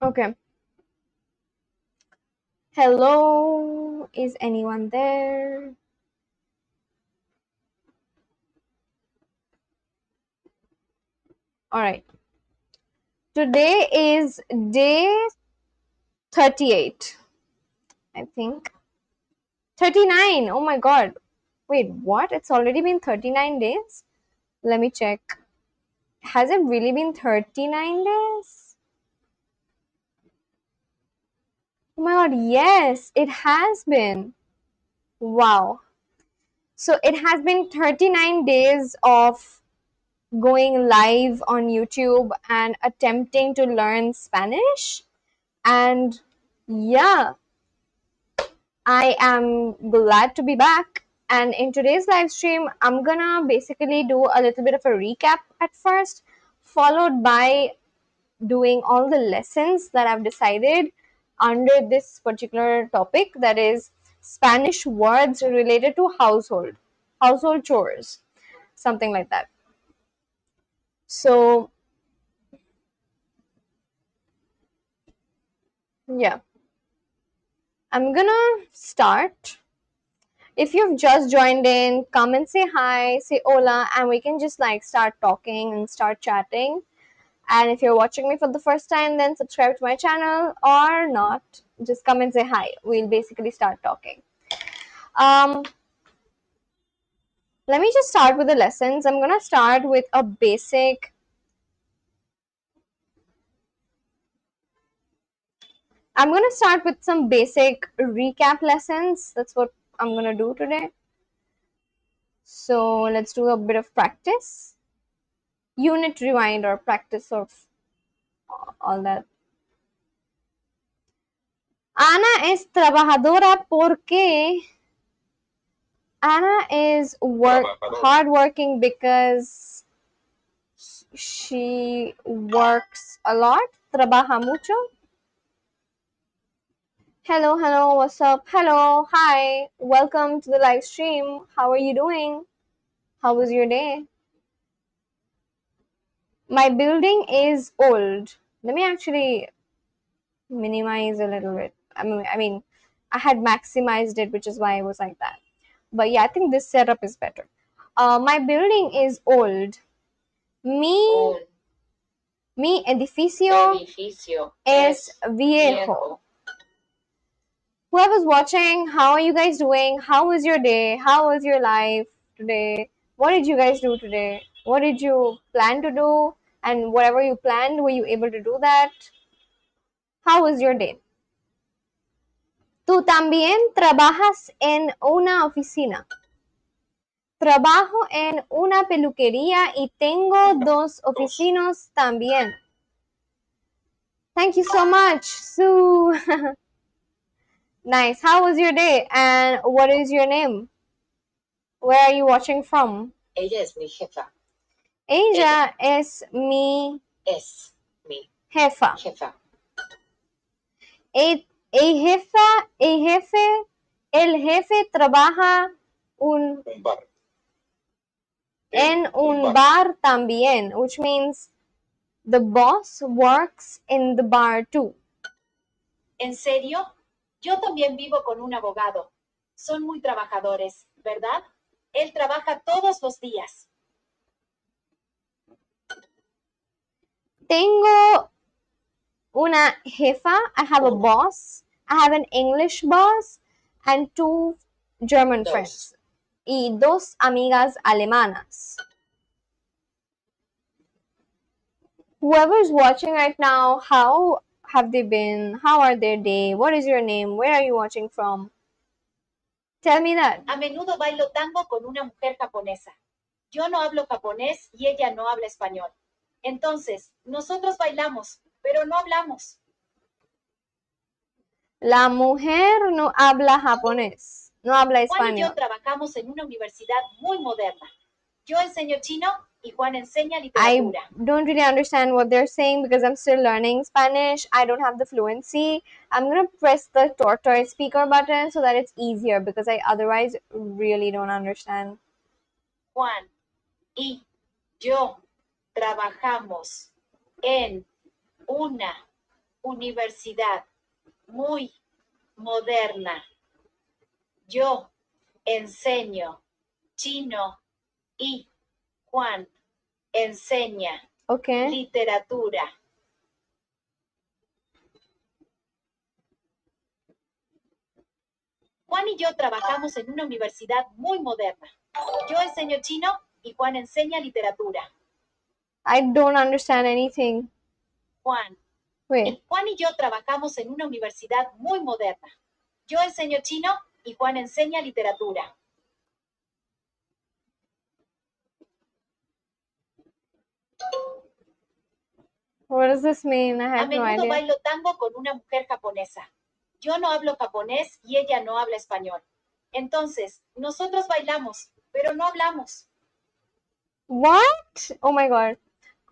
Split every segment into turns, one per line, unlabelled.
Okay. Hello, is anyone there? All right. Today is day 38, I think. 39. Oh my god. Wait, what? It's already been 39 days? Let me check. Has it really been 39 days? Oh my god, yes, it has been. Wow. So it has been 39 days of going live on YouTube and attempting to learn Spanish. And yeah, I am glad to be back. And in today's live stream, I'm gonna basically do a little bit of a recap at first, followed by doing all the lessons that I've decided under this particular topic, that is Spanish words related to household chores, something like that. So yeah, I'm gonna start. If you've just joined in, come and say hi, say hola, and we can just like start talking and start chatting. And if you're watching me for the first time, then subscribe to my channel, or not, just come and say hi. We'll basically start talking. Let me just start with the lessons. I'm gonna start with a basic. I'm gonna start with some basic recap lessons. That's what I'm gonna do today. So let's do a bit of practice. Unit rewind or practice of all that. Ana es trabajadora porque Ana is hardworking because she works a lot. Trabaja mucho. Hello, what's up? Hello, hi, welcome to the live stream. How are you doing? How was your day? My building is old. Let me actually minimize a little bit. I mean, I had maximized it, which is why it was like that. But yeah, I think this setup is better. My building is old. Mi edificio es viejo. Whoever's watching, how are you guys doing? How was your day? How was your life today? What did you guys do today? What did you plan to do? And whatever you planned, were you able to do that? How was your day? ¿Tú también trabajas en una oficina? Trabajo en una peluquería y tengo dos oficinas también. Thank you so much, Sue. Nice. How was your day? And what is your name? Where are you watching from?
Ella es mi jefa.
Ella es mi jefa. El jefe trabaja en un bar también, which means the boss works in the bar too.
¿En serio? Yo también vivo con un abogado. Son muy trabajadores, ¿verdad? Él trabaja todos los días.
Tengo una jefa. I have a boss. I have an English boss and two German friends. Y dos amigas alemanas. Whoever's watching right now, how have they been? How are their day? What is your name? Where are you watching from? Tell me that.
A menudo bailo tango con una mujer japonesa. Yo no hablo japonés y ella no habla español. Entonces, nosotros bailamos, pero no hablamos.
La mujer no habla japonés, no habla
Juan y yo
español.
trabajamos en una universidad muy moderna. Yo enseño chino y Juan enseña literatura.
I don't really understand what they're saying because I'm still learning Spanish. I don't have the fluency. I'm gonna press the tortoise speaker button so that it's easier because I otherwise really don't understand.
Juan y yo trabajamos en una universidad muy moderna. Yo enseño chino y Juan enseña
Okay.
literatura. Juan y yo trabajamos en una universidad muy moderna. Yo enseño chino y Juan enseña literatura.
I don't understand anything.
Juan.
Wait.
Juan y yo trabajamos en una universidad muy moderna. Yo enseño chino y Juan enseña literatura.
What does this mean? I
A
have no
menudo
idea.
bailo tango con una mujer japonesa. Yo no hablo japonés y ella no habla español. Entonces, nosotros bailamos, pero no hablamos.
What? Oh my god.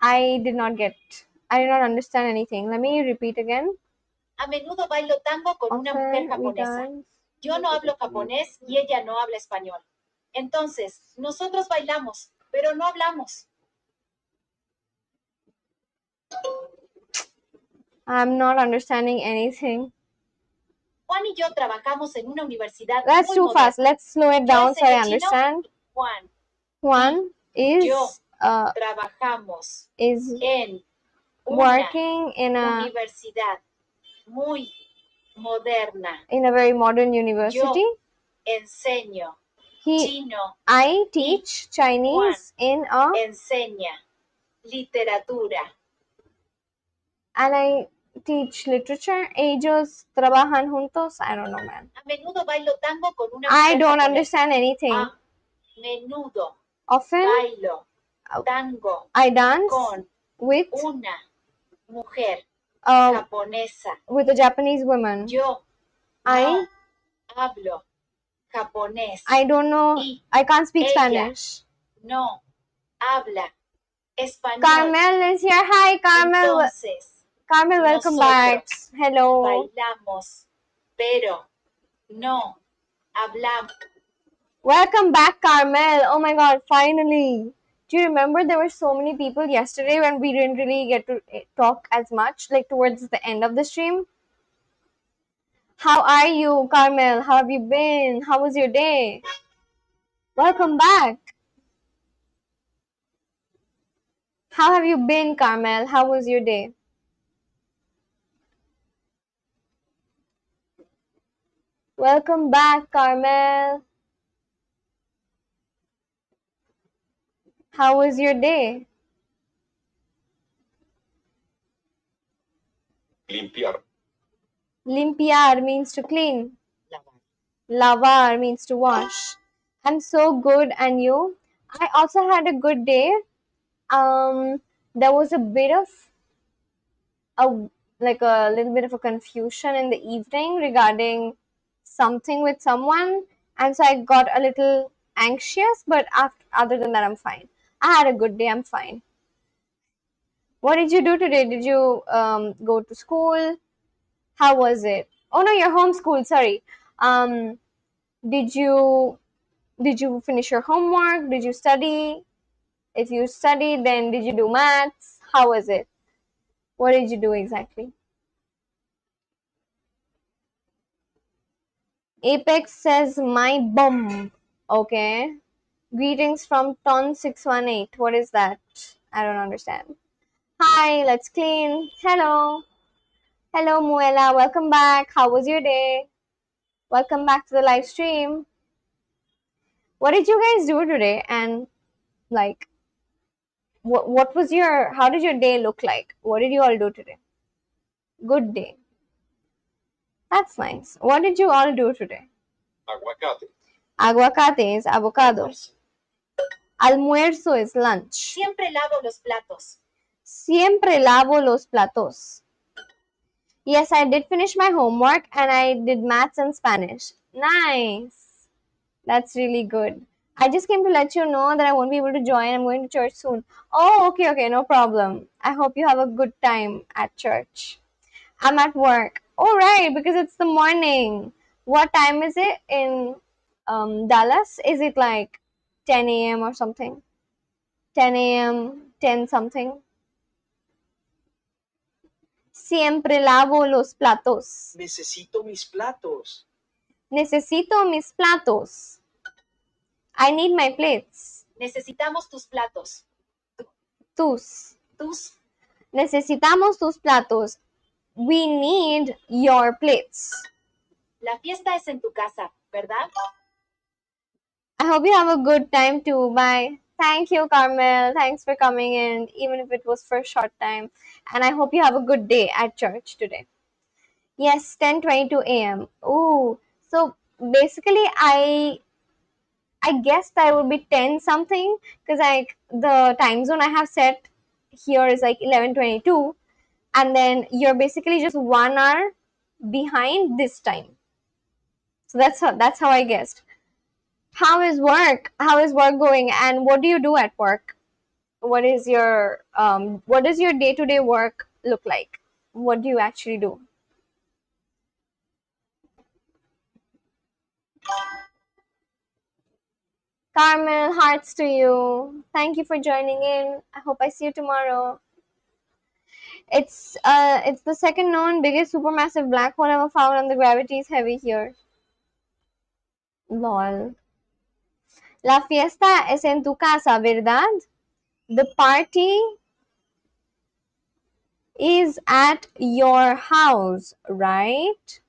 I did not understand anything. Let me repeat again.
A menudo bailo tango con una mujer
Often we
japonesa.
dance.
Yo no hablo japonés y ella no habla español. Entonces, nosotros bailamos, pero no hablamos.
I'm not understanding anything.
Juan y yo trabajamos en una universidad
That's
muy
too
moderna.
fast. Let's slow it
Yo
down so I
enseño chino.
understand.
Juan
One
yo
is
trabajamos
is
en una
working in a
universidad muy moderna.
very modern university.
Yo enseño chino
I teach Chinese in a
enseña literatura.
and I teach literature. Ellos trabajan juntos. I don't know, man.
A menudo bailo tango con una
I
mujer
don't
japonesa.
understand anything.
A menudo
Often
bailo tango
I dance
con
with
una mujer
a
japonesa.
with a Japanese woman.
Yo
I
hablo japonés.
I don't know. I can't speak
ella
Spanish.
No habla español.
Carmel is here. Hi, Carmel.
Entonces,
Carmel, welcome back. Hello.
bailamos, pero no hablamos.
Welcome back, Carmel. Oh my god, finally. Do you remember there were so many people yesterday when we didn't really get to talk as much, like towards the end of the stream? How are you, Carmel? How have you been? How was your day? Welcome back. How have you been, Carmel? How was your day? Welcome back, Carmel. How was your day?
Limpiar.
Limpiar means to clean.
Lavar.
Lavar means to wash. I'm so good, and you? I also had a good day. There was a bit of a little bit of a confusion in the evening regarding something with someone, and so I got a little anxious. But other than that, I'm fine. I had a good day. I'm fine. What did you do today? Did you go to school? How was it? Oh no, you're homeschooled. Sorry. Um, did you finish your homework? Did you study? If you studied, then did you do maths? How was it? What did you do exactly? Apex says my bum. Okay. Greetings from Ton618. What is that? I don't understand. Hi, let's clean. Hello. Hello, Muela. Welcome back. How was your day? Welcome back to the live stream. What did you guys do today? And like, what was how did your day look like? What did you all do today? Good day. That's nice. What did you all do today?
Aguacate.
Aguacate is avocados. Almuerzo is lunch.
Siempre lavo los platos.
Siempre lavo los platos. Yes, I did finish my homework and I did maths and Spanish. Nice. That's really good. I just came to let you know that I won't be able to join. I'm going to church soon. Oh, okay, no problem. I hope you have a good time at church. I'm at work. All right, because it's the morning. What time is it in Dallas? Is it like 10 a.m. or something? 10 a.m., 10 something? Siempre lavo los platos.
Necesito mis platos.
Necesito mis platos. I need my plates.
Necesitamos tus platos.
Tus.
Tus.
Necesitamos tus platos. We need your plates.
La fiesta es en tu casa, ¿verdad?
I hope you have a good time too. Bye. Thank you, Carmel. Thanks for coming in, even if it was for a short time. And I hope you have a good day at church today. Yes, 10:22 a.m. Oh, so basically, I guessed I would be 10 something because like the time zone I have set here is like 11:22, and then you're basically just 1 hour behind this time. So that's how I guessed. How is work? How is work going? And what do you do at work? What does your day-to-day work look like? What do you actually do? Carmel, hearts to you. Thank you for joining in. I hope I see you tomorrow. It's the second known biggest supermassive black hole ever found, and the gravity is heavy here. Lol. La fiesta es en tu casa, ¿verdad? The party is at your house, right?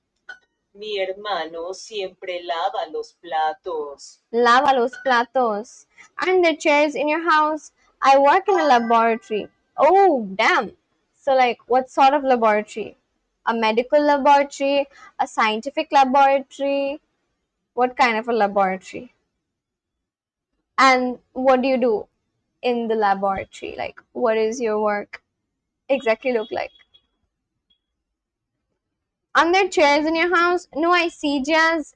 Mi hermano siempre lava los platos.
Lava los platos. And the chairs in your house? I work in a laboratory. Oh, damn. So, like, what sort of laboratory? A medical laboratory? A scientific laboratory? What kind of a laboratory? And what do you do in the laboratory? Like, what is your work exactly look like? Are there chairs in your house? No hay sillas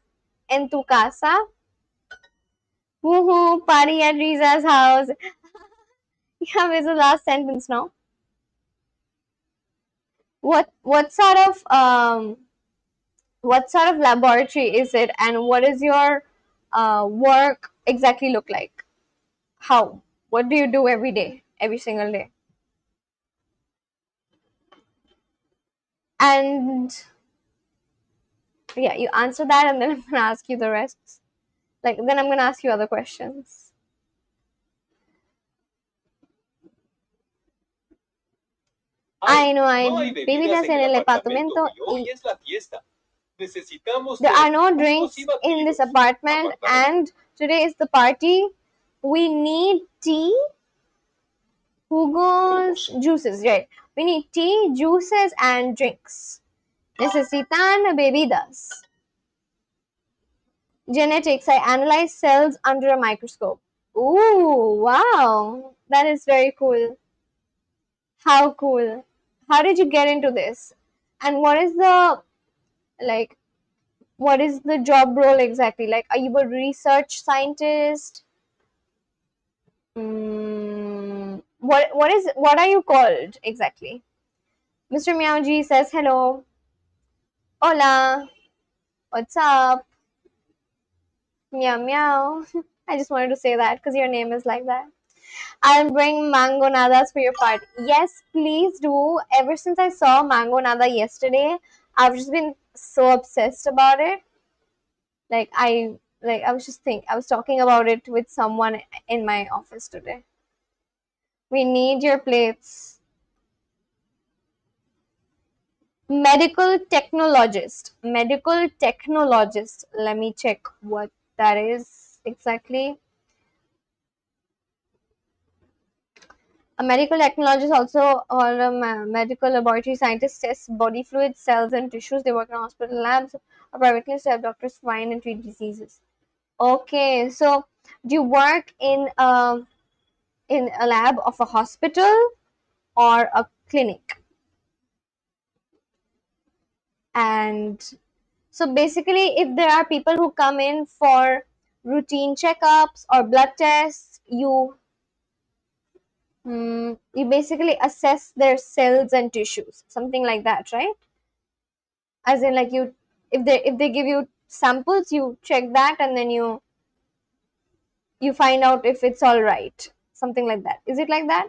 en tu casa. Woohoo, party at Riza's house. Yeah, where's the last sentence now? What what sort of laboratory is it, and what is your work exactly look like? How? What do you do every day, every single day? And yeah, you answer that, and then I'm gonna ask you the rest. Like then I'm gonna ask you other questions. I know,
No hay
bebidas en el apartamento
hoy
y
es la fiesta. Necesitamos
there are no
jugos
drinks
y
in this
batidos.
apartment, and today is the party. We need tea, jugos, juices, right? We need tea, juices, and drinks. Necesitan bebidas. Genetics. I analyze cells under a microscope. Ooh, wow. That is very cool. How cool. How did you get into this? And like, what is the job role exactly? Like, are you a research scientist? What are you called exactly? Mr. Meowji says hello. Hola. What's up? Meow meow. I just wanted to say that because your name is like that. I'll bring mango nadas for your party. Yes, please do. Ever since I saw mango nada yesterday, I've just been so obsessed about it. Like I was talking about it with someone in my office today. We need your plates. Medical technologist. Medical technologist. Let me check what that is exactly. A medical technologist, also or a medical laboratory scientist, tests body fluids, cells, and tissues. They work in hospital labs or privately to help doctors find and treat diseases. Okay, so do you work in a lab of a hospital or a clinic? And so basically, if there are people who come in for routine checkups or blood tests, you basically assess their cells and tissues, something like that, right? As in, like if they give you samples, you check that, and then you find out if it's all right, something like that. Is it like that?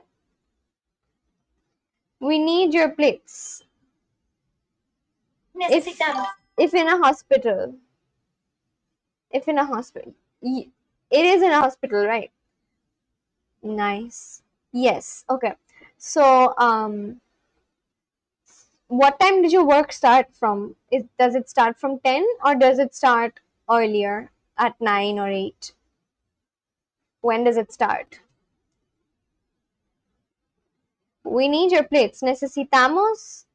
We need your plates.
Necesitamos.
If in a hospital. If in a hospital. It is in a hospital, right? Nice. Yes. Okay. So, what time did your work start from? Does it start from 10 or does it start earlier at 9 or 8? When does it start? We need your plates. Necesitamos,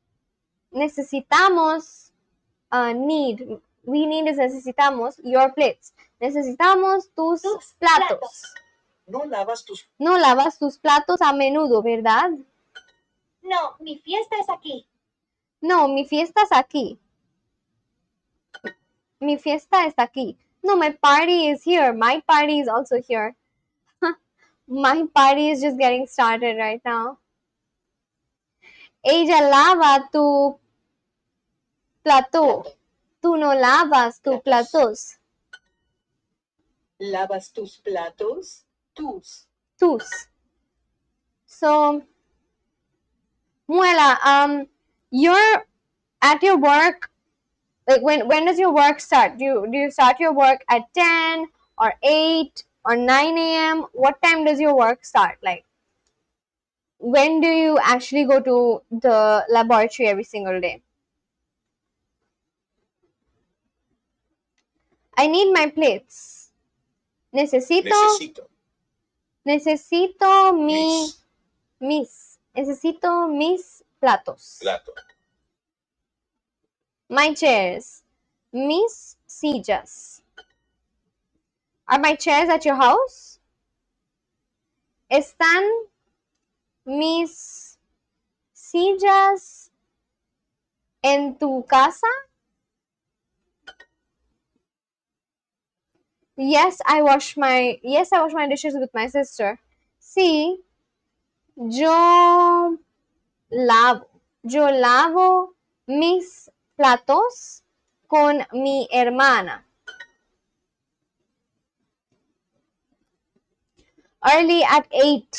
need. We need is necesitamos your plates. Necesitamos tus platos. No lavas tus platos a menudo, ¿verdad?
No, mi fiesta es aquí.
No, mi fiesta es aquí. Mi fiesta está aquí. No, my party is here. My party is also here. My party is just getting started right now. Ella lava tu plato. Tú no lavas tus platos.
¿Lavas tus platos?
Tus. So, Muela, you're at your work. Like when does your work start? Do you start your work at 10 or 8 or 9 a.m.? What time does your work start? Like, when do you actually go to the laboratory every single day? I need my plates. Necesito necesito mis platos. My chairs. Mis sillas. Are my chairs at your house? ¿Están mis sillas en tu casa? Yes, I wash my dishes with my sister. Sí, yo lavo mis platos con mi hermana. Early at 8.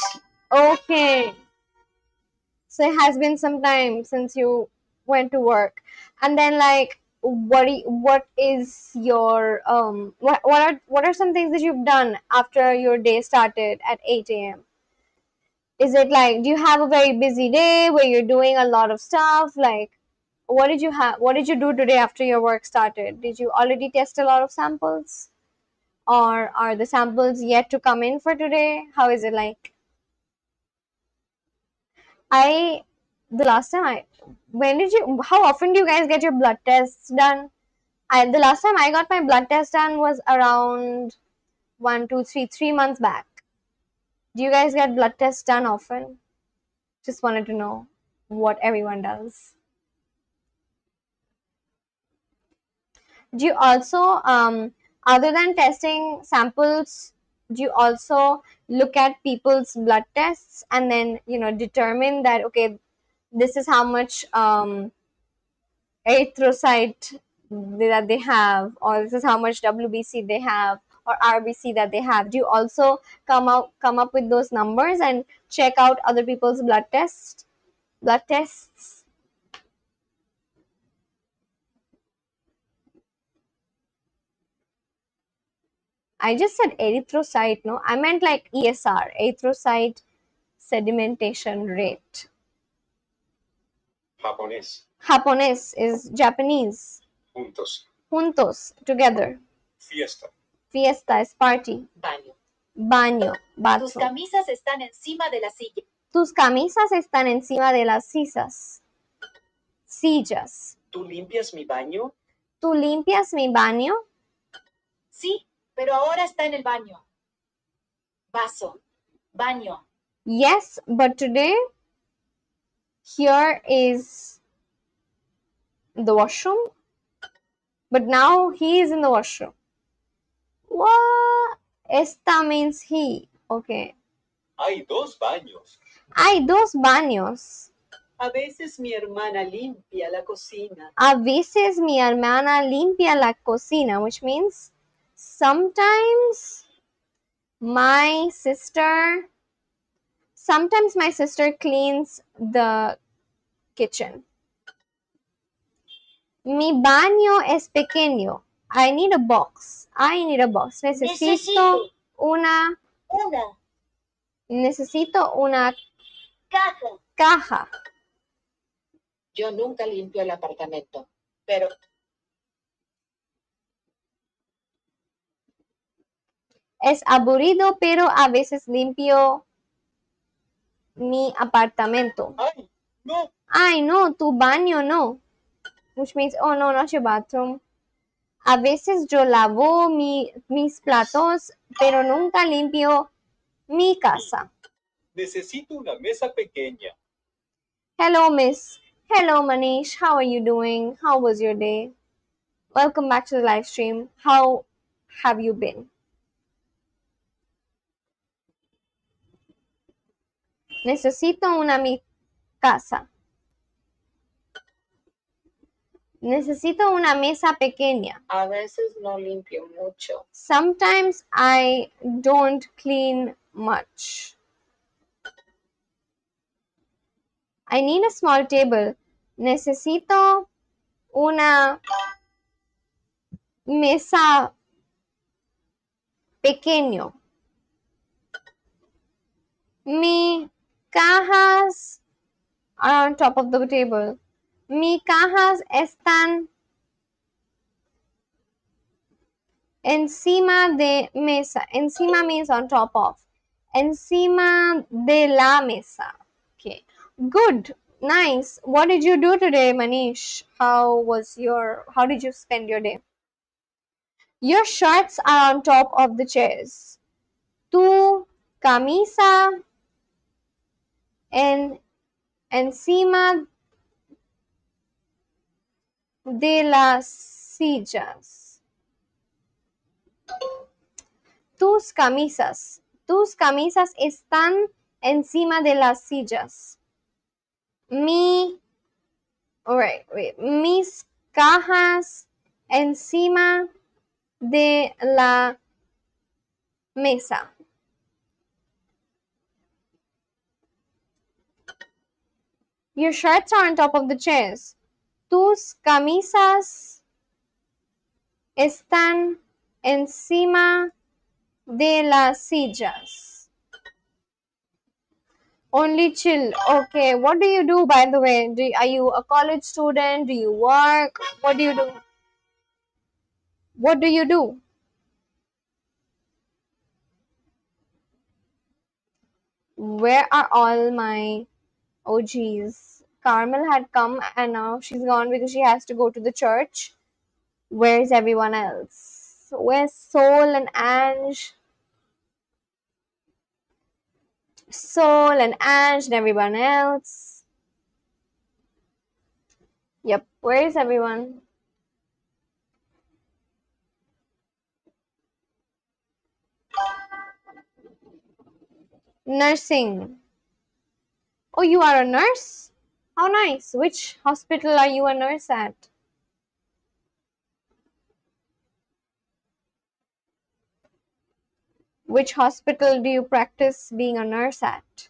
Okay. So it has been some time since you went to work. And then like what is your what are some things that you've done after your day started at 8 a.m.? Is it like, do you have a very busy day where you're doing a lot of stuff? Like, what did you do today after your work started? Did you already test a lot of samples? Or are the samples yet to come in for today? How is it like? I the last time I when did you how often do you guys get your blood tests done? The last time I got my blood test done was around 3 months back. Do you guys get blood tests done often? Just wanted to know what everyone does. Do you also other than testing samples, do you also look at people's blood tests and then determine that, okay, this is how much erythrocyte that they have, or this is how much WBC they have, or RBC that they have? Do you also come up with those numbers and check out other people's blood tests? I just said erythrocyte, no? I meant like ESR, erythrocyte sedimentation rate. Japonés is Japanese. Juntos, together. Fiesta is party. Baño,
Tus
bazo.
camisas están encima de la silla.
Tus camisas están encima de las sillas.
¿Tú limpias mi baño?
¿Tú limpias mi baño?
Sí, pero ahora está en el baño. Vaso. Baño.
Yes, but today here is the washroom. But now he is in the washroom. What? Esta means he. Okay.
Hay dos baños.
Hay dos baños.
A veces mi hermana limpia la cocina.
A veces mi hermana limpia la cocina, which means sometimes my sister cleans the kitchen. Mi baño es pequeño. I need a box. I need a box.
Necesito
una
una
necesito una
caja.
caja.
Yo nunca limpio el apartamento, pero
Es aburrido, pero a veces limpio mi apartamento.
¡ay, no!
Ay, no, tu baño no. Which means, oh no, not your bathroom. A veces yo lavo mis platos, pero nunca limpio mi casa.
Necesito una mesa pequeña.
Hello, Miss. Hello, Manish. How are you doing? How was your day? Welcome back to the live stream. How have you been? Necesito una mi casa. Necesito una mesa pequeña.
A veces no limpio mucho.
Sometimes I don't clean much. I need a small table. Necesito una mesa pequeño. Mi cajas are on top of the table. Mi cajas están encima de mesa. Encima means on top of. Encima de la mesa. Okay. Good. Nice. What did you do today, Manish? How did you spend your day? Your shirts are on top of the chairs. Tu camisa en encima de las sillas. Tus camisas están encima de las sillas. Mis cajas encima de la mesa. Your shirts are on top of the chairs. Tus camisas están encima de las sillas. Only chill. Okay. What do you do, by the way? Are you a college student? Do you work? What do you do? What do you do? Where are all my OGs? Carmel had come and now she's gone because she has to go to the church. Where's everyone else? Where's Soul and Ange? Soul and Ange and everyone else. Yep, where is everyone? Nursing. Oh, you are a nurse? How nice. Which hospital are you a nurse at? Which hospital do you practice being a nurse at?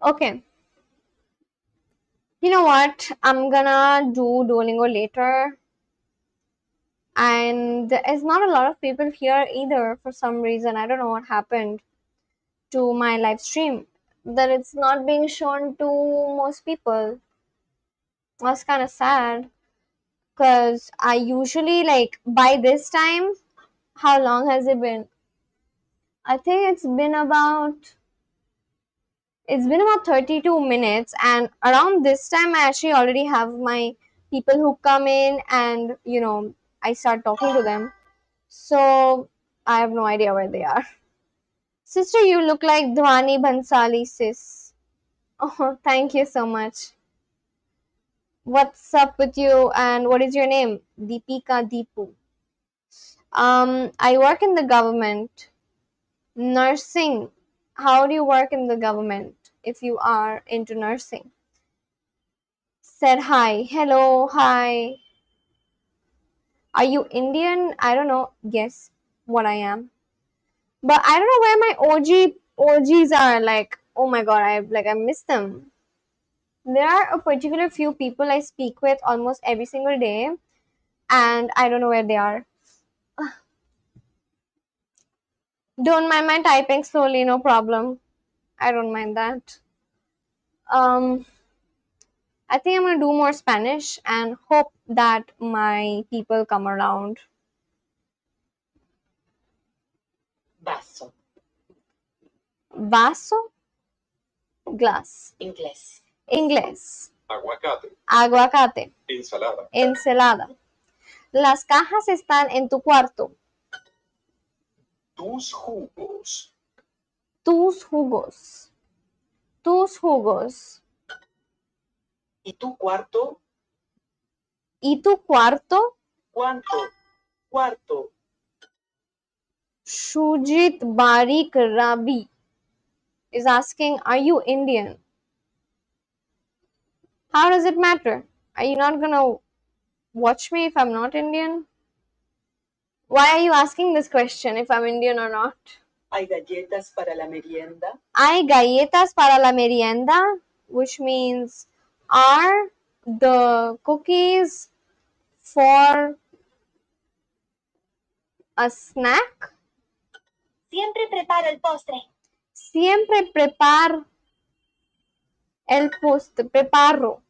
Okay. You know what? I'm gonna do Duolingo later. And there's not a lot of people here either for some reason. I don't know what happened to my live stream. That it's not being shown to most people. That's kind of sad. Because I usually, like, by this time, how long has it been? I think it's been about 32 minutes, and around this time I actually already have my people who come in, and I start talking to them. So I have no idea where they are. Sister, you look like Dhwani Bhansali, sis. Oh, thank you so much. What's up with you, and what is your name? Deepika Deepu. I work in the government. Nursing. How do you work in the government if you are into nursing? Said hi. Hello, hi. Are you Indian? I don't know. Guess what I am. But I don't know where my OGs are. Like, oh my god, I miss them. There are a particular few people I speak with almost every single day, and I don't know where they are. Don't mind my typing slowly, no problem. I don't mind that. Um, I think I'm gonna do more Spanish and hope that my people come around.
Vaso.
Vaso, glass.
Inglés.
Inglés.
Aguacate.
Aguacate.
Ensalada.
Ensalada. Las cajas están en tu cuarto.
Tus jugos.
Tus jugos. Tus jugos.
¿Y tu cuarto?
¿Y tu cuarto?
¿Cuánto? Cuarto.
Shujit Barik Rabi is asking, are you Indian? How does it matter? Are you not gonna watch me if I'm not Indian? Why are you asking this question if I'm Indian or not?
¿Hay galletas para la merienda?
Hay galletas para la merienda, which means are the cookies for a snack?
Siempre preparo el postre.
Siempre preparo el postre. Preparo.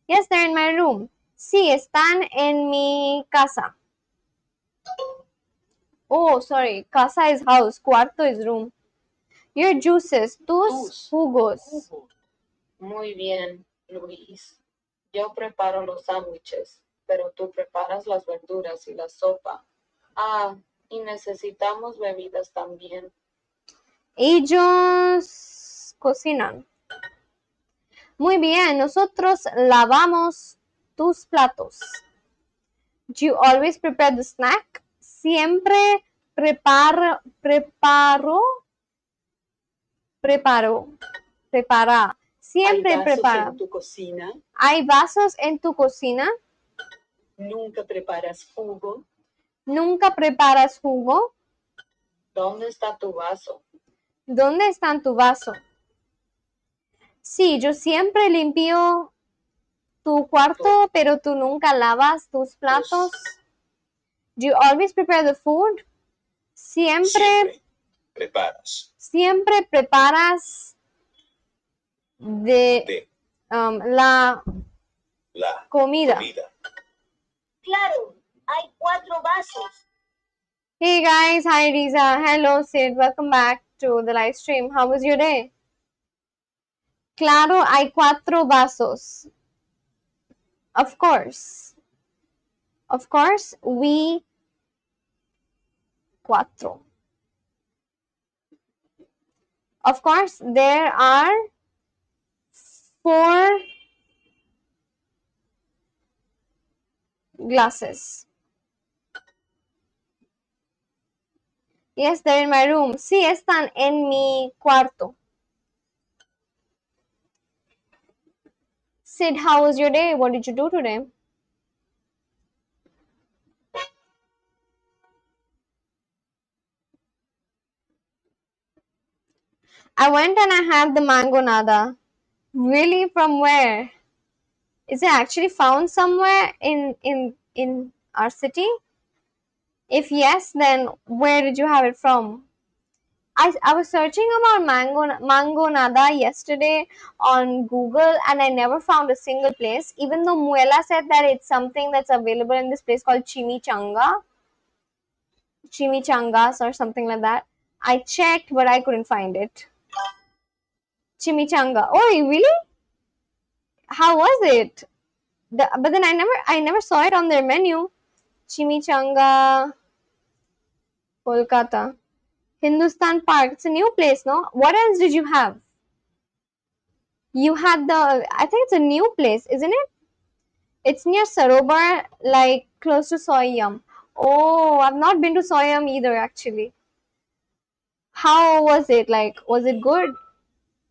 Yes, they're in my room. Sí, están en mi casa. Oh, sorry. Casa is house. Cuarto is room. Your juices. Tus jugos.
Muy bien, Luis. Yo preparo los sándwiches, pero tú preparas las verduras y la sopa. Ah, y necesitamos bebidas también.
Ellos cocinan. Muy bien, nosotros lavamos tus platos. Do you always prepare the snack? Siempre preparo, prepara. Siempre
¿Hay vasos
prepara.
en tu cocina?
¿Hay vasos en tu cocina?
¿Nunca preparas jugo?
¿Nunca preparas jugo?
¿Dónde está tu vaso?
¿Dónde está tu vaso? Sí, yo siempre limpio tu cuarto, pero tú nunca lavas tus platos. Do you always prepare the food? Siempre
preparas.
Siempre preparas la comida.
Claro, hay 4 vasos.
Hey guys, hi Riza. Hello Sid, welcome back to the live stream. How was your day? Claro, hay 4 vasos. Of course. Of course, we cuatro. Of course, there are 4 glasses. Yes, they're in my room. Sí, están en mi cuarto. Sid, how was your day? What did you do today? I went and I had the mango nada. Really? From where? Is it actually found somewhere in our city? If yes, then where did you have it from? I was searching about mango nada yesterday on Google and I never found a single place. Even though Muela said that it's something that's available in this place called chimichangas or something like that. I checked, but I couldn't find it. Chimichanga. Oh, really? How was it? But then I never saw it on their menu. Chimichanga, Kolkata, Hindustan Park. It's a new place, no? What else did you have? You had I think it's a new place, isn't it? It's near Sarobar, like close to Soyam. Oh, I've not been to Soyam either, actually. How was it? Like, was it good?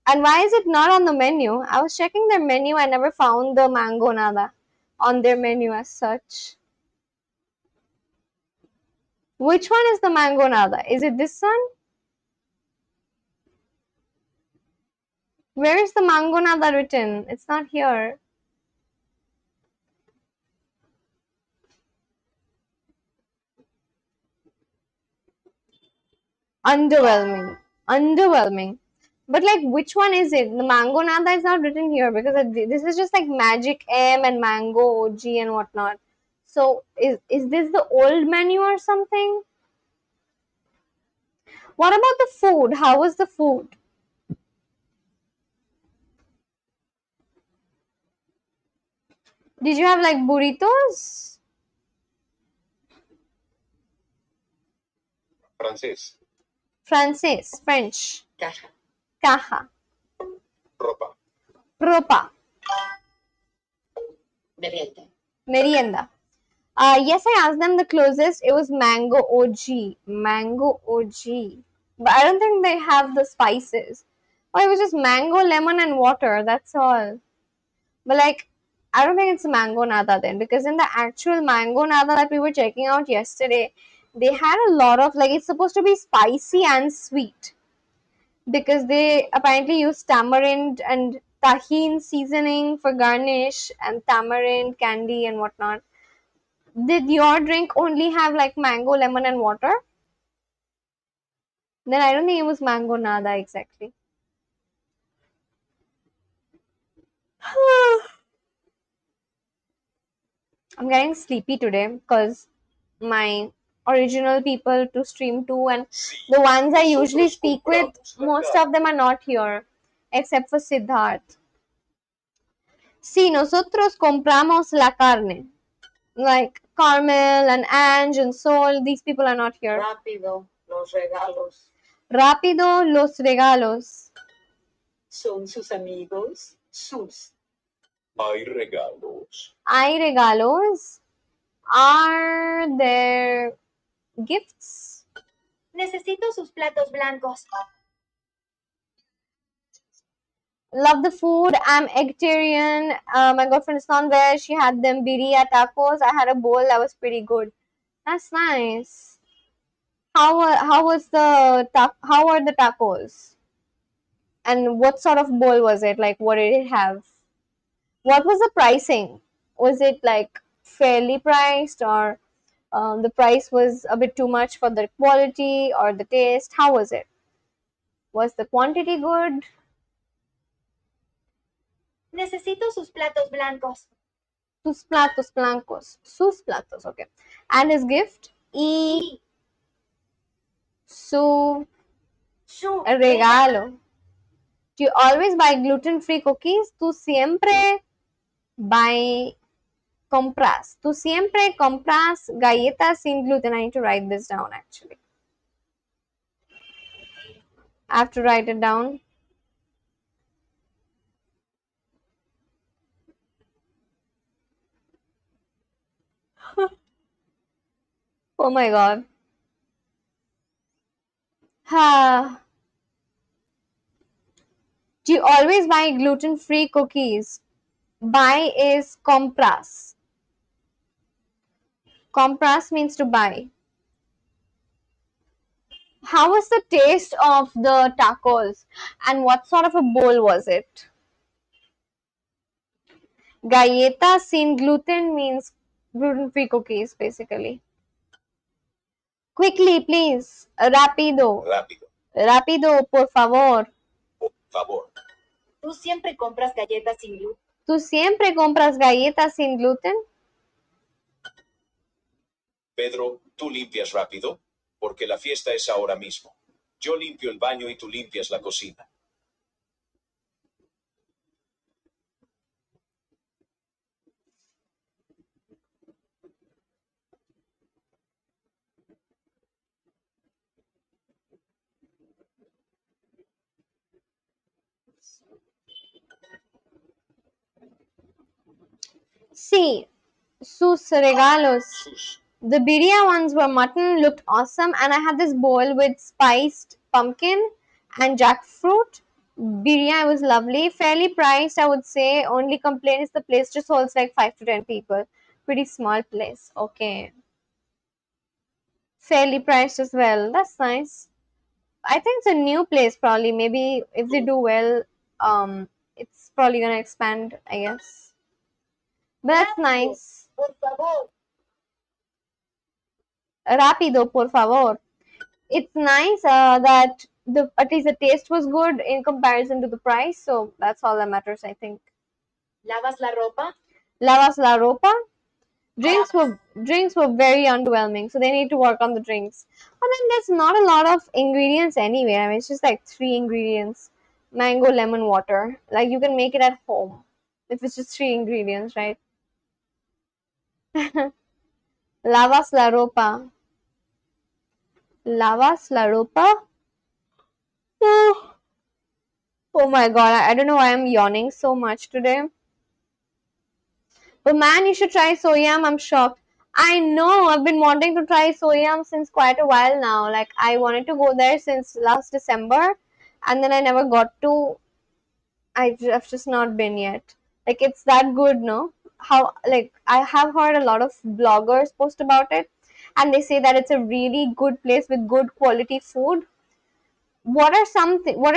And why is it not on the menu? I was checking their menu. I never found the mango nada on their menu as such. Which one is the mango nada? Is it this one? Where is the mango nada written? It's not here. Underwhelming. Underwhelming. But like, which one is it? The mango nada is not written here because this is just like Magic M and Mango OG and whatnot. So is this the old menu or something? What about the food? How was the food? Did you have like burritos?
Francés.
Francés, French.
Caja.
Caja.
Ropa.
Ropa.
Merienda.
Merienda. Yes, I asked them the closest. It was Mango OG. Mango OG. But I don't think they have the spices. Oh, it was just mango, lemon, and water. That's all. But like, I don't think it's mango nada then, because in the actual mango nada that we were checking out yesterday, they had a lot of like, it's supposed to be spicy and sweet because they apparently use tamarind and tahine seasoning for garnish and tamarind candy and whatnot. Did your drink only have like mango, lemon, and water? Then I don't think it was mango nada exactly. I'm getting sleepy today because my original people to stream to and the ones I usually speak with, most of them are not here except for Siddharth. Sí, nosotros compramos la carne. Like Carmel and Ange and Sol, these people are not here.
Rápido, los regalos.
Rápido, los regalos.
Son sus amigos. Sus. Hay regalos.
Hay regalos. Are there gifts?
Necesito sus platos blancos.
Love the food. I'm vegetarian. My girlfriend is non-veg. She had them birria tacos. I had a bowl that was pretty good. That's nice. How was the how are the tacos? And what sort of bowl was it? Like, what did it have? What was the pricing? Was it like fairly priced, or the price was a bit too much for the quality or the taste? How was it? Was the quantity good?
Necesito sus platos blancos.
Sus platos blancos. Sus platos, okay. And his gift? Y su
Su
regalo. Do you always buy gluten-free cookies? Tú siempre buy compras. Tú siempre compras galletas sin gluten. I need to write this down actually. I have to write it down. Oh my god. Ha. Do you always buy gluten-free cookies? Buy is compras. Compras means to buy. How was the taste of the tacos and what sort of a bowl was it? Galleta sin gluten means gluten-free cookies basically. Quickly, please. Rápido.
Rápido.
Rápido, por favor.
Por favor.
Tú siempre compras galletas sin gluten.
¿Tú siempre compras galletas sin gluten?
Pedro, ¿tú limpias rápido? Porque la fiesta es ahora mismo. Yo limpio el baño y tú limpias la cocina.
Sí, sus regalos.
Sus.
The birria ones were mutton, looked awesome, and I had this bowl with spiced pumpkin and jackfruit. Birria was lovely, fairly priced, I would say. Only complaint is the place just holds like 5 to 10 people. Pretty small place. Okay. Fairly priced as well. That's nice. I think it's a new place probably. Maybe if they do well, it's probably gonna expand, I guess. But that's nice.
Por favor.
Rápido, por favor. It's nice that the at least the taste was good in comparison to the price, so that's all that matters, I think.
¿Lavas la ropa?
Lavas la ropa. Drinks were very underwhelming, so they need to work on the drinks. But then there's not a lot of ingredients anyway. I mean, it's just like 3 ingredients: mango, lemon, water. Like you can make it at home if it's just 3 ingredients, right? Lavas la ropa. Lavas la ropa. Oh, oh my god, I don't know why I'm yawning so much today. But man, you should try soyam. I'm shocked. I know, I've been wanting to try soyam since quite a while now. Like, I wanted to go there since last December, and then I never got to. I've just not been yet. Like, it's that good, no? How, like, I have heard a lot of bloggers post about it, and they say that it's a really good place with good quality food. What are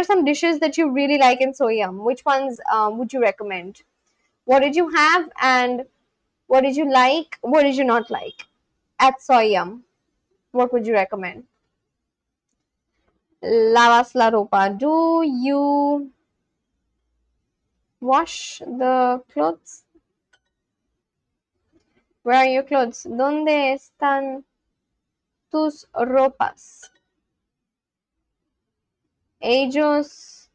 some dishes that you really like in soyam? Which ones would you recommend? What did you have, and what did you like? What did you not like at Soyam? What would you recommend? Lavas la ropa. Do you wash the clothes? Where are your clothes? ¿Dónde están tus ropas? Ellos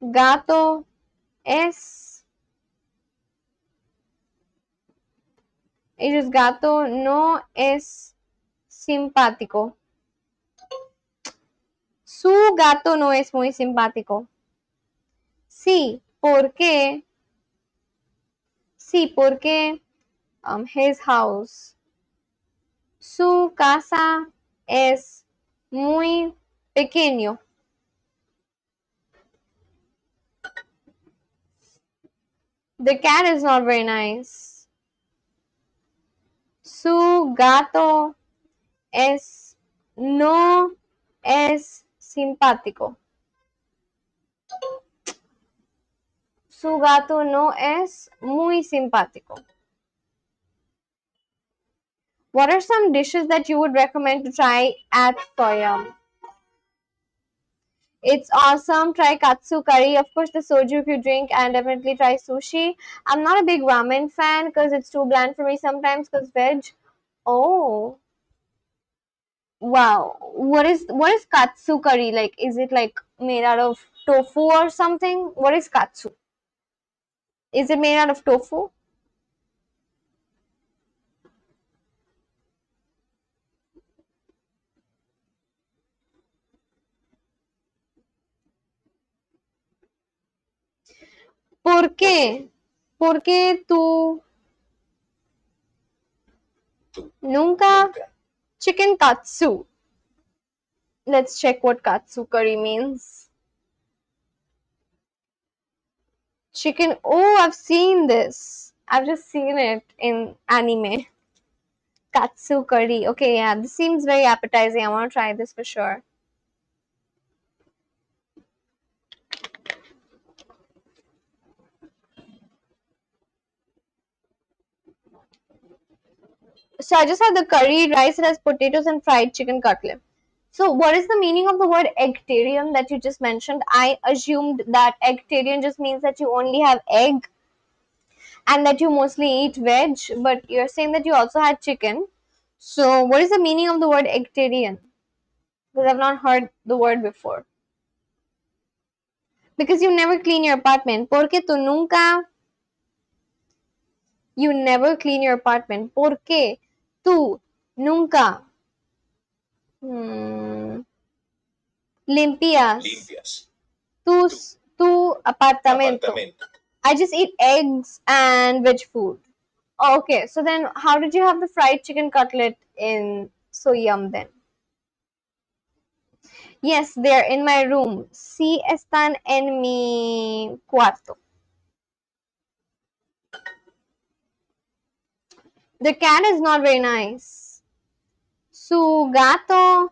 gato es. Ellos gato no es simpático. Su gato no es muy simpático. Sí, porque. Sí, porque his house. Su casa es muy pequeño. The cat is not very nice. Su gato es no es simpático. Su gato no es muy simpático. What are some dishes that you would recommend to try at Soyam? It's awesome. Try katsu curry. Of course, the soju if you drink, and definitely try sushi. I'm not a big ramen fan because it's too bland for me sometimes because veg. Oh, wow. What is katsu curry like? Is it like made out of tofu or something? What is katsu? Is it made out of tofu? ¿Por qué? ¿Por qué
Tú.
nunca chicken katsu? Let's check what katsu curry means. Chicken. Oh, I've seen this. I've just seen it in anime. Katsu curry. Okay, yeah, this seems very appetizing. I want to try this for sure. So I just had the curry rice. It has potatoes and fried chicken cutlet. So what is the meaning of the word eggetarian that you just mentioned? I assumed that eggetarian just means that you only have egg and that you mostly eat veg, but you're saying that you also had chicken. So what is the meaning of the word eggetarian? Because I've not heard the word before. Because you never clean your apartment. Porque tú nunca, you never clean your apartment. Porque tú nunca hmm, limpias tu apartamento. I just eat eggs and veg food. Oh, okay, so then how did you have the fried chicken cutlet in So Yum then? Yes, they're in my room. Sí están en mi cuarto. The cat is not very nice. Su gato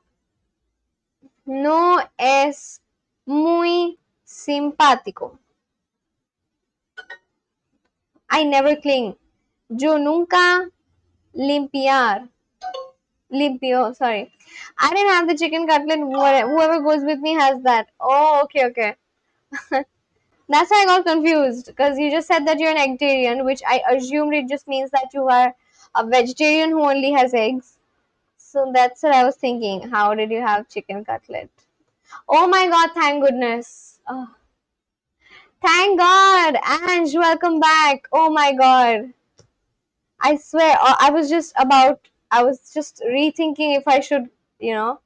no es muy simpático. I never clean. Yo nunca limpiar. Limpio, sorry. I didn't have the chicken cutlet. Whoever goes with me has that. Oh, okay, okay. That's why I got confused because you just said that you're an eggetarian, which I assumed it just means that you are a vegetarian who only has eggs. So that's what I was thinking. How did you have chicken cutlet? Oh my god, thank goodness. Oh, thank God. Ange, welcome back. Oh my god. I swear, I was just rethinking if I should, you know,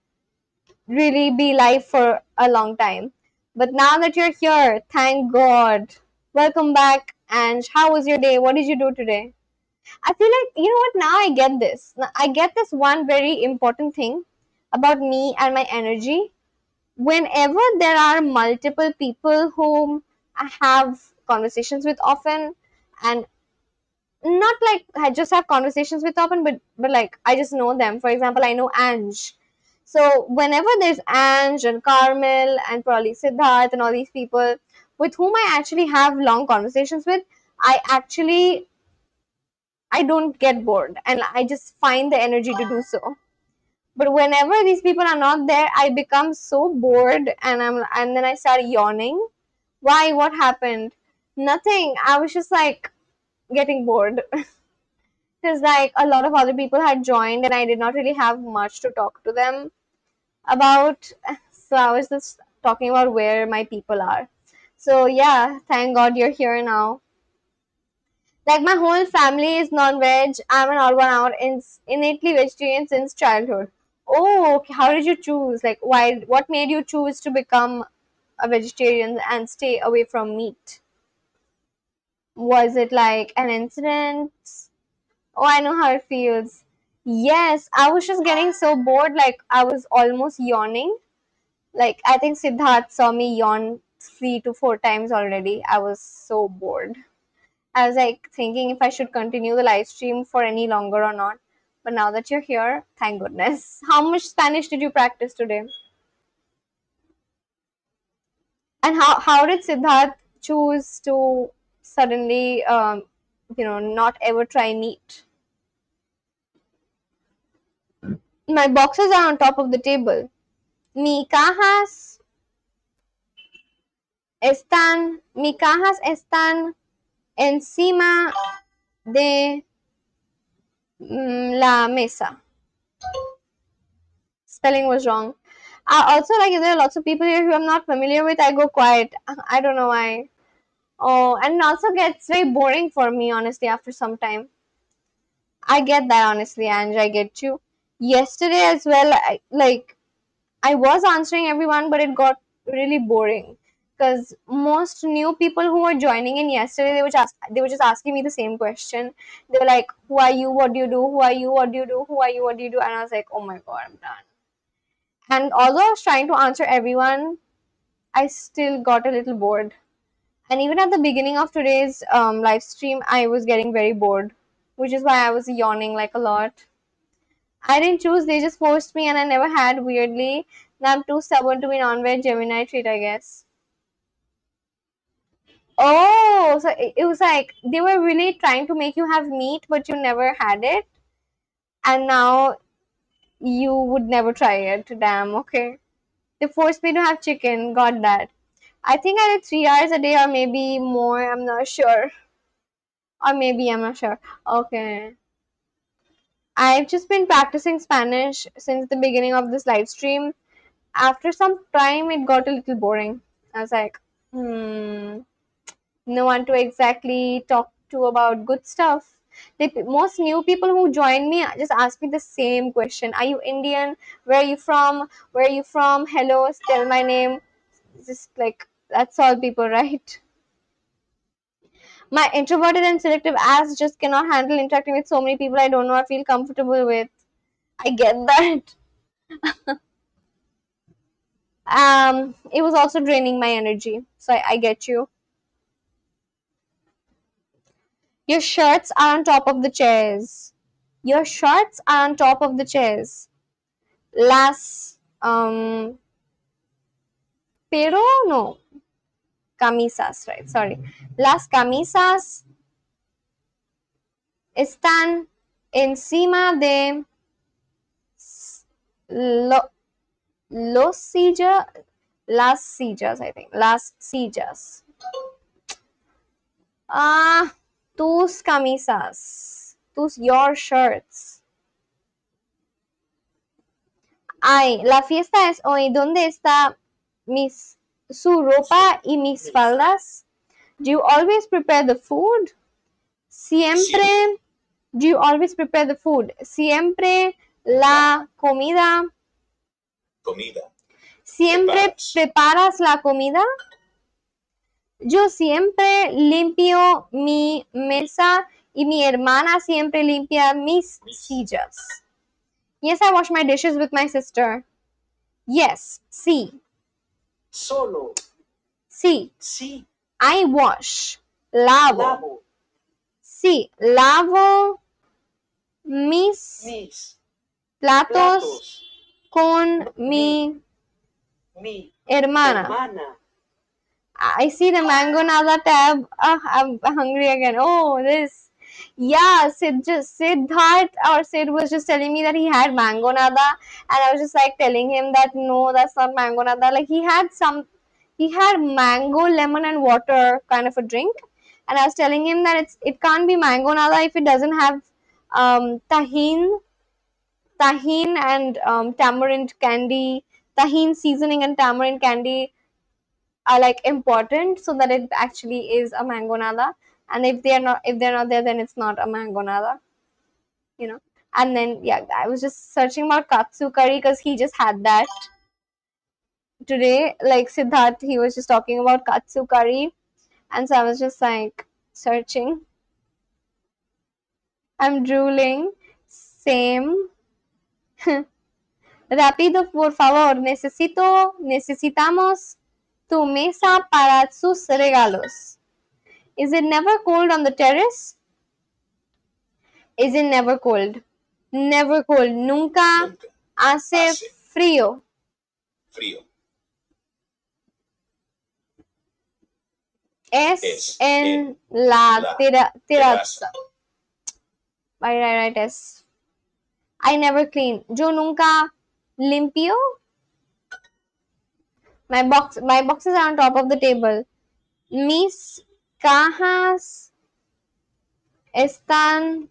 really be live for a long time. But now that you're here, thank God. Welcome back. And how was your day? What did you do today? I feel like, you know what, now I get this. Now I get this one very important thing about me and my energy. Whenever there are multiple people whom I have conversations with often, and not like I just have conversations with often, but like I just know them. For example, I know Ange. So whenever there's Ange and Carmel and probably Siddharth and all these people with whom I actually have long conversations with, I don't get bored and I just find the energy to do so. But whenever these people are not there, I become so bored and then I start yawning. Why? What happened? Nothing. I was just like getting bored. Because like a lot of other people had joined and I did not really have much to talk to them about. So I was just talking about where my people are. So yeah, thank God you're here now. Like my whole family is non-veg. I'm an odd one out, innately vegetarian since childhood. Oh, okay. How did you choose? Like why? What made you choose to become a vegetarian and stay away from meat? Was it like an incident? Oh, I know how it feels. Yes, I was just getting so bored, like I was almost yawning. Like I think Siddharth saw me yawn 3 to 4 times already. I was so bored. I was like thinking if I should continue the live stream for any longer or not. But now that you're here, thank goodness. How much Spanish did you practice today? And how did Siddharth choose to suddenly, not ever try meat? My boxes are on top of the table. Mi cajas están encima de la mesa. Spelling was wrong. Also, like, if there are lots of people here who I'm not familiar with, I go quiet. I don't know why. Oh, and it also gets very boring for me, honestly, after some time. I get that, honestly, Ange. I get you. Yesterday as well, I was answering everyone, but it got really boring because most new people who were joining in yesterday, they were just asking me the same question. They were like, "Who are you? What do you do? Who are you? What do you do? Who are you? What do you do?" And I was like, "Oh my god, I'm done." And although I was trying to answer everyone, I still got a little bored. And even at the beginning of today's live stream, I was getting very bored, which is why I was yawning like a lot. I didn't choose, they just forced me and I never had, weirdly. Now I'm too stubborn to be non-veg Gemini treat, I guess. Oh, so it was like they were really trying to make you have meat, but you never had it. And now you would never try it. Damn, okay. They forced me to have chicken, got that. I think I did 3 hours a day or maybe more, I'm not sure. Or maybe I'm not sure. Okay. I've just been practicing Spanish since the beginning of this live stream. After some time, it got a little boring. I was like, no one to exactly talk to about good stuff. Most new people who join me just ask me the same question. Are you Indian? Where are you from? Where are you from? Hello, tell my name. Just like, that's all people, right? My introverted and selective ass just cannot handle interacting with so many people I don't know or feel comfortable with. I get that. It was also draining my energy. So I get you. Your shirts are on top of the chairs. Your shirts are on top of the chairs. Las pero no camisas, right? Sorry. Las camisas están encima de lo, los sillas, las sillas, I think. Las sillas. Ah, tus camisas. Your shirts. Ay, la fiesta es hoy. ¿Dónde está su ropa y mis faldas? Do you always prepare the food? Siempre. Do you always prepare the food? Siempre la comida. Siempre preparas la comida. Yo siempre limpio mi mesa y mi hermana siempre limpia mis sillas. Yes, I wash my dishes with my sister. Yes, sí.
Solo.
Sí.
Sí.
I wash. Lavo.
Lavo.
Sí, lavo mis
Mis.
platos con mi hermana.
Hermana.
I see the mango nada tab. I'm hungry again. Oh, this. Yeah, Siddharth or Sid was just telling me that he had mango nada, and I was just like telling him that no, that's not mango nada. Like he had mango, lemon, and water kind of a drink, and I was telling him that it can't be mango nada if it doesn't have tahine and tamarind candy, tahine seasoning and tamarind candy are like important so that it actually is a mango nada. And if they're not there, then it's not a mango nada, you know. And then yeah, I was just searching about katsu curry because he just had that today. Like Siddharth, he was just talking about katsu curry, and so I was just like searching. I'm drooling. Same. Rápido, por favor. Necesitamos tu mesa para sus regalos. Is it never cold on the terrace? Is it never cold? Never cold. Nunca hace frío. Es en la terraza. Right. Es. I never clean. Yo nunca limpio. My boxes are on top of the table. Mis cajas están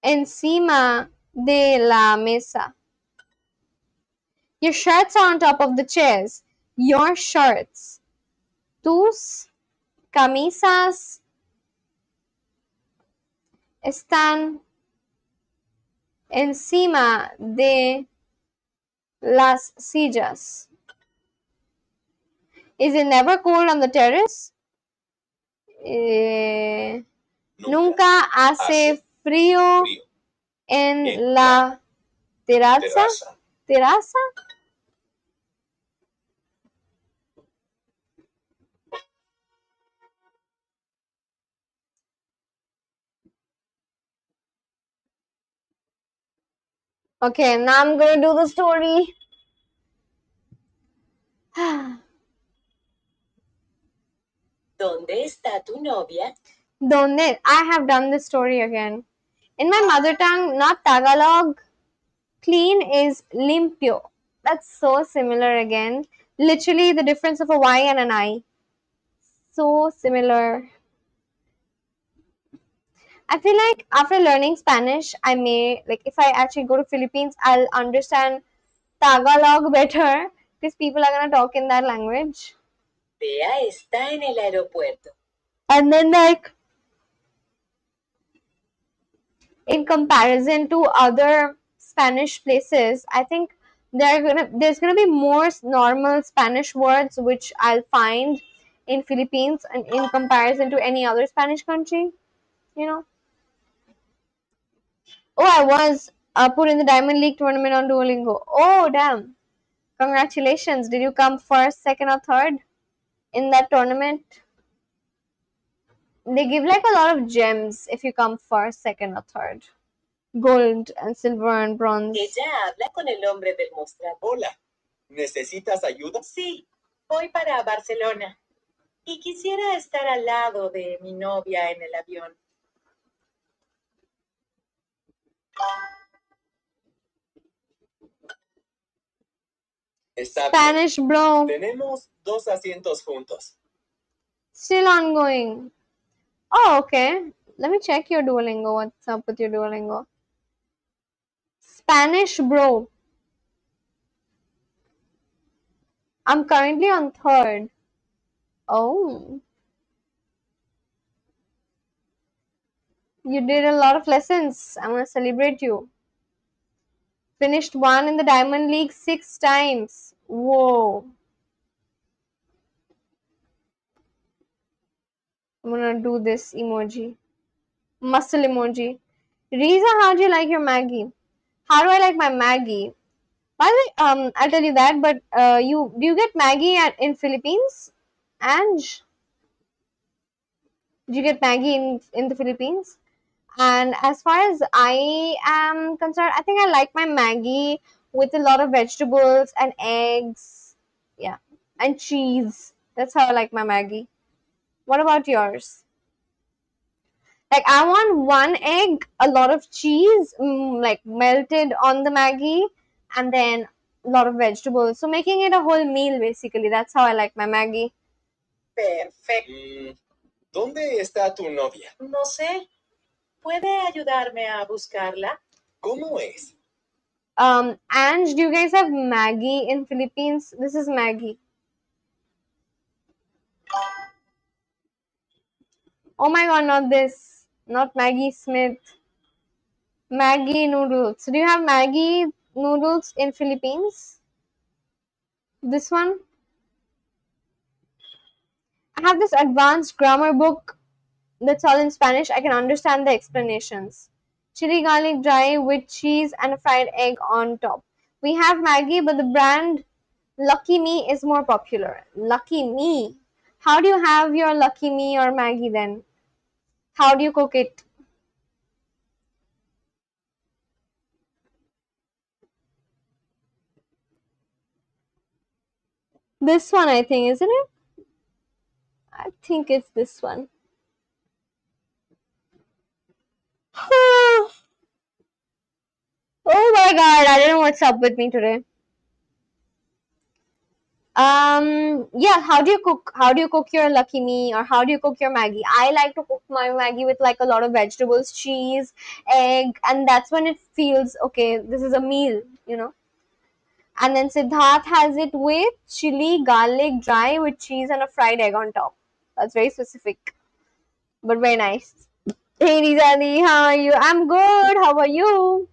encima de la mesa. Your shirts are on top of the chairs. Your shirts. Tus camisas están encima de las sillas. Is it never cold on the terrace? Nunca hace frío en la terraza. ¿Terraza? Okay, now I'm gonna do the story.
¿Dónde está tu novia?
Donde I have done this story again. In my mother tongue, not Tagalog, clean is limpio. That's so similar again. Literally the difference of a Y and an I. So similar. I feel like after learning Spanish, I may, like, if I actually go to Philippines, I'll understand Tagalog better because people are gonna talk in that language.
Bea está en el aeropuerto.
And then, like, in comparison to other Spanish places, I think there's gonna be more normal Spanish words which I'll find in Philippines and in comparison to any other Spanish country. You know. Oh, I was put in the Diamond League tournament on Duolingo. Oh, damn! Congratulations! Did you come first, second, or third in that tournament? They give like a lot of gems if you come first, second, or third. Gold and silver and bronze.
Ella habla con el hombre del mostrador.
Hola, ¿necesitas ayuda?
Sí, voy para Barcelona y quisiera estar al lado de mi novia en el avión.
Está bien.
Spanish, bro.
Tenemos 2 asientos juntos.
Still ongoing. Oh, okay. Let me check your Duolingo. What's up with your Duolingo? Spanish, bro. I'm currently on third. Oh, you did a lot of lessons. I'm gonna celebrate you. Finished one in the Diamond League 6 times. Whoa. I'm gonna do this emoji. Muscle emoji. Riza, how do you like your Maggie? How do I like my Maggie? By the way, I'll tell you that. But you do you get Maggie in Philippines? Ange, do you get Maggie in the Philippines? And as far as I am concerned, I think I like my Maggie with a lot of vegetables and eggs. Yeah, and cheese. That's how I like my Maggie. What about yours? Like I want one egg, a lot of cheese, like melted on the Maggie, and then a lot of vegetables. So making it a whole meal basically. That's how I like my Maggie.
Perfecto.
¿Dónde está tu novia?
No sé, ¿puede ayudarme a buscarla?
¿Cómo es?
Ange, do you guys have Maggie in Philippines? This is Maggie. Oh my god, not this. Not Maggie Smith. Maggie noodles. Do you have Maggie noodles in Philippines? This one? I have this advanced grammar book that's all in Spanish. I can understand the explanations. Chili garlic dry with cheese and a fried egg on top. We have Maggie, but the brand Lucky Me is more popular. Lucky Me. How do you have your Lucky Me or Maggie then? How do you cook it? This one, I think, isn't it? I think it's this one. Oh my god, I don't know what's up with me today. Yeah, how do you cook your Lucky Me or how do you cook your Maggie? I like to cook my Maggie with like a lot of vegetables, cheese, egg, and that's when it feels okay, this is a meal. And then Siddharth has it with chili, garlic, dry with cheese and a fried egg on top. That's very specific, but very nice. Hey Rizadi, how are you? I'm good. How are you?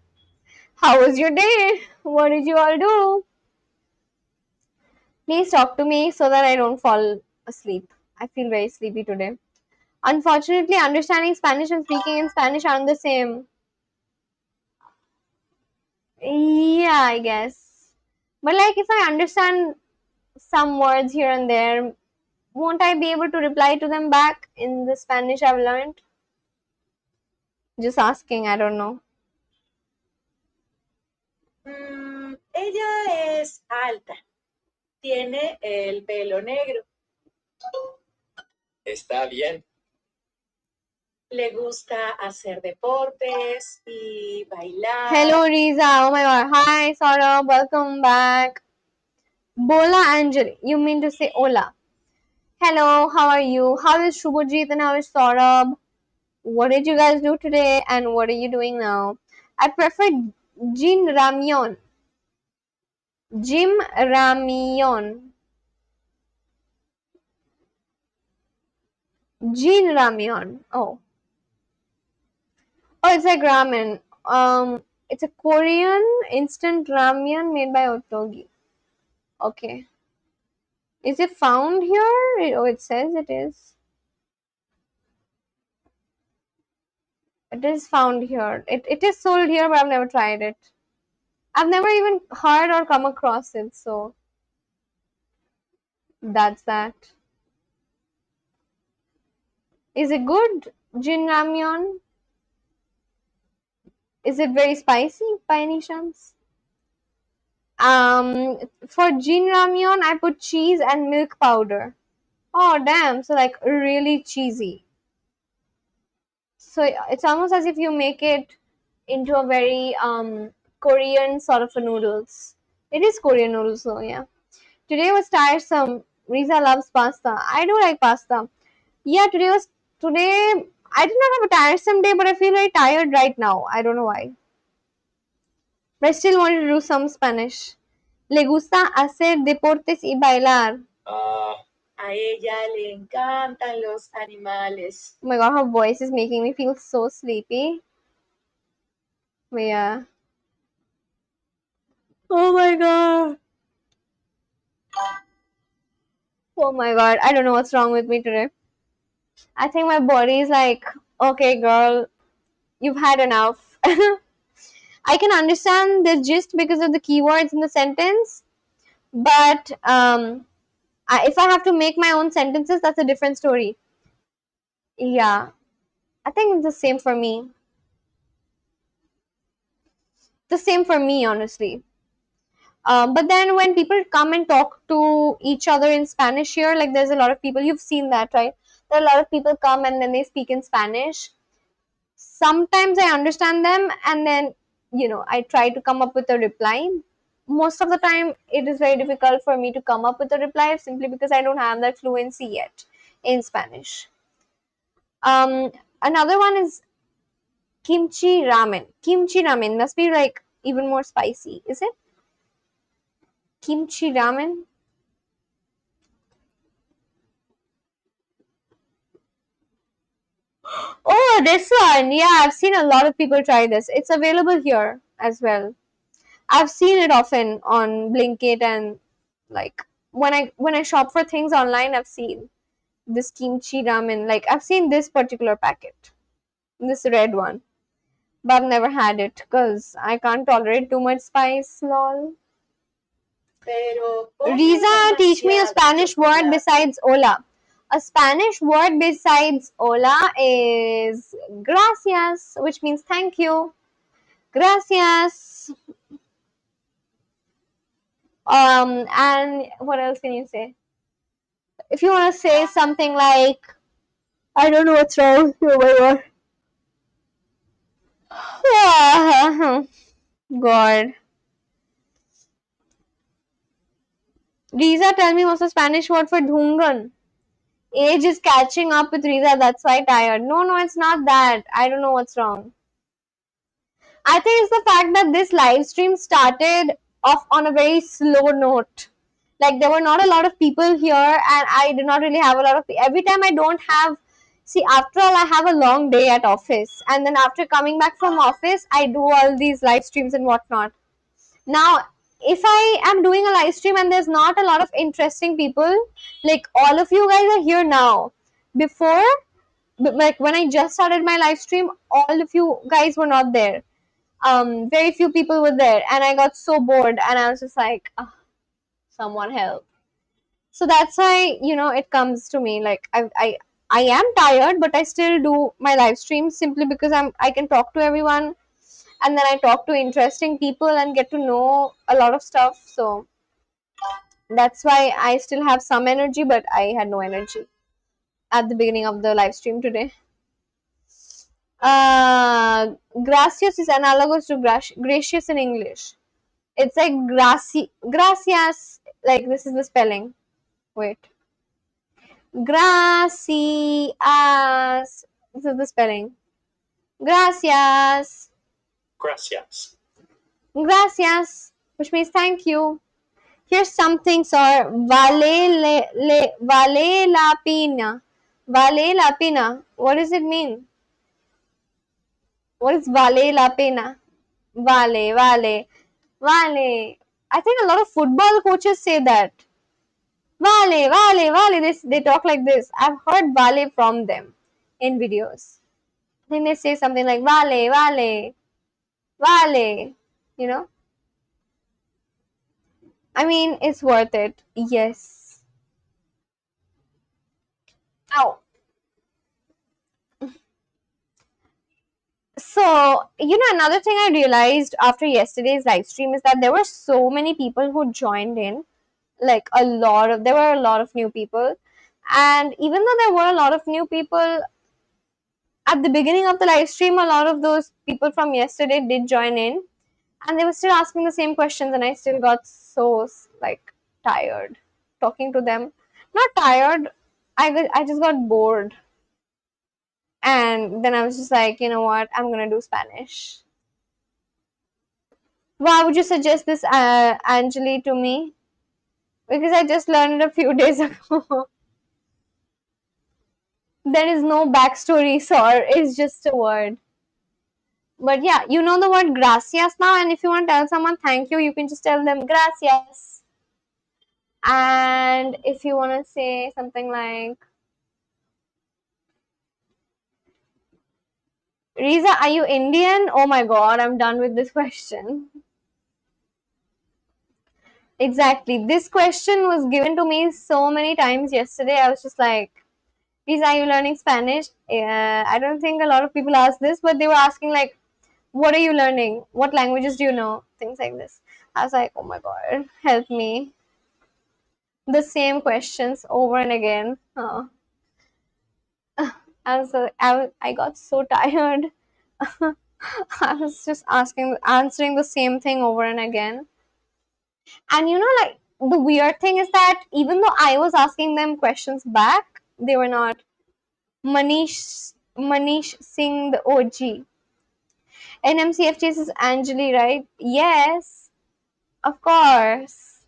How was your day? What did you all do? Please talk to me so that I don't fall asleep. I feel very sleepy today. Unfortunately, understanding Spanish and speaking in Spanish aren't the same. Yeah, I guess. But like if I understand some words here and there, won't I be able to reply to them back in the Spanish I've learned? Just asking, I don't know.
Ella es alta, tiene el pelo negro,
Está bien.
le gusta hacer deportes y bailar.
Hello, Riza. Oh my god. Hi, Saurabh. Welcome back. Bola Angel. You mean to say Ola. Hello, how are you? How is Shubhajit and how is Saurabh? What did you guys do today and what are you doing now? I prefer Jin Ramyon. Jim Ramyon. Jin Ramyon. Oh. Oh, it's like ramen. It's a Korean instant ramen made by Otogi. Okay. Is it found here? Oh, it says it is. It is found here. It is sold here, but I've never tried it. I've never even heard or come across it, so that's that. Is it good? Jin ramyeon? Is it very spicy by any chance? For Jin ramyeon, I put cheese and milk powder. Oh damn! So like really cheesy. So it's almost as if you make it into a very Korean sort of a noodles. It is Korean noodles, so yeah. Today was tiresome. Riza loves pasta. I do like pasta. Yeah, today. I did not have a tiresome day, but I feel very tired right now. I don't know why. But I still wanted to do some Spanish. Le gusta hacer deportes y bailar.
A ella le encantan los animales.
Oh my god, her voice is making me feel so sleepy. But yeah. Oh my god. Oh my god. I don't know what's wrong with me today. I think my body is like, okay, girl, you've had enough. I can understand the gist because of the keywords in the sentence, but if I have to make my own sentences, that's a different story. Yeah, I think it's the same for me. The same for me, honestly. But then when people come and talk to each other in Spanish here, like there's a lot of people, you've seen that, right? There are a lot of people come and then they speak in Spanish. Sometimes I understand them and then, I try to come up with a reply. Most of the time, it is very difficult for me to come up with a reply simply because I don't have that fluency yet in Spanish. Another one is kimchi ramen. Kimchi ramen must be like even more spicy, is it? Kimchi ramen? Oh, this one. Yeah, I've seen a lot of people try this. It's available here as well. I've seen it often on Blinkit and like when I shop for things online, I've seen this kimchi ramen. Like I've seen this particular packet, this red one, but I've never had it because I can't tolerate too much spice. Lol.
Pero
Riza, teach me a Spanish word besides hola. A Spanish word besides hola is gracias, which means thank you. Gracias. And what else can you say? If you want to say something like, I don't know what's wrong. Oh my god. God. Riza, tell me what's the Spanish word for dhungan? Age is catching up with Riza, that's why tired. No, it's not that. I don't know what's wrong. I think it's the fact that this live stream started off on a very slow note. Like there were not a lot of people here, and I did not really have a lot of. Every time I don't have. See, after all, I have a long day at office, and then after coming back from office, I do all these live streams and whatnot. Now, if I am doing a live stream and there's not a lot of interesting people, like all of you guys are here now. Before, like when I just started my live stream, all of you guys were not there. Very few people were there, and I got so bored, and I was just like, oh, someone help. So that's why it comes to me like I am tired, but I still do my live streams simply because I can talk to everyone, and then I talk to interesting people and get to know a lot of stuff. So that's why I still have some energy, but I had no energy at the beginning of the live stream today. Gracias is analogous to gracious in English. It's like gracias. Like this is the spelling. Wait. Gracias. This is the spelling. Gracias.
Gracias.
Gracias. Which means thank you. Here's something, sir. Vale la pena. Vale la pena. What does it mean? What is vale la pena? Vale. I think a lot of football coaches say that. Vale. They talk like this. I've heard vale from them in videos. I think they say something like vale. You know? I mean, it's worth it. Yes. Now, so, another thing I realized after yesterday's live stream is that there were so many people who joined in. Like there were a lot of new people. And even though there were a lot of new people, at the beginning of the live stream, a lot of those people from yesterday did join in. And they were still asking the same questions, and I still got so, like, tired talking to them. Not tired, I just got bored. And then I was just like, you know what, I'm gonna do Spanish. Why would you suggest this, Anjali, to me? Because I just learned it a few days ago. There is no backstory, sir. It's just a word. But yeah, you know the word gracias now, and if you want to tell someone thank you, you can just tell them gracias. And if you want to say something like, Riza, are you Indian? Oh my god, I'm done with this question. Exactly. This question was given to me so many times yesterday. I was just like, Riza, are you learning Spanish? I don't think a lot of people ask this, but they were asking like, what are you learning? What languages do you know? Things like this. I was like, oh my god, help me. The same questions over and again. Oh. I got so tired. I was just answering the same thing over and again. And like the weird thing is that even though I was asking them questions back, they were not. Manish Singh, the OG. NMCFT is Anjali, right? Yes, of course.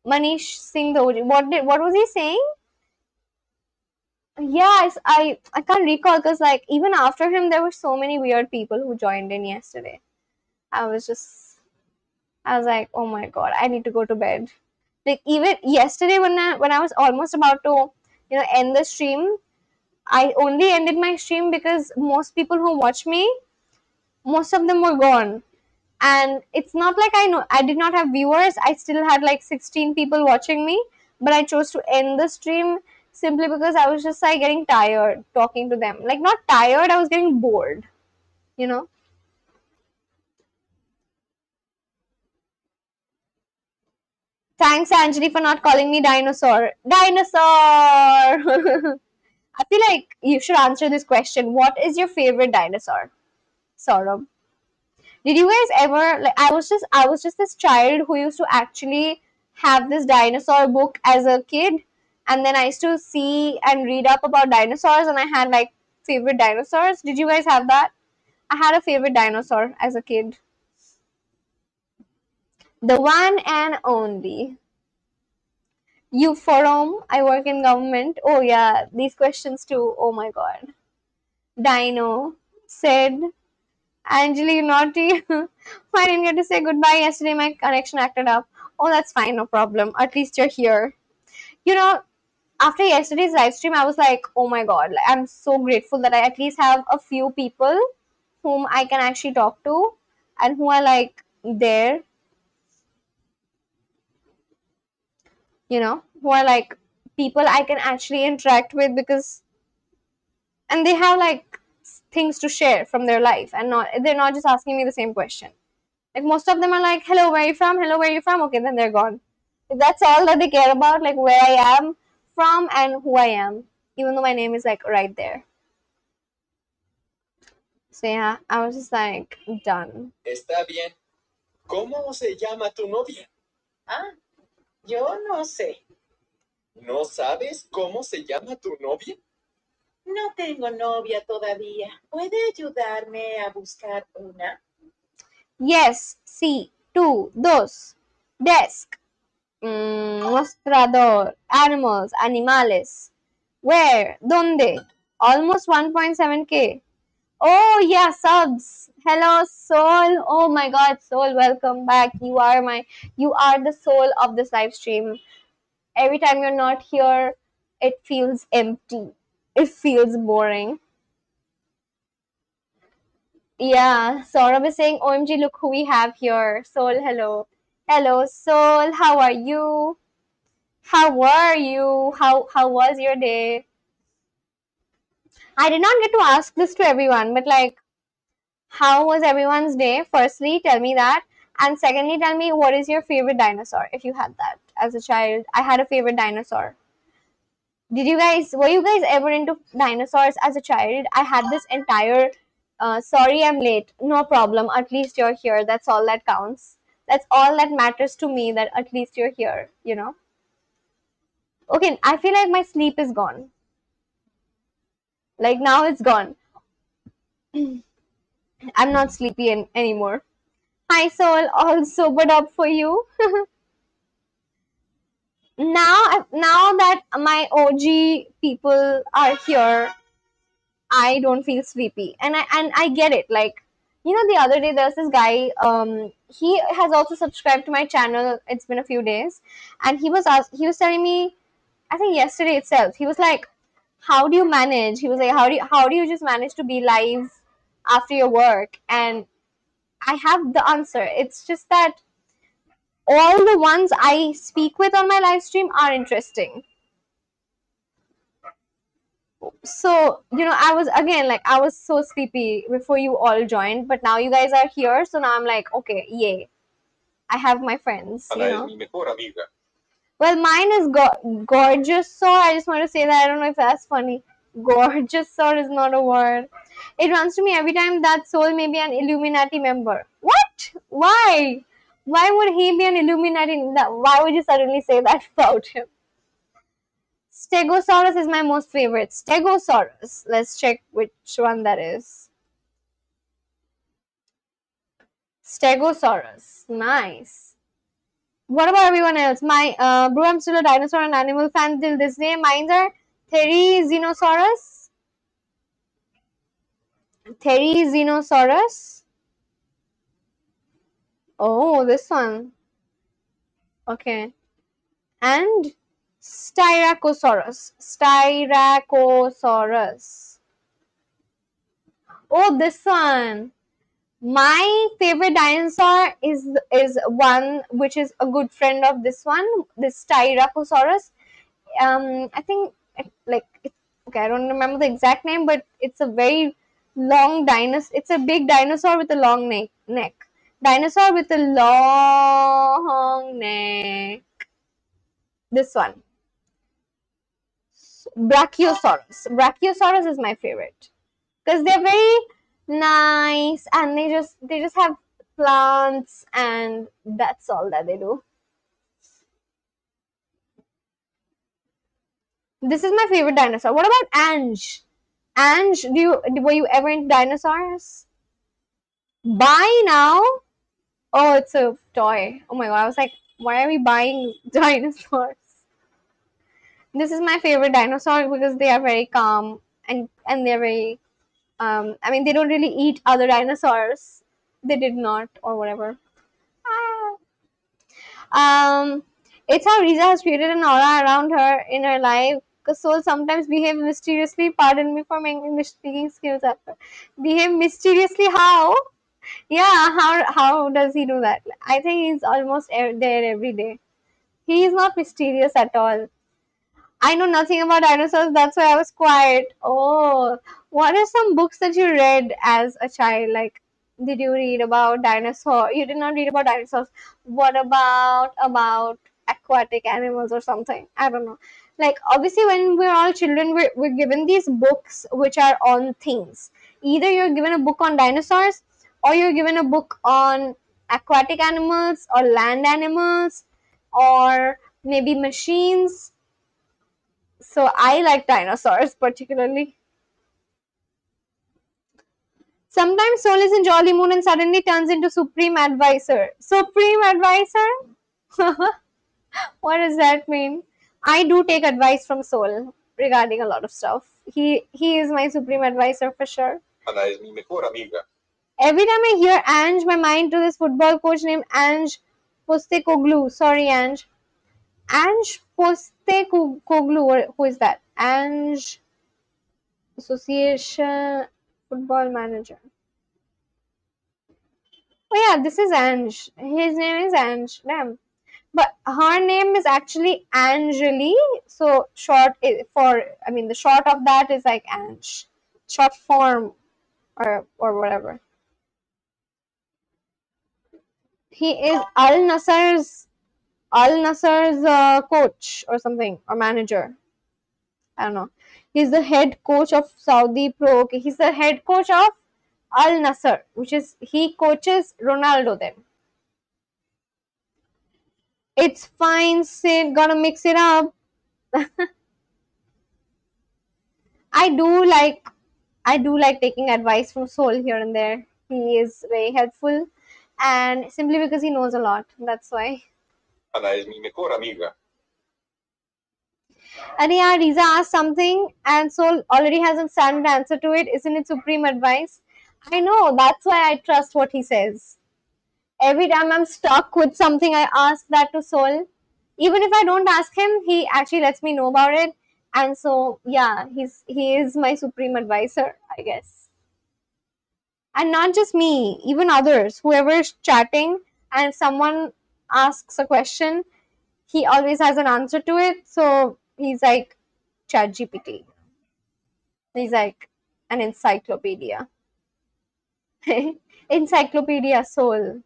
Manish Singh, the OG. What was he saying? Yes, I can't recall because like even after him there were so many weird people who joined in yesterday. I was like, oh my god, I need to go to bed. Like even yesterday when I was almost about to end the stream, I only ended my stream because most people who watch me, most of them were gone. And it's not like I did not have viewers. I still had like 16 people watching me, but I chose to end the stream simply because I was just like getting tired talking to them. Like not tired, I was getting bored, you know. Thanks, Anjali, for not calling me dinosaur. Dinosaur! I feel like you should answer this question. What is your favorite dinosaur? Saurabh. Did you guys ever like I was just this child who used to actually have this dinosaur book as a kid, and then I used to see and read up about dinosaurs, and I had like favorite dinosaurs. Did you guys have that? I had a favorite dinosaur as a kid. The one and only. You forum, I work in government. Oh yeah, these questions too. Oh my god. Dino said, Anjali, you naughty. I didn't get to say goodbye yesterday. My connection acted up. Oh, that's fine, no problem. At least you're here. You know, after yesterday's live stream, I was like, oh my god, like, I'm so grateful that I at least have a few people whom I can actually talk to and who are like there, who are like people I can actually interact with because, and they have like things to share from their life, and they're not just asking me the same question. Like most of them are like, hello, where are you from? Hello, where are you from? Okay, then they're gone. That's all that they care about, like where I am from and who I am, even though my name is like right there. So yeah, I was just like, done.
Está bien. ¿Cómo se llama tu novia?
Ah, yo no sé.
¿No sabes cómo se llama tu novia?
No tengo novia todavía. ¿Puede ayudarme a buscar una?
Yes, sí, tú, dos, desk, mostrador, animals, animales. Where? ¿Dónde? Almost 1.7K. Oh yeah, subs. Hello, Soul. Oh my God, Soul, welcome back. You are the soul of this live stream. Every time you're not here, it feels empty. It feels boring. Yeah, Saurabh is saying, OMG, look who we have here. Soul, hello. Hello, Soul. How are you? How were you? How was your day? I did not get to ask this to everyone, but like, how was everyone's day? Firstly, tell me that. And secondly, tell me what is your favorite dinosaur if you had that as a child. I had a favorite dinosaur. Were you guys ever into dinosaurs as a child? I had this entire sorry I'm late. No problem. At least you're here. That's all that counts. That's all that matters to me, that at least you're here, you know? Okay, I feel like my sleep is gone. Like now it's gone. I'm not sleepy anymore. Hi Soul, all sobered up for you. Now that my OG people are here, I don't feel sleepy, and I get it. Like, you know, the other day there's this guy. He has also subscribed to my channel. It's been a few days, and he was telling me, I think yesterday itself. He was like, "How do you manage?" He was like, how do you just manage to be live after your work?" And I have the answer. It's just that all the ones I speak with on my live stream are interesting. So, you know, I was again like, I was so sleepy before you all joined, but now you guys are here, so now I'm like, okay, yay, I have my friends, you know.
Mi mejor amiga.
Well, mine is gorgeous, so I just want to say that. I don't know if that's funny. Gorgeous so is not a word. It runs to me every time that Soul may be an Illuminati member. What? Why? Why would he be an Illuminati? Why would you suddenly say that about him? Stegosaurus is my most favorite. Stegosaurus. Let's check which one that is. Stegosaurus. Nice. What about everyone else? Bro, I'm still a dinosaur and animal fan till this day. Mine are Therizinosaurus. Therizinosaurus. Oh, this one. Okay. And Styracosaurus. Styracosaurus. Oh, this one. My favorite dinosaur is one which is a good friend of this one, this Styracosaurus. I think okay. I don't remember the exact name, but it's a very long dinosaur. It's a big dinosaur with a long neck. Dinosaur with a long neck. This one, Brachiosaurus. Brachiosaurus is my favorite because they're very nice and they just have plants and that's all that they do. This is my favorite dinosaur. What about Ange? Ange, were you ever into dinosaurs? Buy now? Oh, it's a toy. Oh my god, I was like, why are we buying dinosaurs? This is my favorite dinosaur because they are very calm and they're very I mean, they don't really eat other dinosaurs. They did not, or whatever. Um, it's how Riza has created an aura around her in her life. Because Soul sometimes behave mysteriously. Pardon me for my English speaking skills. After behave mysteriously. How? Yeah. How does he do that? I think he's almost there every day. He is not mysterious at all. I know nothing about dinosaurs, that's why I was quiet. Oh, what are some books that you read as a child? Like, did you read about dinosaur? You did not read about dinosaurs. What about aquatic animals or something? I don't know. Like, obviously, when we're all children, we're given these books which are on things. Either you're given a book on dinosaurs, or you're given a book on aquatic animals or land animals, or maybe machines. So I like dinosaurs particularly. Sometimes Soul is in Jolly Moon and suddenly turns into Supreme Advisor. Supreme Advisor? What does that mean? I do take advice from Soul regarding a lot of stuff. He is my Supreme Advisor for sure.
Ana es mi mejor amiga.
Every time I hear Ange, my mind to this football coach named Ange Postecoglou. Sorry, Ange. Ange Postecoglou. Who is that? Ange Association Football Manager. Oh yeah, this is Ange. His name is Ange. Damn. But her name is actually Angeli. So short for, I mean, the short of that is like Ange. Short form or whatever. He is Al Nasser's coach or something, or manager. I don't know. He's the head coach of Saudi Pro. Okay, he's the head coach of Al Nasser, which is he coaches Ronaldo then. It's fine, Sid. Gotta mix it up. I do like I do like taking advice from Soul here and there. He is very helpful, and simply because he knows a lot. That's why.
Ana es mi mejor amiga.
And yeah, Riza asked something, and Soul already has a standard answer to it. Isn't it supreme advice? I know. That's why I trust what he says. Every time I'm stuck with something, I ask that to Soul. Even if I don't ask him, he actually lets me know about it. And so, yeah, he is my supreme advisor, I guess. And not just me, even others, whoever is chatting, and if someone asks a question, he always has an answer to it. So he's like chat gpt, he's like an encyclopedia. Encyclopedia Soul.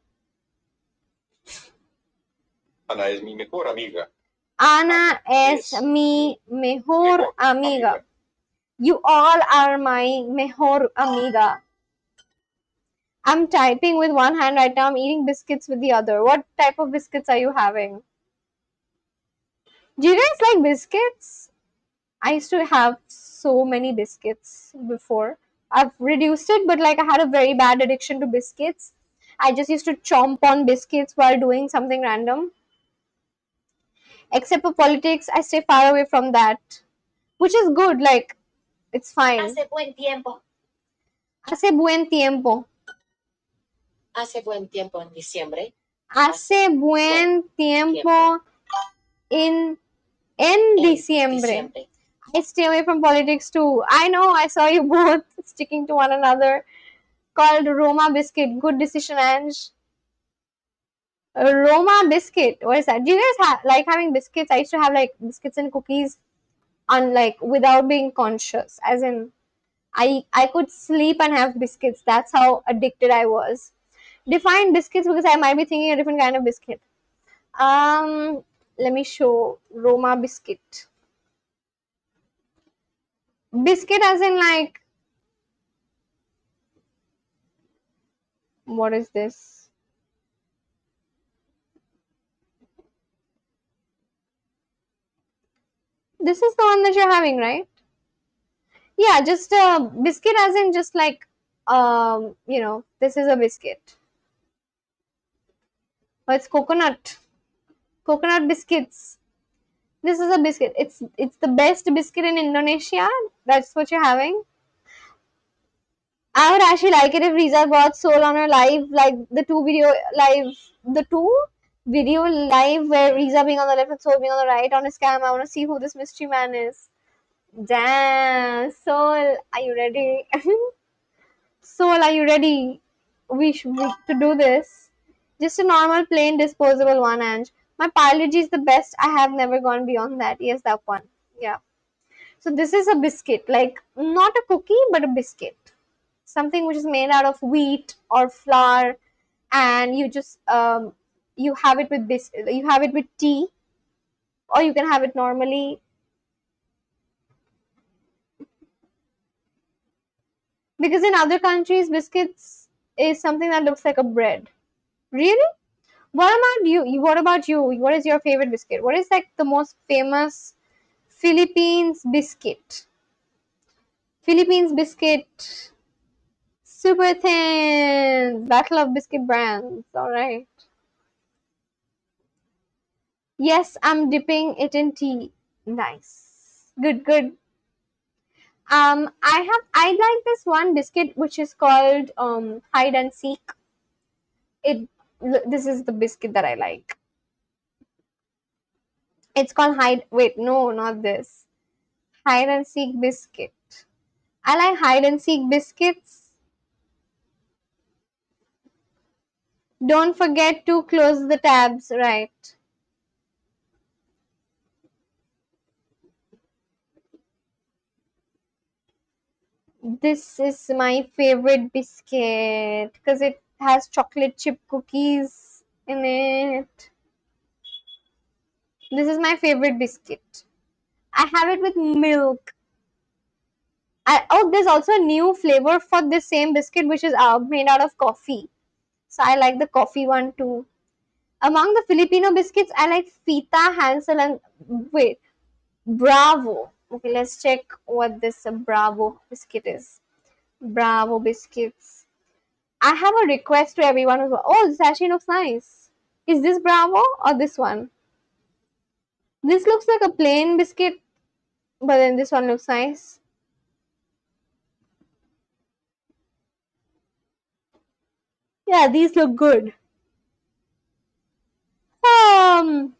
Ana es mi mejor amiga.
Ana es mi mejor amiga. You all are my mejor amiga. I'm typing with one hand right now. I'm eating biscuits with the other. What type of biscuits are you having? Do you guys like biscuits? I used to have so many biscuits before. I've reduced it, but like I had a very bad addiction to biscuits. I just used to chomp on biscuits while doing something random. Except for politics, I stay far away from that, which is good. Like, it's fine.
Hace buen tiempo.
Hace buen tiempo.
Hace buen tiempo en diciembre.
Hace buen tiempo en diciembre. I stay away from politics too. I know, I saw you both sticking to one another. Called Roma biscuit. Good decision, Ange. Roma biscuit. What is that? Do you guys like having biscuits? I used to have like biscuits and cookies on like without being conscious. As in, I could sleep and have biscuits. That's how addicted I was. Define biscuits because I might be thinking a different kind of biscuit. Let me show Roma biscuit. Biscuit as in like, what is this? This is the one that you're having, right? Yeah, just a biscuit as in just like, this is a biscuit. Oh, it's coconut. Coconut biscuits. This is a biscuit. It's the best biscuit in Indonesia. That's what you're having. I would actually like it if Riza got Soul on her live, like the two video live where Riza being on the left and Soul being on the right on his cam. I want to see who this mystery man is. Damn, Soul, are you ready? Soul, are you ready? We should to do this. Just a normal, plain, disposable one, Ange. My biology is the best. I have never gone beyond that. Yes, that one. Yeah. So this is a biscuit, like not a cookie, but a biscuit. Something which is made out of wheat or flour, and you just you have it with you have it with tea, or you can have it normally. Because in other countries, biscuits is something that looks like a bread. Really? What about you? What about you? What is your favorite biscuit? What is like the most famous Philippines biscuit? Philippines biscuit, super thin. Battle of biscuit brands. All right. Yes, I'm dipping it in tea. Nice. Good, good. I like this one biscuit which is called hide and seek. It this is the biscuit that I like. It's called hide. Wait, no, not this. Hide and seek biscuit. I like hide and seek biscuits. Don't forget to close the tabs, right? This is my favorite biscuit because it has chocolate chip cookies in it. This is my favorite biscuit. I have it with milk. There's also a new flavor for this same biscuit which is made out of coffee. So I like the coffee one too. Among the Filipino biscuits, I like Fita, Hansel, and wait, Bravo. Okay, let's check what this Bravo biscuit is. Bravo biscuits. I have a request to everyone who's. Oh, this actually looks nice. Is this Bravo or this one? This looks like a plain biscuit, but then this one looks nice. Yeah, these look good. Um,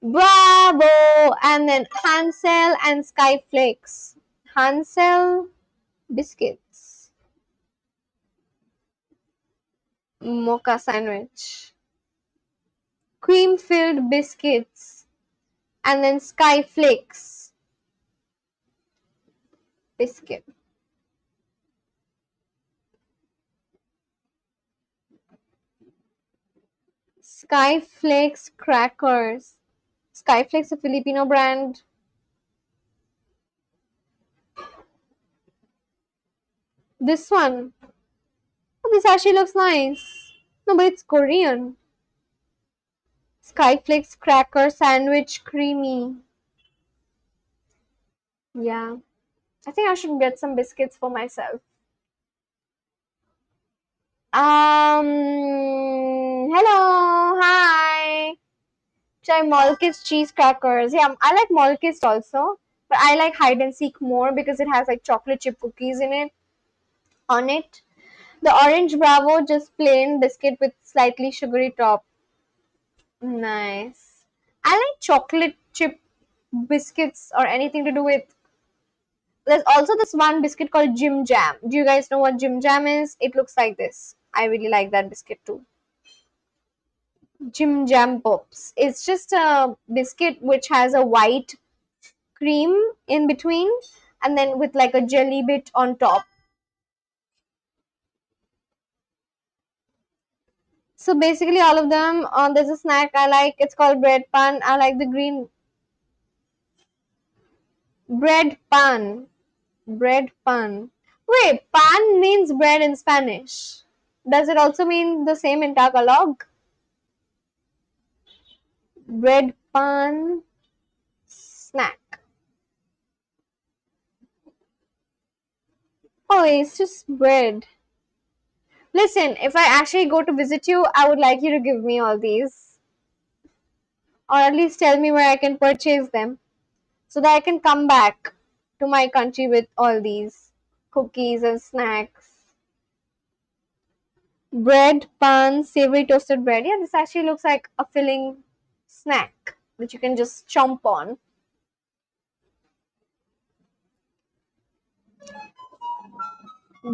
Bravo, and then Hansel and Skyflakes. Hansel biscuits, mocha sandwich, cream filled biscuits, and then Skyflakes biscuit. Skyflakes crackers. Skyflakes, a Filipino brand. This one. Oh, this actually looks nice. No, but it's Korean. Skyflakes cracker sandwich creamy. Yeah. I think I should get some biscuits for myself. Hello, hi. Try Molkis cheese crackers. Yeah, I like Molkis also, but I like hide and seek more because it has like chocolate chip cookies in it. On it, the orange Bravo just plain biscuit with slightly sugary top. Nice. I like chocolate chip biscuits or anything to do with. There's also this one biscuit called Jim Jam. Do you guys know what Jim Jam is? It looks like this. I really like that biscuit too. Jim Jam Pops. It's just a biscuit which has a white cream in between and then with like a jelly bit on top. So basically all of them, there's a snack I like. It's called bread pan. I like the green bread pan. Bread pan. Wait, pan means bread in Spanish. Does it also mean the same in Tagalog? Bread pan snack. Oh, it's just bread. Listen, if I actually go to visit you, I would like you to give me all these. Or at least tell me where I can purchase them so that I can come back to my country with all these cookies and snacks. Bread, pan, savory toasted bread. Yeah, this actually looks like a filling snack that you can just chomp on.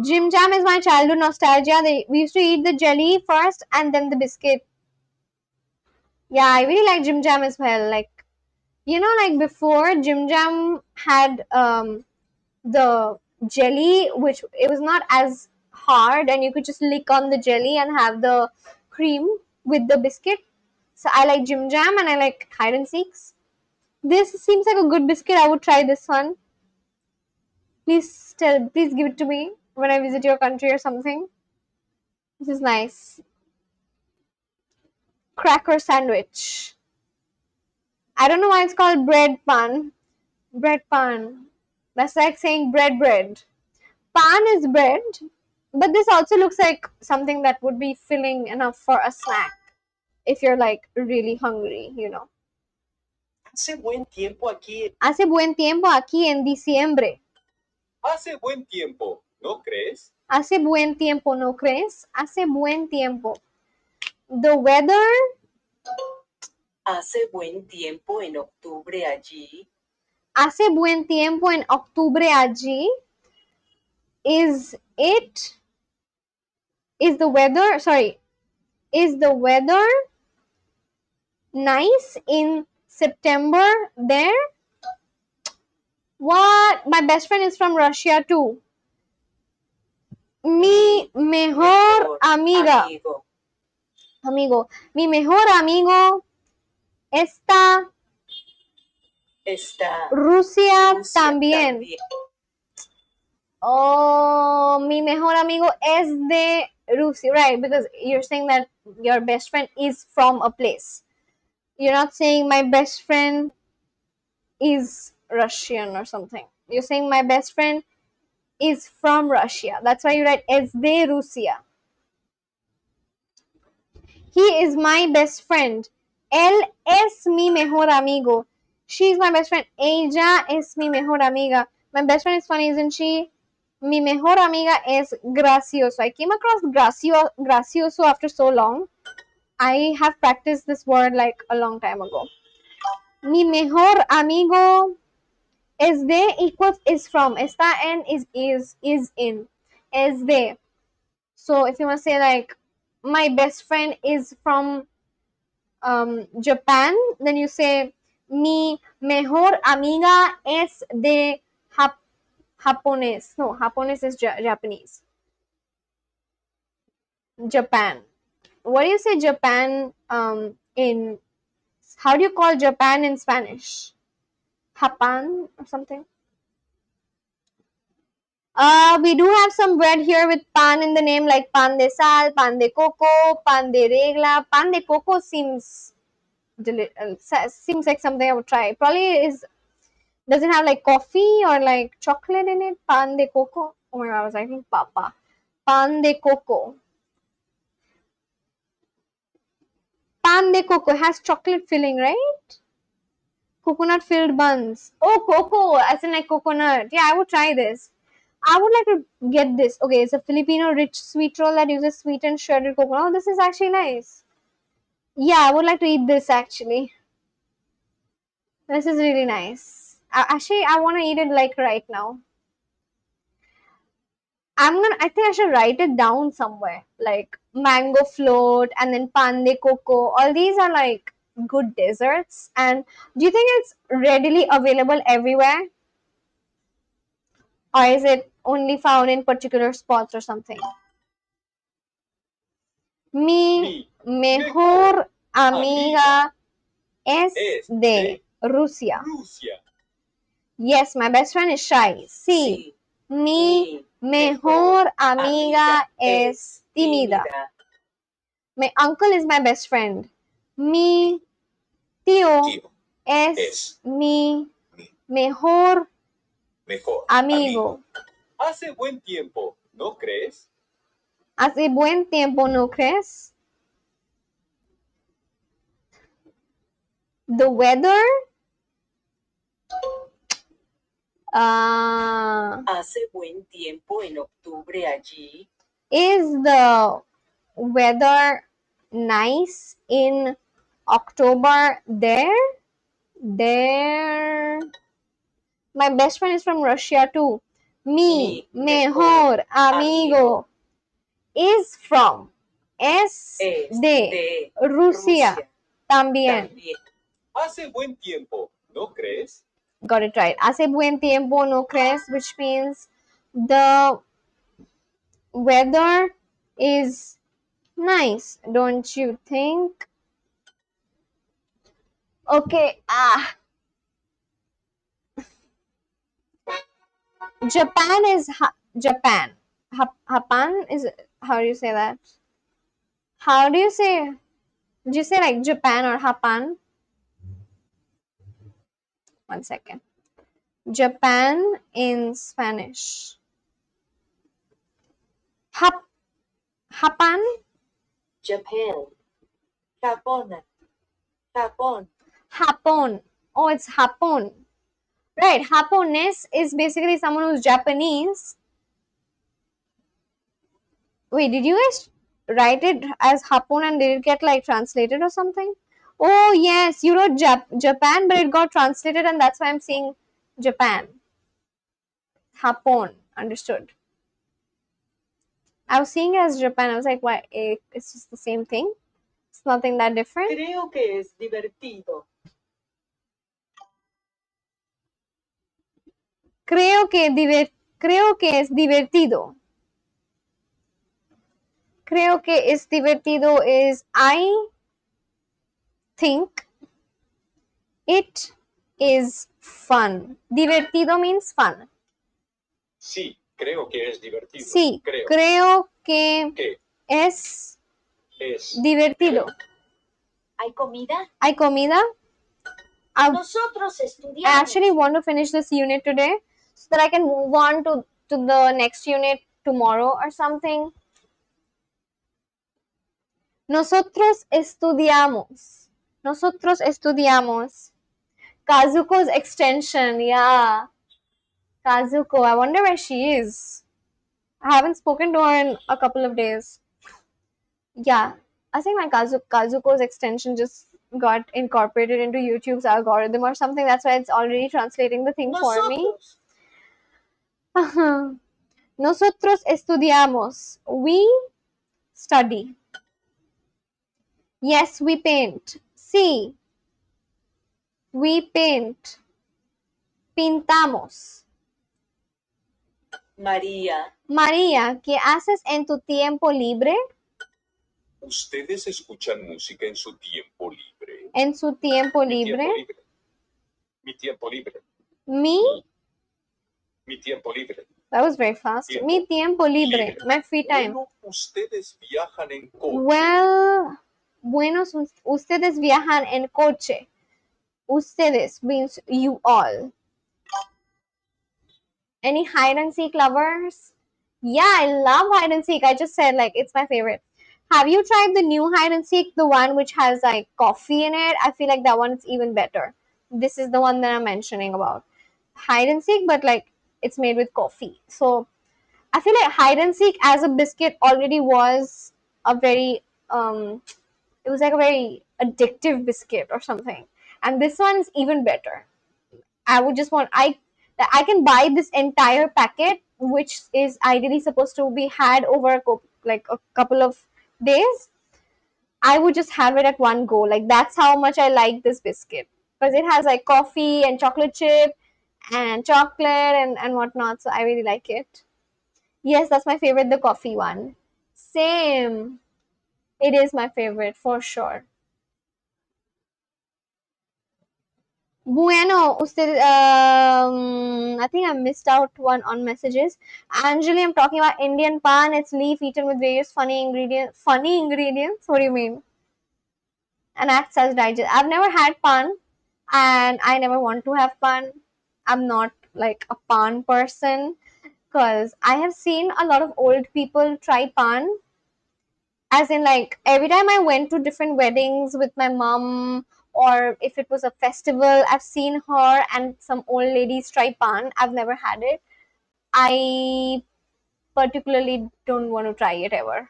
Jim Jam is my childhood nostalgia. We used to eat the jelly first and then the biscuit. Yeah, I really like Jim Jam as well. Like You know, like before, Jim Jam had the jelly, which it was not as hard, and you could just lick on the jelly and have the cream with the biscuit. So I like Jim Jam and I like hide and seeks. This seems like a good biscuit. I would try this one. Please give it to me when I visit your country or something. This is nice. Cracker sandwich. I don't know why it's called bread pan. Bread pan. That's like saying bread. Pan is bread, but this also looks like something that would be filling enough for a snack if you're like really hungry, you know.
Hace buen tiempo aquí.
Hace buen tiempo aquí en diciembre.
Hace buen tiempo, ¿no crees?
Hace buen tiempo, ¿no crees? Hace buen tiempo. The weather.
Hace buen tiempo en octubre allí.
Hace buen tiempo en octubre allí. Is the weather nice in September there? What? My best friend is from Russia too. Mi mejor amiga. Amigo. Mi mejor amigo está Rusia también. Oh, mi mejor amigo es de Rusia, right? Because you're saying that your best friend is from a place. You're not saying my best friend is Russian or something. You're saying my best friend is from Russia. That's why you write es de Rusia. He is my best friend. Él es mi mejor amigo. She's my best friend. Ella es mi mejor amiga. My best friend is funny, isn't she? Mi mejor amiga es gracioso. I came across gracioso after so long. I have practiced this word like a long time ago. Mi mejor amigo es de equals is from. Está en is in. Es de. So if you want to say like my best friend is from Japan, then you say mi mejor amiga es de japonés. No, japonés is Japanese. Japan. What do you say Japan in, how do you call Japan in Spanish? Japan or something? We do have some bread here with pan in the name, like pan de sal, pan de coco, pan de regla. Pan de coco seems like something I would try. Probably does it have like coffee or like chocolate in it? Pan de coco. Oh my god, I was writing papa. Pan de coco. Pan de coco has chocolate filling, right? Coconut filled buns. Oh, coco, as in like coconut. Yeah, I would try this. I would like to get this. Okay, it's a Filipino rich sweet roll that uses sweetened shredded coconut. Oh, this is actually nice. Yeah, I would like to eat this actually. This is really nice. I want to eat it like right now. I think I should write it down somewhere. Like mango float and then pan de coco. All these are like good desserts. And do you think it's readily available everywhere? Or is it only found in particular spots or something? Mi mejor amiga es de Rusia. Yes, my best friend is shy. Sí, mi mejor amiga es tímida. My uncle is my best friend. Mi tío es mi mejor amigo.
Hace buen tiempo, ¿no crees?
Hace buen tiempo, ¿no crees? The weather
Hace buen tiempo en octubre allí.
is the weather nice in October there? There. My best friend is from Russia too. Mi mejor amigo is from es de Rusia también.
Hace buen tiempo, ¿No crees?
Got it right. Hace buen tiempo, no crees, which means the weather is nice, don't you think? Okay, Japan is Japan. Japan is, how do you say that? How do you say? Did you say like Japan or Japan? One second. Japan in Spanish. Hap Japan?
Japan. Japón. Japón.
Japon. Oh, it's Japon. Right, Japones is basically someone who's Japanese. Wait, did you guys write it as Japon and did it get like translated or something? Oh, yes, you wrote Japan, but it got translated and that's why I'm saying Japan. Japon. Understood. I was seeing it as Japan. I was like, why? It's just the same thing. It's nothing that different.
Creo que es divertido.
Creo que es divertido. Creo que es divertido is I think it is fun. Divertido means fun.
Sí, creo que es divertido.
Sí, creo que
Que
es
es
divertido.
¿Hay comida?
¿Hay comida?
Nosotros
I
estudiamos.
actually want to finish this unit today so that I can move on to the next unit tomorrow or something. Nosotros estudiamos. Nosotros estudiamos. Kazuko's extension, yeah. Kazuko, I wonder where she is. I haven't spoken to her in a couple of days. Yeah, I think my Kazuko's extension just got incorporated into YouTube's algorithm or something. That's why it's already translating the thing for me.
Nosotros.
Nosotros estudiamos. We study. Yes, we paint. Sí, we paint. Pintamos.
María.
María, ¿qué haces en tu tiempo libre?
¿Ustedes escuchan música en su tiempo libre?
En su tiempo
Mi
libre.
tiempo libre. Mi tiempo libre.
Mi,
Mi tiempo libre.
that was very fast.
Tiempo
Mi tiempo libre. My free time.
Bueno, ustedes viajan en coche.
Well, buenos, ustedes viajan en coche. Ustedes means you all. Any hide and seek lovers? Yeah, I love hide and seek. I just said like it's my favorite. Have you tried the new hide and seek, the one which has like coffee in it? I feel like that one is even better. This is the one that I'm mentioning about. Hide and seek, but like it's made with coffee. So I feel like hide and seek as a biscuit already was a very it was like a very addictive biscuit or something. And this one's even better. I would just want I can buy this entire packet, which is ideally supposed to be had over like a couple of days. I would just have it at one go. Like that's how much I like this biscuit because it has like coffee and chocolate chip and chocolate and whatnot. So I really like it. Yes, that's my favorite, the coffee one. Same. It is my favorite for sure. Bueno, usted, I think I missed out one on messages. Anjali, I'm talking about Indian pan. It's leaf eaten with various funny ingredients. Funny ingredients? What do you mean? And acts as digest. I've never had pan, and I never want to have pan. I'm not like a pan person because I have seen a lot of old people try pan, as in like every time I went to different weddings with my mom or if it was a festival, I've seen her and some old ladies try pan. I've never had it. I particularly don't want to try it ever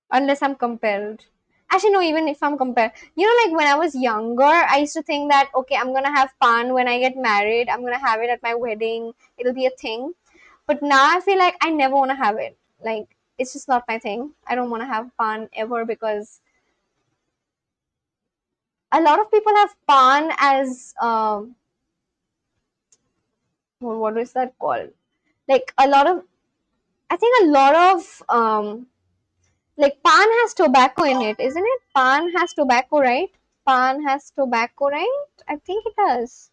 unless I'm compelled. Actually, no, even if I'm compelled. You know, like when I was younger, I used to think that, okay, I'm gonna have pan when I get married, I'm gonna have it at my wedding, it'll be a thing. But now I feel like I never wanna have it. Like, it's just not my thing. I don't wanna have pan ever because A lot of people have pan as what is that called? Like a lot of, I think a lot of like pan has tobacco in it, isn't it? Pan has tobacco, right? Pan has tobacco, right? I think it does.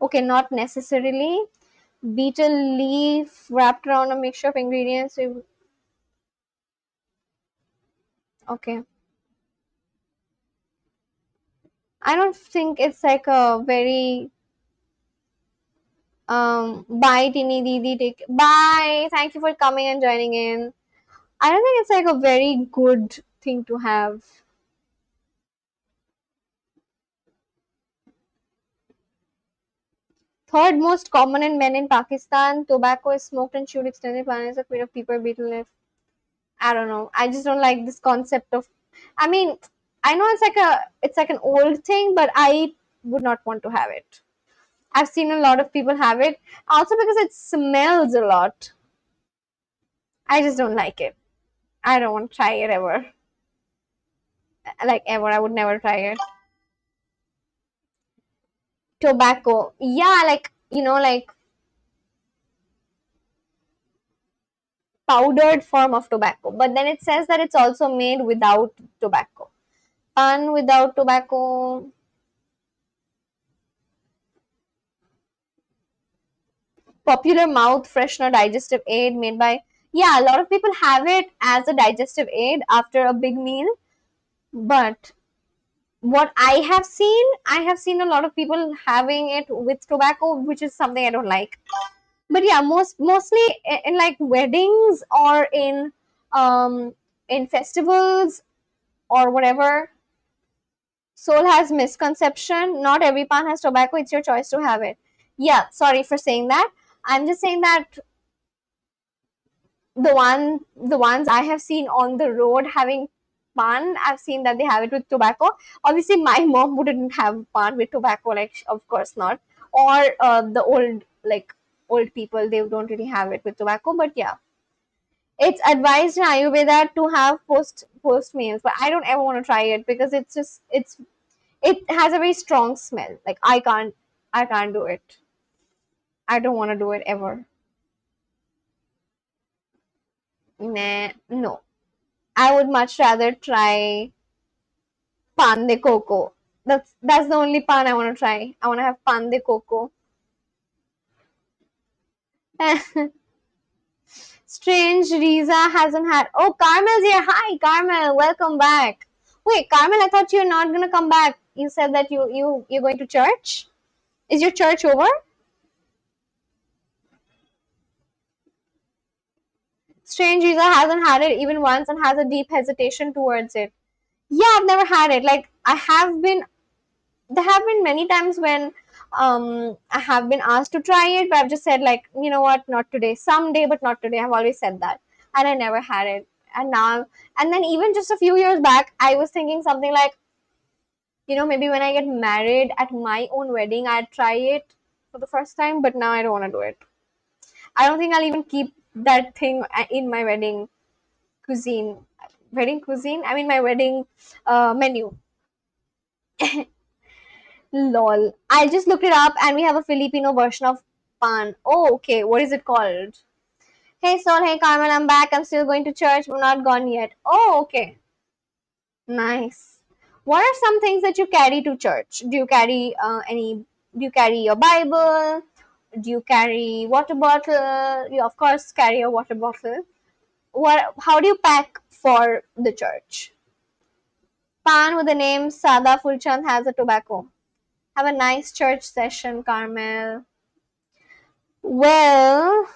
Okay, not necessarily. Beetle leaf wrapped around a mixture of ingredients. Okay. I don't think it's like a very bye Tini Didi, take bye. Thank you for coming and joining in. I don't think it's like a very good thing to have. Third most common in men in Pakistan, tobacco is smoked and chewed extended pan is a queen of people beetle leaf. I don't know. I just don't like this concept of. I mean, I know it's like an old thing, but I would not want to have it. I've seen a lot of people have it, also because it smells a lot. I just don't like it. I don't want to try it ever. Like ever, I would never try it. Tobacco, yeah, like like powdered form of tobacco. But then it says that it's also made without tobacco. Pan without tobacco. Popular mouth freshener digestive aid made by, yeah, a lot of people have it as a digestive aid after a big meal. But what I have seen a lot of people having it with tobacco, which is something I don't like. But yeah, mostly in like weddings or in festivals or whatever. Soul has misconception. Not every pan has tobacco. It's your choice to have it. Yeah, sorry for saying that. I'm just saying that the ones I have seen on the road having pan, I've seen that they have it with tobacco. Obviously, my mom wouldn't have pan with tobacco, like of course not. Or the old people, they don't really have it with tobacco. But yeah, it's advised in Ayurveda to have post meals, but I don't ever want to try it because it has a very strong smell. Like I can't do it. I don't want to do it ever. Nah, no. I would much rather try pan de coco. That's the only pan I want to try. I want to have pan de coco. Strange Riza hasn't had. Oh, Carmel's here. Hi, Carmel. Welcome back. Wait, Carmel, I thought you're not gonna come back. You said that you're going to church. Is your church over? Strange Riza hasn't had it even once and has a deep hesitation towards it. Yeah, I've never had it. Like I have been there have been many times when I have been asked to try it, but I've just said like, you know what, not today. Someday, but not today. I've always said that. And I never had it. And now and then even just a few years back, I was thinking something like, maybe when I get married at my own wedding, I'd try it for the first time, but now I don't want to do it. I don't think I'll even keep that thing in my wedding cuisine. Wedding cuisine? I mean my wedding menu. Lol. I just looked it up and we have a Filipino version of pan. Oh, okay. What is it called? Hey Sol, hey Carmen, I'm back. I'm still going to church. I'm not gone yet. Oh, okay. Nice. What are some things that you carry to church? Do you carry do you carry your Bible? Do you carry water bottle? You of course carry a water bottle. How do you pack for the church? Pan with the name Sada Fulchand has a tobacco. Have a nice church session, Carmel. Well,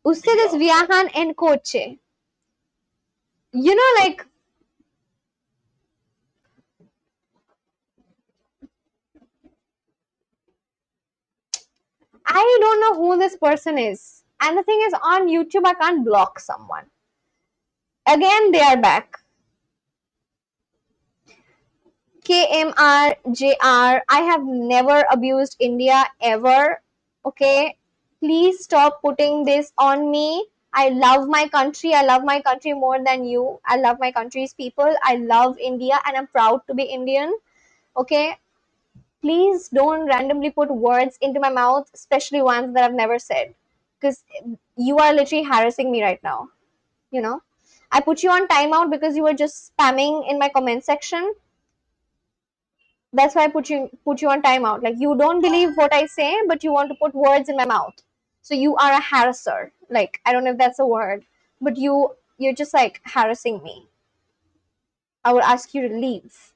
ustedes viajan en coche. Like, I don't know who this person is. And the thing is, on YouTube, I can't block someone. Again, they are back. KMRJR. I have never abused India ever. Okay? Please stop putting this on me. I love my country. I love my country more than you. I love my country's people. I love India and I'm proud to be Indian. Okay? Please don't randomly put words into my mouth, especially ones that I've never said. Because you are literally harassing me right now. You know? I put you on timeout because you were just spamming in my comment section. That's why I put you on timeout. Like, you don't believe what I say, but you want to put words in my mouth. So you are a harasser. Like, I don't know if that's a word, but you're just like harassing me. I would ask you to leave.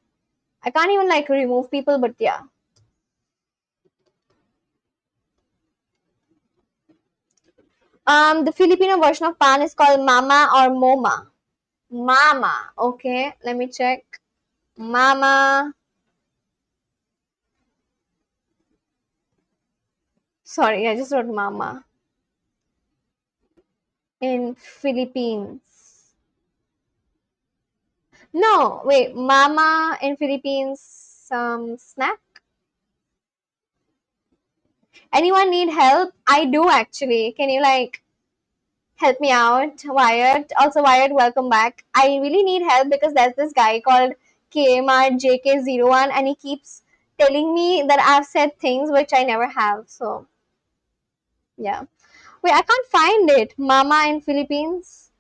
I can't even like remove people, but yeah. The Filipino version of pan is called mama or moma. Mama. Okay, let me check. Mama. Sorry, I just wrote mama. In Philippines. No, wait. Mama in Philippines. Some snack. Anyone need help? I do actually. Can you like help me out, Wyatt? Also, Wyatt, welcome back. I really need help because there's this guy called KMRJK01 and he keeps telling me that I've said things which I never have. So, yeah. Wait, I can't find it. Mama in Philippines.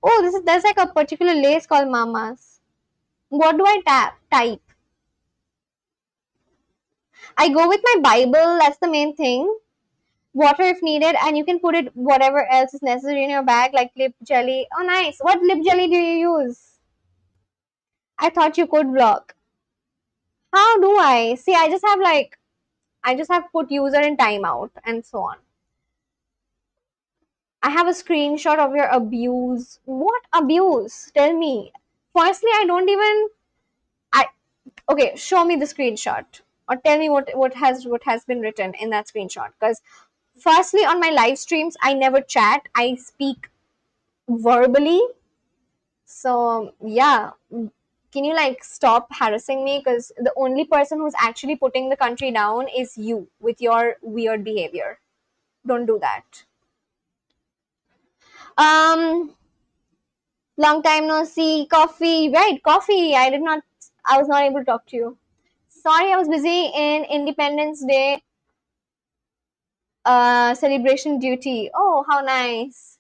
Oh, there's like a particular lace called mamas. What do I type? I go with my Bible. That's the main thing. Water if needed, and you can put it whatever else is necessary in your bag, like lip jelly. Oh, nice. What lip jelly do you use? I thought you could block. How do I? See, I just have put user in timeout and so on. I have a screenshot of your abuse. What abuse? Tell me. Firstly, I don't even. I okay. Show me the screenshot or tell me what has been written in that screenshot. Because firstly, on my live streams, I never chat. I speak verbally. So yeah, can you like stop harassing me? Because the only person who's actually putting the country down is you with your weird behavior. Don't do that. Um, long time no see. Coffee, right? Coffee. I was not able to talk to you. Sorry, I was busy in Independence Day celebration duty. Oh, how nice.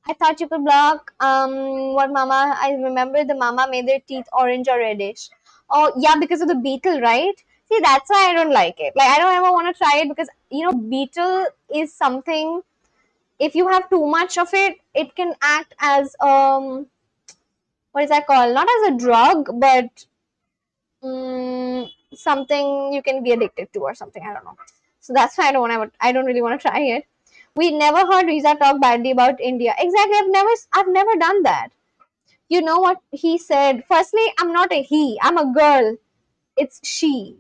I thought you could block. What mama? I remember the mama made their teeth orange or reddish. Oh, yeah, because of the beetle, right? See, that's why I don't like it. Like, I don't ever want to try it because, beetle is something, if you have too much of it, it can act as, what is that called? Not as a drug, but something you can be addicted to or something. I don't know. So that's why I don't really want to try it. We never heard Riza talk badly about India. Exactly. I've never done that. You know what he said? Firstly, I'm not a he. I'm a girl. It's she.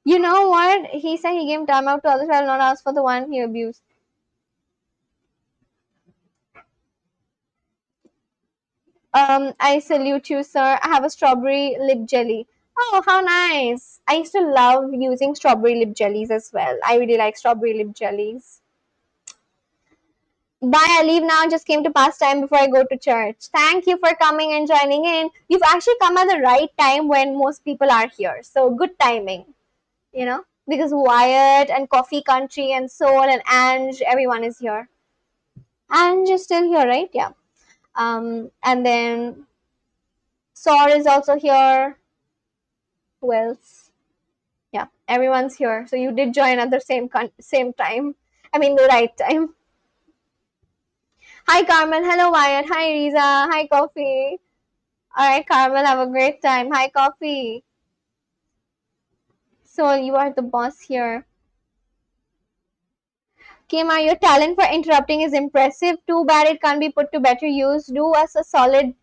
You know what? He said he gave time out to others. I'll not ask for the one he abused. I salute you, sir. I have a strawberry lip jelly. Oh, how nice. I used to love using strawberry lip jellies as well. I really like strawberry lip jellies. Bye, I leave now. Just came to pass time before I go to church. Thank you for coming and joining in. You've actually come at the right time when most people are here. So good timing, because Wyatt and Coffee Country and Soul and Ange, everyone is here. Ange is still here, right? Yeah. And then Sor is also here. Who else? Yeah, everyone's here. So you did join at the same time. I mean, the right time. Hi, Carmel. Hello, Wyatt. Hi, Riza. Hi, Coffee. All right, Carmel, have a great time. Hi, Coffee. So you are the boss here. Kima, your talent for interrupting is impressive. Too bad it can't be put to better use. Do us a solid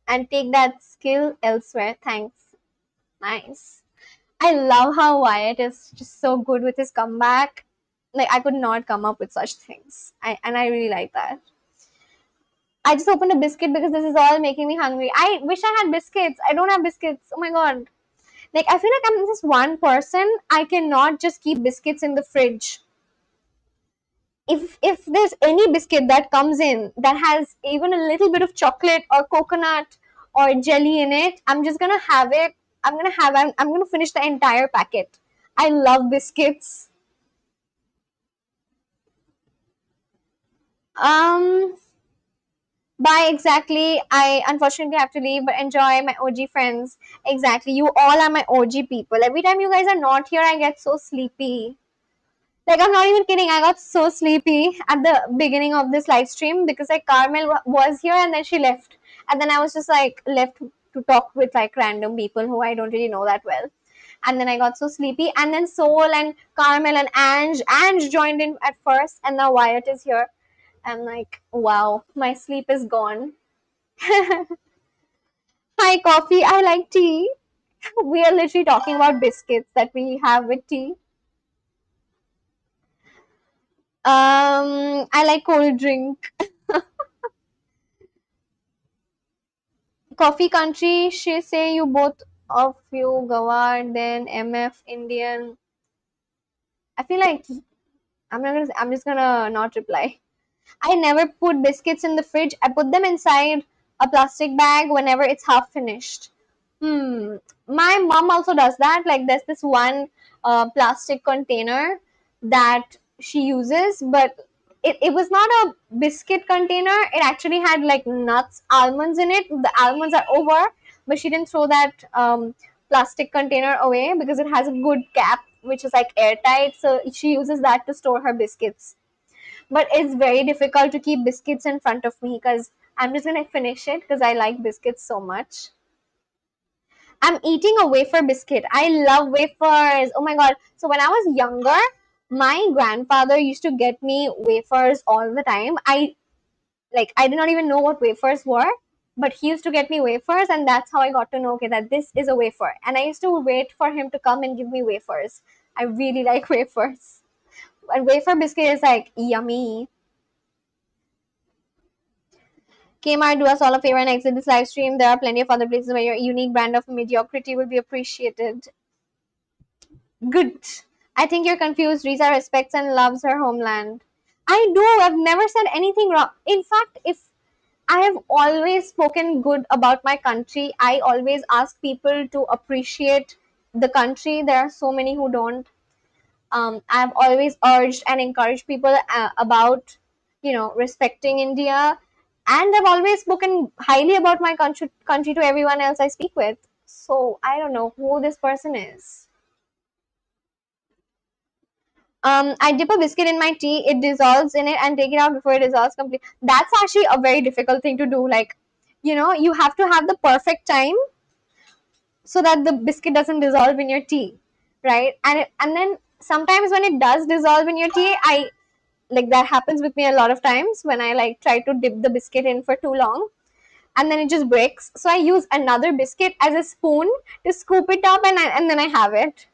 and take that skill elsewhere. Thanks. Nice. I love how Wyatt is just so good with his comeback. Like, I could not come up with such things. And I really like that. I just opened a biscuit because this is all making me hungry. I wish I had biscuits. I don't have biscuits. Oh my god. Like, I feel like I'm just one person. I cannot just keep biscuits in the fridge. if there's any biscuit that comes in that has even a little bit of chocolate or coconut or jelly in it, I'm just gonna have it. I'm gonna finish the entire packet. I love biscuits. Um, Bye, exactly. I unfortunately have to leave, but enjoy my OG friends. Exactly. You all are my OG people. Every time you guys are not here, I get so sleepy. Like, I'm not even kidding. I got so sleepy at the beginning of this live stream because like Carmel was here and then she left. And then I was just like left to talk with like random people who I don't really know that well. And then I got so sleepy. And then Soul and Carmel and Ange. Ange joined in at first, and now Wyatt is here. I'm like, wow, my sleep is gone. Hi, coffee. I like tea. We are literally talking about biscuits that we have with tea. I like cold drink. Coffee country. She say you both of you Gawar, then MF Indian. I feel like I'm not gonna. I'm just gonna not reply. I never put biscuits in the fridge. I put them inside a plastic bag whenever it's half finished. Hmm. My mom also does that. Like there's this one plastic container that she uses, but it was not a biscuit container. It actually had like nuts, almonds in it. The almonds are over, but she didn't throw that plastic container away because it has a good cap, which is like airtight. So she uses that to store her biscuits, but it's very difficult to keep biscuits in front of me because I'm just gonna finish it because I like biscuits so much. I'm eating a wafer biscuit. I love wafers. Oh my god. So when I was younger, my grandfather used to get me wafers all the time. I did not even know what wafers were, but he used to get me wafers and that's how I got to know okay that this is a wafer. And I used to wait for him to come and give me wafers. I really like wafers. And wafer biscuit is like yummy. Kmart, do us all a favor and exit this live stream. There are plenty of other places where your unique brand of mediocrity will be appreciated. Good. I think you're confused. Riza respects and loves her homeland. I do. I've never said anything wrong. In fact, if I have always spoken good about my country, I always ask people to appreciate the country. There are so many who don't. I've always urged and encouraged people about, respecting India, and I've always spoken highly about my country to everyone else I speak with. So I don't know who this person is. I dip a biscuit in my tea, it dissolves in it, and take it out before it dissolves completely. That's actually a very difficult thing to do. Like, you have to have the perfect time so that the biscuit doesn't dissolve in your tea, right? And then sometimes when it does dissolve in your tea, I like that happens with me a lot of times when I like try to dip the biscuit in for too long, and then it just breaks. So I use another biscuit as a spoon to scoop it up, and then I have it.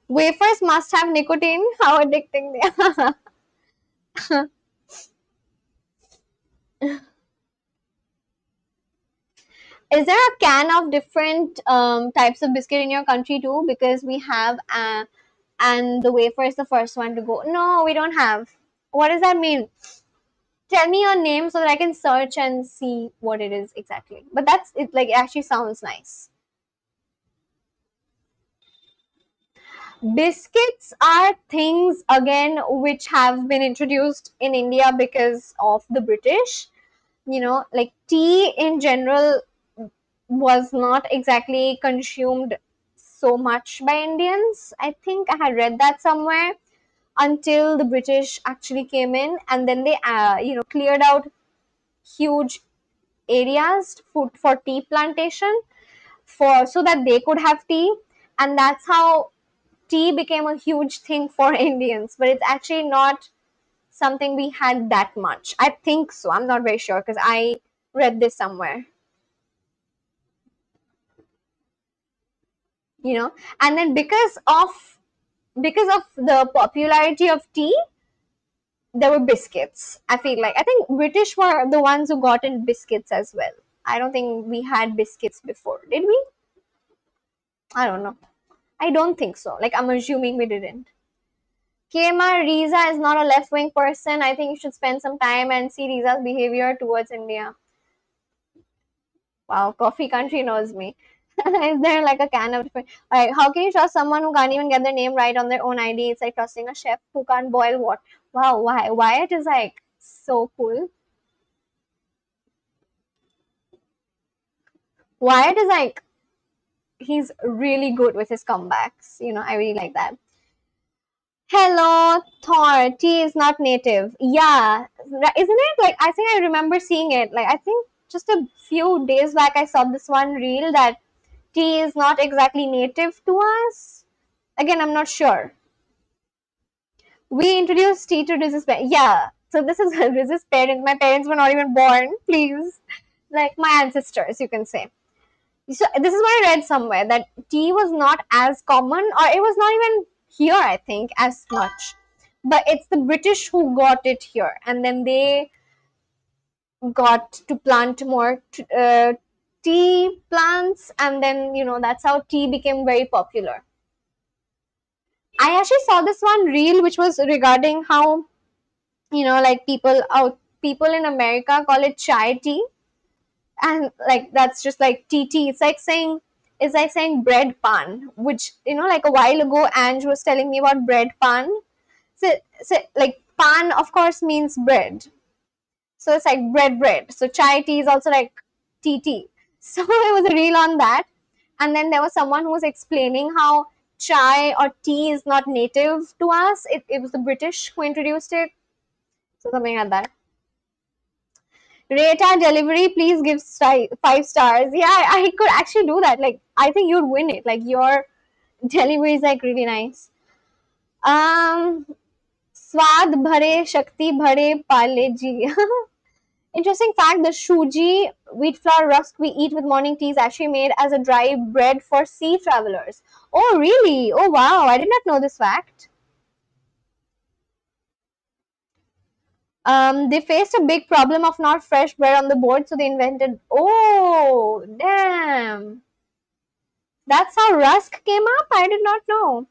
Wafers must have nicotine. How addicting they are. Is there a can of different types of biscuit in your country too? Because we have, and the wafer is the first one to go. No, we don't have. What does that mean? Tell me your name so that I can search and see what it is exactly. But that's it. Like, it actually sounds nice. Biscuits are things again which have been introduced in India because of the British. Like tea in general was not exactly consumed so much by Indians. I think I had read that somewhere until the British actually came in, and then they, cleared out huge areas for tea plantation for so that they could have tea, and that's how tea became a huge thing for Indians. But it's actually not something we had that much. I think so. I'm not very sure because I read this somewhere. You know, and then because of the popularity of tea, there were biscuits. I feel like I think British were the ones who got in biscuits as well. I don't think we had biscuits before, did we? I don't know. I don't think so. Like I'm assuming we didn't. Kema, Riza is not a left wing person. I think you should spend some time and see Riza's behavior towards India. Wow, coffee country knows me. Is there like a can of like how can you trust someone who can't even get their name right on their own ID? It's like trusting a chef who can't boil water. Wow, why it is like so cool. Wyatt is like he's really good with his comebacks. You know, I really like that. Hello, Thor. Tea is not native. Yeah, isn't it? Like I think I remember seeing it. Like I think just a few days back I saw this one reel that tea is not exactly native to us. Again, I'm not sure. We introduced tea to Riz's parents. Yeah. So this is Riz's parents. My parents were not even born. Please, like my ancestors, you can say. So this is what I read somewhere that tea was not as common, or it was not even here, I think, as much. But it's the British who got it here, and then they got to plant more tea plants, and then that's how tea became very popular. I actually saw this one reel which was regarding how like people in America call it chai tea, and like that's just like TT. It's like saying bread pan, which like a while ago Ange was telling me about bread pan. So like pan of course means bread, so it's like bread. So chai tea is also like TT. So it was a reel on that, and then there was someone who was explaining how chai or tea is not native to us. It was the British who introduced it, so something like that. Rate our delivery, please give 5 stars. Yeah, I could actually do that. Like, I think you'd win it. Like, your delivery is like really nice. Swad bhare, shakti bhare, parle ji. Interesting fact: the shuji wheat flour rusk we eat with morning tea is actually made as a dry bread for sea travelers. Oh, really? Oh, wow! I did not know this fact. They faced a big problem of not fresh bread on the board, so they invented. Oh, damn! That's how rusk came up? I did not know.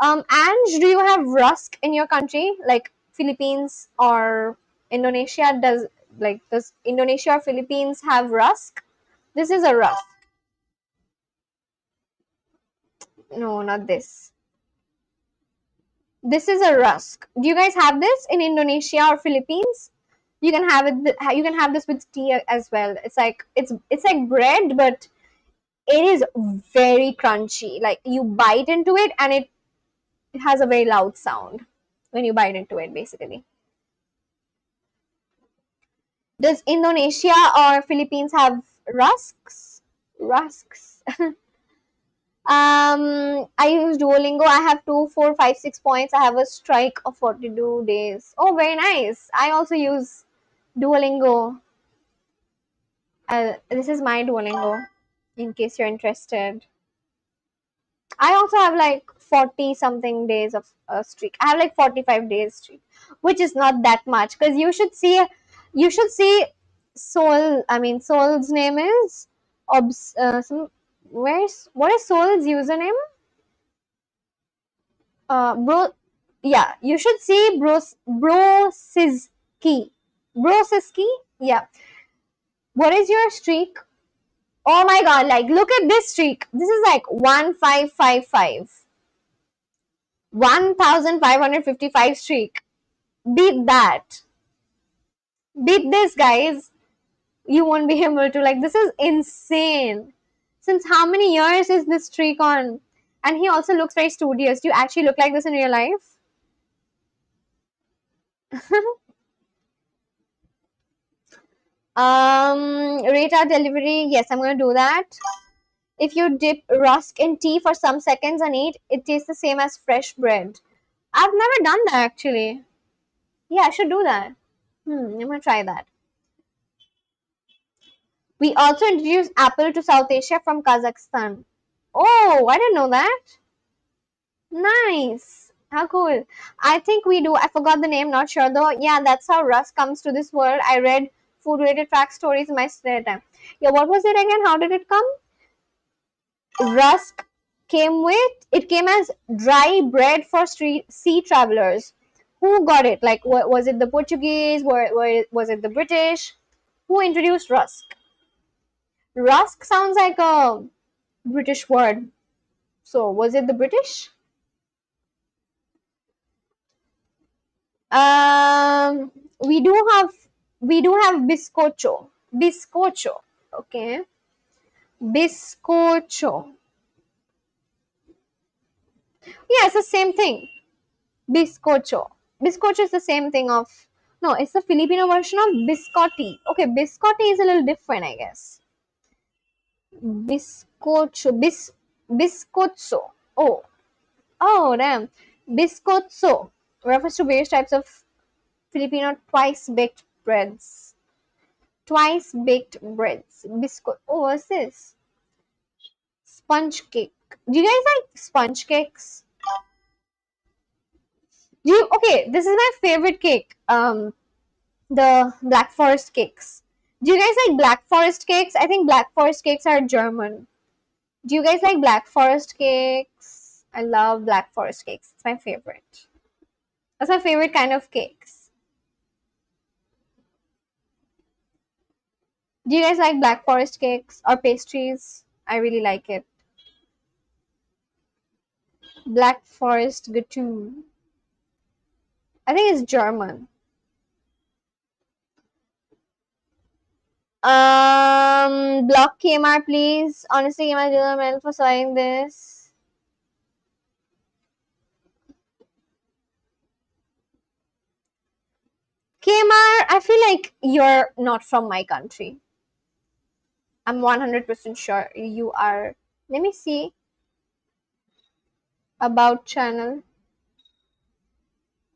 Ange, do you have rusk in your country? Like Philippines or Indonesia? Does Indonesia or Philippines have rusk? This is a rusk. No, not this. This is a rusk. Do you guys have this in Indonesia or Philippines? You can have it. You can have this with tea as well. It's like bread, but it is very crunchy. Like you bite into it, and it has a very loud sound when you bite into it, basically. Does Indonesia or Philippines have rusks? Rusks. I use Duolingo. I have 2, 4, 5, 6 points. I have a strike of 42 days. Oh, very nice. I also use Duolingo. This is my Duolingo, in case you're interested. I also have like 40 something days of a streak. I have like 45 days streak, which is not that much because you should see Soul. I mean, Soul's name is what is Soul's username? Bro, yeah, you should see Brosiski. Yeah, what is your streak? Oh my god! Like, look at this streak. This is like 1555. 1555 streak. Beat that. Beat this, guys. You won't be able to. Like, this is insane. Since how many years is this streak on? And he also looks very studious. Do you actually look like this in real life? Rate our delivery. Yes, I'm going to do that. If you dip rusk in tea for some seconds and eat, it tastes the same as fresh bread. I've never done that actually. Yeah, I should do that. I'm going to try that. We also introduced apple to South Asia from Kazakhstan. Oh, I didn't know that. Nice. How cool. I think we do. I forgot the name, not sure though. Yeah, that's how Russ comes to this world. I read food related fact stories in my spare time. Yeah, what was it again? How did it come? Rusk it came as dry bread for sea travelers. Who got it? Like, was it the Portuguese? Was it the British? Who introduced rusk? Rusk sounds like a British word. So, was it the British? Um, we do have bizcocho. Bizcocho. Okay. Bizcocho. Yeah, it's the same thing. Bizcocho. Bizcocho is the same thing of. No, it's the Filipino version of biscotti. Okay, biscotti is a little different, I guess. Bizcocho. Biscotso. Oh. Oh, damn. Biscotso refers to various types of Filipino twice baked breads. Twice baked breads. Biscuit. Oh, what's this? Sponge cake. Do you guys like sponge cakes? Okay, this is my favorite cake. The Black Forest cakes. Do you guys like Black Forest cakes? I think Black Forest cakes are German. Do you guys like Black Forest cakes? I love Black Forest cakes. It's my favorite. That's my favorite kind of cakes. Do you guys like Black Forest cakes or pastries? I really like it. Black Forest Gatun. I think it's German. Block KMR, please. Honestly, KMR dealer medal for saying this. KMR, I feel like you're not from my country. I'm 100% sure you are. Let me see. About channel.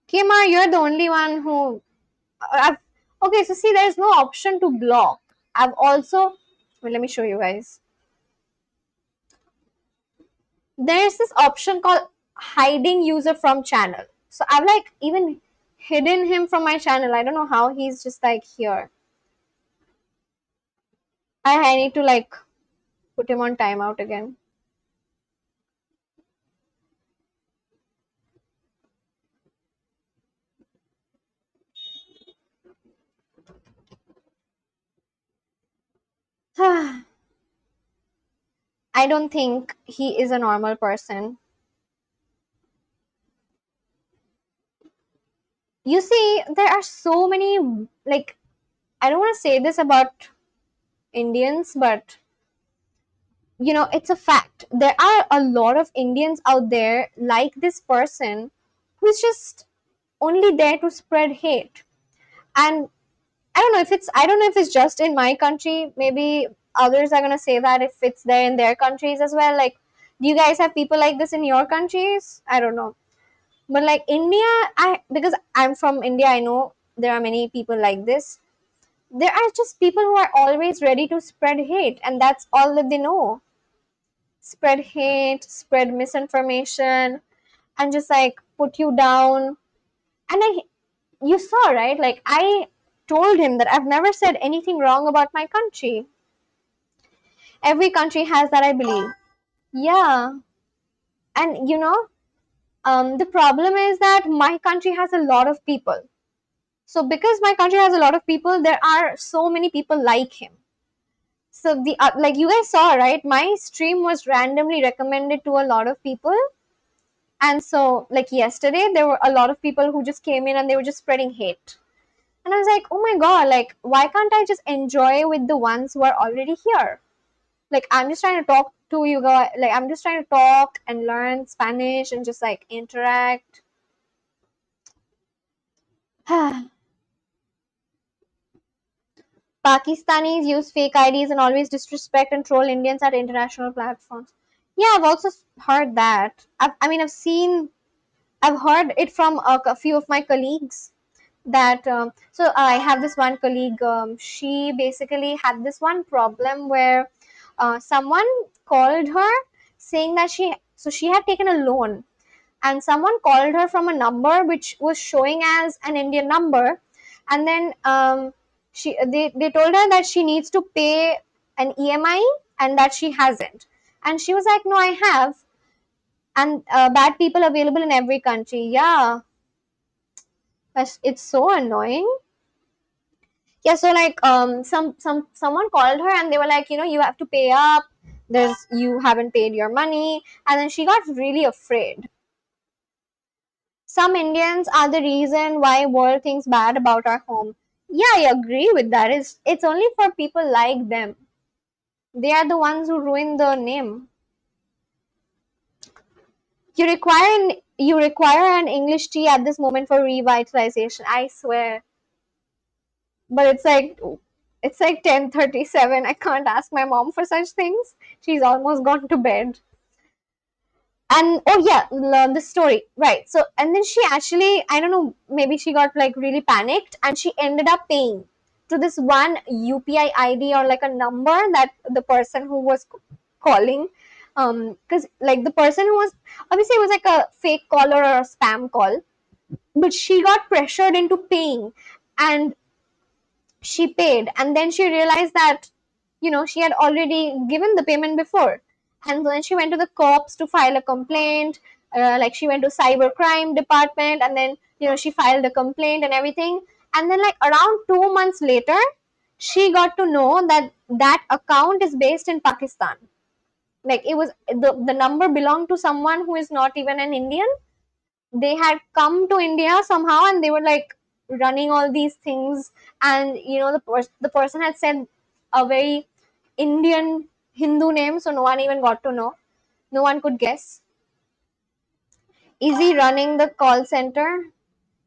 KMR, you're the only one who. Okay, so see, there's no option to block. I've also. Well, let me show you guys. There's this option called hiding user from channel. So I've like even hidden him from my channel. I don't know how he's just like here. I need to like put him on timeout again. I don't think he is a normal person. You see, there are so many, like, I don't want to say this about Indians, but it's a fact. There are a lot of Indians out there like this person who's just only there to spread hate. And I don't know if it's just in my country. Maybe others are gonna say that if it's there in their countries as well. Like, do you guys have people like this in your countries? I don't know. But like India, because I'm from India, I know there are many people like this. There are just people who are always ready to spread hate, and that's all that they know. Spread hate, spread misinformation, and just like put you down. And you saw, right? Like, I told him that I've never said anything wrong about my country. Every country has that, I believe. Yeah. And the problem is that my country has a lot of people. So because my country has a lot of people, there are so many people like him. So like you guys saw, right? My stream was randomly recommended to a lot of people. And so like yesterday, there were a lot of people who just came in and they were just spreading hate. And I was like, oh my god, like, why can't I just enjoy with the ones who are already here? Like, I'm just trying to talk to you guys. Like, I'm just trying to talk and learn Spanish and just like interact. Pakistanis use fake IDs and always disrespect and troll Indians at international platforms. Yeah, I've also heard that. I've heard it from a few of my colleagues that so I have this one colleague, she basically had this one problem where someone called her saying that she had taken a loan, and someone called her from a number which was showing as an Indian number, and then they told her that she needs to pay an EMI and that she hasn't, and she was like, no, I have. and bad people available in every country. Yeah, it's so annoying. Yeah, so like someone called her and they were like, you have to pay up. You haven't paid your money, and then she got really afraid. Some Indians are the reason why world thinks bad about our home. Yeah, I agree with that. It's only for people like them. They are the ones who ruin the name. You require an English tea at this moment for revitalization. I swear. But it's like 10:37. I can't ask my mom for such things. She's almost gone to bed. And oh yeah, the story, right? So and then she actually, I don't know, maybe she got like really panicked and she ended up paying to this one UPI ID or like a number that the person who was calling, because like the person who was, obviously it was like a fake call or a spam call, but she got pressured into paying, and she paid, and then she realized that she had already given the payment before, and then she went to the cops to file a complaint. Like she went to cyber crime department, and then she filed a complaint and everything, and then like around 2 months later she got to know that that account is based in Pakistan. Like it was the number belonged to someone who is not even an Indian. They had come to India somehow, and they were like running all these things, and the person had said a very Indian Hindu name, so no one even got to know. No one could guess. Is he running the call center?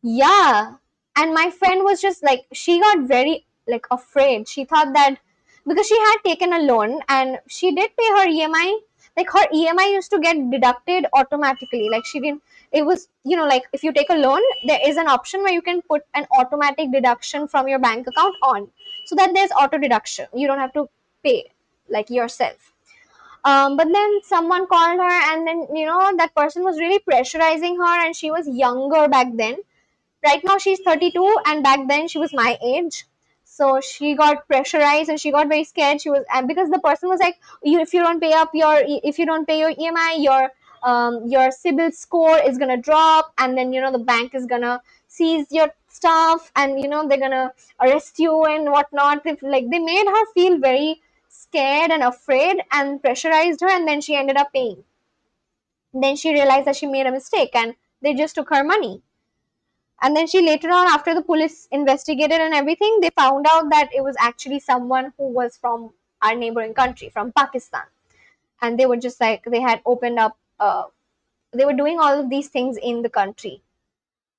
Yeah. And my friend was just like, she got very like afraid. She thought that because she had taken a loan and she did pay her EMI, like her EMI used to get deducted automatically. Like she didn't, it was, like if you take a loan, there is an option where you can put an automatic deduction from your bank account on, so that there's auto deduction. You don't have to pay like yourself. But then someone called her, and then that person was really pressurizing her, and she was younger back then. Right now she's 32, and back then she was my age. So she got pressurized and she got very scared. She was, and because the person was like, if you don't pay up if you don't pay your EMI, your CIBIL score is gonna drop, and then the bank is gonna seize your stuff, and they're gonna arrest you and whatnot. If like they made her feel very scared and afraid and pressurized her, and then she ended up paying. Then she realized that she made a mistake and they just took her money. And then she later on, after the police investigated and everything, they found out that it was actually someone who was from our neighboring country, from Pakistan. And they were just like, they had opened up, they were doing all of these things in the country.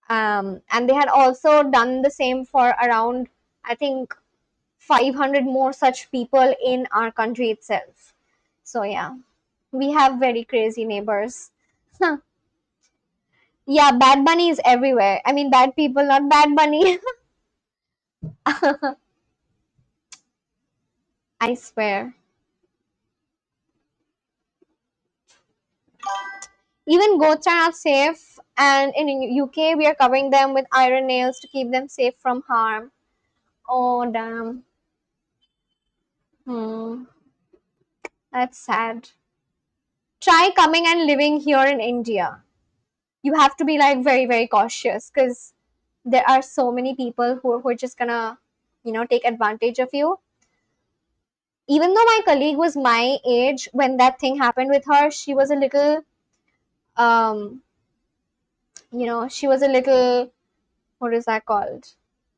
And they had also done the same for around, I think, 500 more such people in our country itself. So yeah, we have very crazy neighbors. Yeah, Bad Bunny is everywhere. I mean, bad people, not Bad Bunny. I swear. Even goats are not safe, and in UK we are covering them with iron nails to keep them safe from harm. Oh damn. Hmm. That's sad. Try coming and living here in India. You have to be like very, very cautious, because there are so many people who are just gonna, take advantage of you. Even though my colleague was my age when that thing happened with her, she was a little, um, she was a little, what is that called?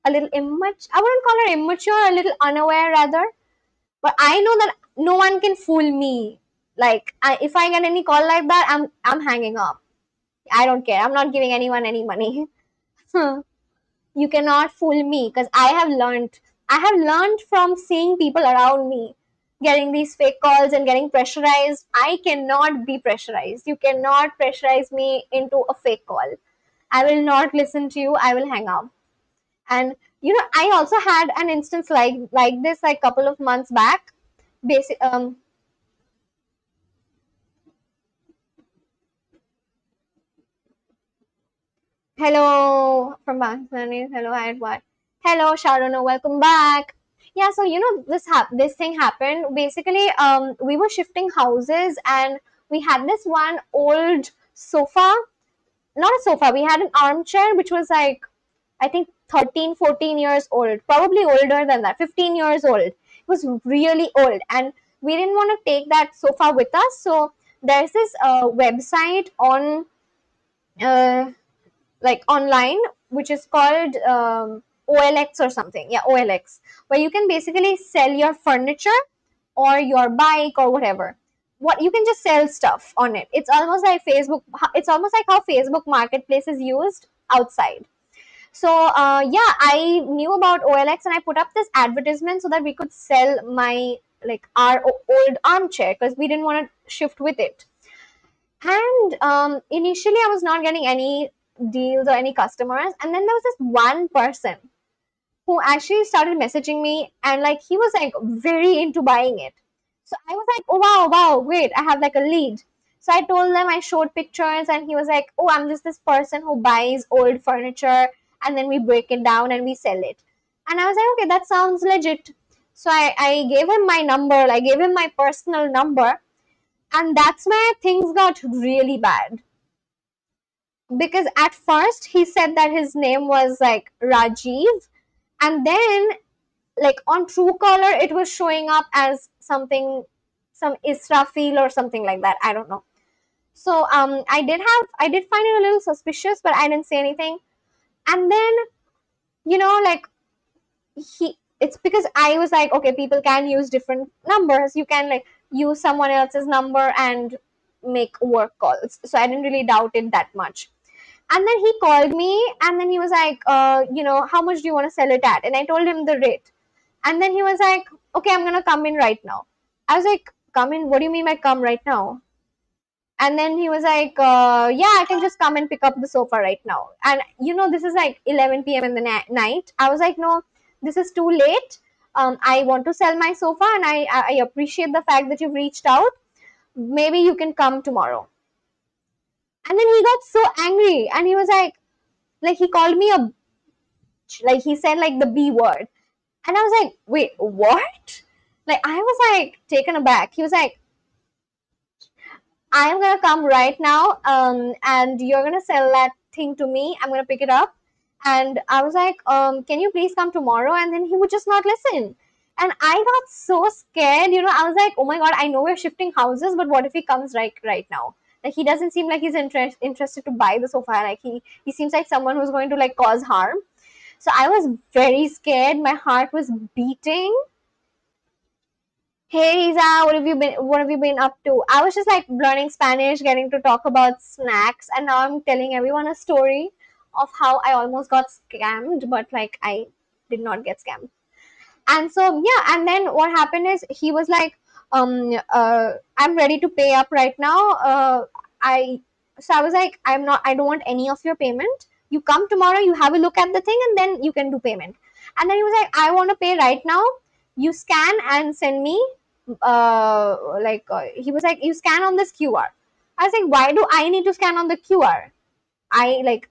A little immature. I wouldn't call her immature, a little unaware rather. But I know that no one can fool me. Like if I get any call like that, I'm hanging up. I don't care. I'm not giving anyone any money. You cannot fool me, because I have learned. I have learned from seeing people around me getting these fake calls and getting pressurized. I cannot be pressurized. You cannot pressurize me into a fake call. I will not listen to you. I will hang up. And I also had an instance like this like couple of months back. Basic Hello from Pakistan. Hello, hi, what? Hello, Sharona, welcome back. Yeah, so this thing happened. Basically, we were shifting houses, and we had this one old sofa, not a sofa, we had an armchair which was like, I think 13, 14 years old, probably older than that, 15 years old. It was really old, and we didn't want to take that sofa with us. So there's this website on uh, like online, which is called OLX or something. Yeah, OLX, where you can basically sell your furniture or your bike or whatever. What you can just sell stuff on it. It's almost like Facebook. It's almost like how Facebook Marketplace is used outside. So yeah, I knew about OLX and I put up this advertisement so that we could sell my like our old armchair because we didn't want to shift with it. And initially, I was not getting any deals or any customers. And then there was this one person who actually started messaging me, and like he was like very into buying it. So I was like, oh wow, wow, wait, I have like a lead. So I told them, I showed pictures, and he was like, oh, I'm just this person who buys old furniture and then we break it down and we sell it. And I was like, okay, that sounds legit. So I gave him my number, I gave him my personal number, and that's where things got really bad. Because at first he said that his name was like Rajiv, and then like on Truecaller it was showing up as something, some Israfil or something like that. I don't know. So I did find it a little suspicious, but I didn't say anything. And then, like it's because I was like, okay, people can use different numbers. You can like use someone else's number and make work calls. So I didn't really doubt it that much. And then he called me and then he was like, how much do you want to sell it at? And I told him the rate. And then he was like, okay, I'm going to come in right now. I was like, come in? What do you mean by come right now? And then he was like, yeah, I can just come and pick up the sofa right now. And this is like 11 p.m. in the night. I was like, no, this is too late. I want to sell my sofa and I appreciate the fact that you've reached out. Maybe you can come tomorrow. And then he got so angry and he was like he called me a, like he said like the B word. And I was like, wait, what? Like I was like taken aback. He was like, I'm gonna come right now, and you're gonna sell that thing to me. I'm gonna pick it up. And I was like, can you please come tomorrow? And then he would just not listen. And I got so scared, I was like, oh my god, I know we're shifting houses, but what if he comes right now? Like he doesn't seem like he's interested to buy the sofa. Like he seems like someone who's going to like cause harm. So I was very scared. My heart was beating. Hey Riza, what have you been up to? I was just like learning Spanish, getting to talk about snacks, and now I'm telling everyone a story of how I almost got scammed, but like I did not get scammed. And so yeah, and then what happened is he was like, I'm ready to pay up right now. I so I was like, I don't want any of your payment. You come tomorrow, you have a look at the thing, and then you can do payment. And then he was like, I want to pay right now. You scan and send me. He was like, you scan on this QR. I was like, why do I need to scan on the QR? I like,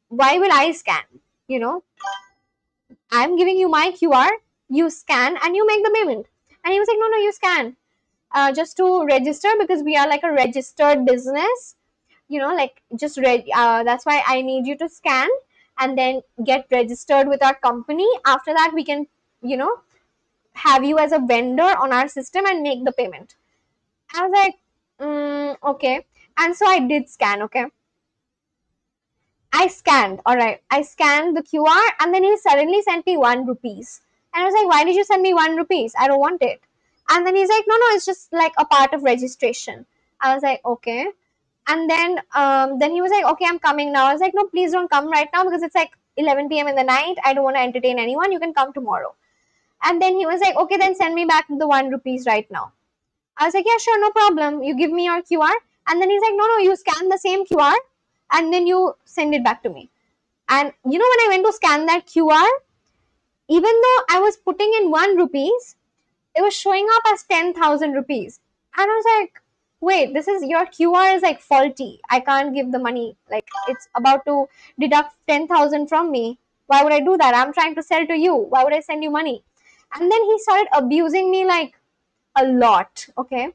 why will I scan? You know, I'm giving you my QR, you scan and you make the payment. And he was like, no, no, you scan. Just to register because we are like a registered business, like that's why I need you to scan and then get registered with our company. After that, we can, you know, have you as a vendor on our system and make the payment. I was like, okay. And so I did scan, okay. I scanned, all right. I scanned the QR and then he suddenly sent me 1 rupees. And I was like, why did you send me 1 rupees? I don't want it. And then he's like, no, no, it's just like a part of registration. I was like, okay. And then he was like, okay, I'm coming now. I was like, no, please don't come right now because it's like 11 p.m. in the night. I don't want to entertain anyone. You can come tomorrow. And then he was like, okay, then send me back the 1 rupees right now. I was like, yeah, sure, no problem. You give me your QR. And then he's like, no, no, you scan the same QR and then you send it back to me. And when I went to scan that QR, even though I was putting in 1 rupees, it was showing up as 10,000 rupees. And I was like, wait, this is your QR is like faulty. I can't give the money. Like it's about to deduct 10,000 from me. Why would I do that? I'm trying to sell to you. Why would I send you money? And then he started abusing me like a lot. Okay.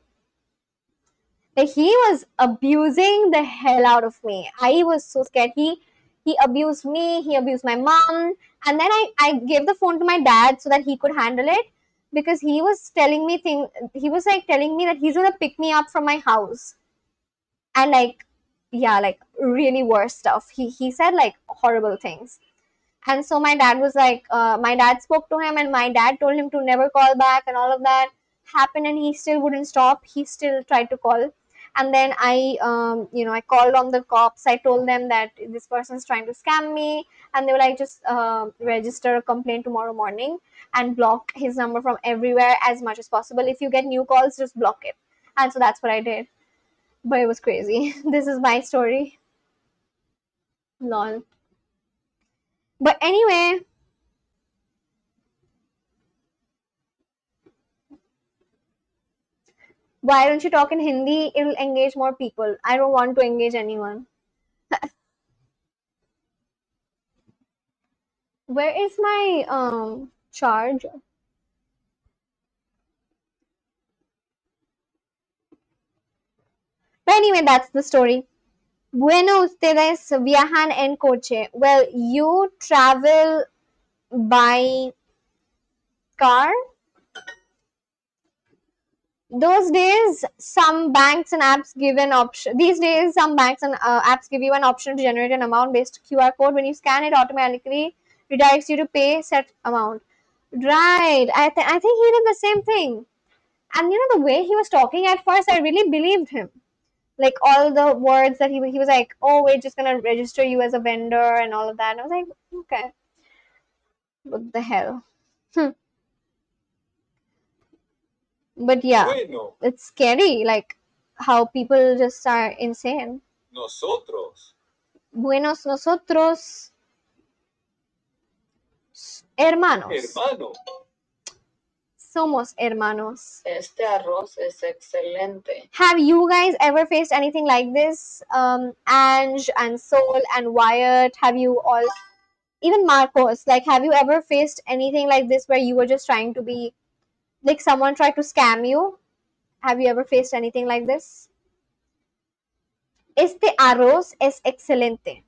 Like he was abusing the hell out of me. I was so scared. He abused me, he abused my mom, and then I gave the phone to my dad so that he could handle it because he was telling me he was like telling me that he's gonna pick me up from my house. And like yeah, like really worse stuff. He said like horrible things. And so my dad was like, my dad spoke to him, and my dad told him to never call back, and all of that happened, and he still wouldn't stop. He still tried to call, and then I called on the cops. I told them that this person's trying to scam me, and they were like, just register a complaint tomorrow morning and block his number from everywhere as much as possible. If you get new calls, just block it. And so that's what I did. But it was crazy. This is my story. Lol. But anyway, why don't you talk in Hindi? It'll engage more people. I don't want to engage anyone. Where is my charge? But anyway, that's the story. Bueno, ustedes viajan en coche. Well, you travel by car. Those days, some banks and apps give an option. These days, some banks and apps give you an option to generate an amount-based QR code. When you scan it, automatically redirects you to pay set amount. Right. I think he did the same thing. And you know the way he was talking at first, I really believed him. Like all the words that he was like, oh, we're just gonna register you as a vendor and all of that. And I was like, okay, what the hell? But yeah,
Bueno,
it's scary, like how people just are insane.
nosotros,
Buenos nosotros, hermanos.
hermano,
Somos hermanos.
Este arroz es excelente.
Have you guys ever faced anything like this? Ange and Soul and Wyatt, have you all, even Marcos, like, have you ever faced anything like this where you were just trying to be, like, someone tried to scam you? Have you ever faced anything like this? Este arroz es excelente.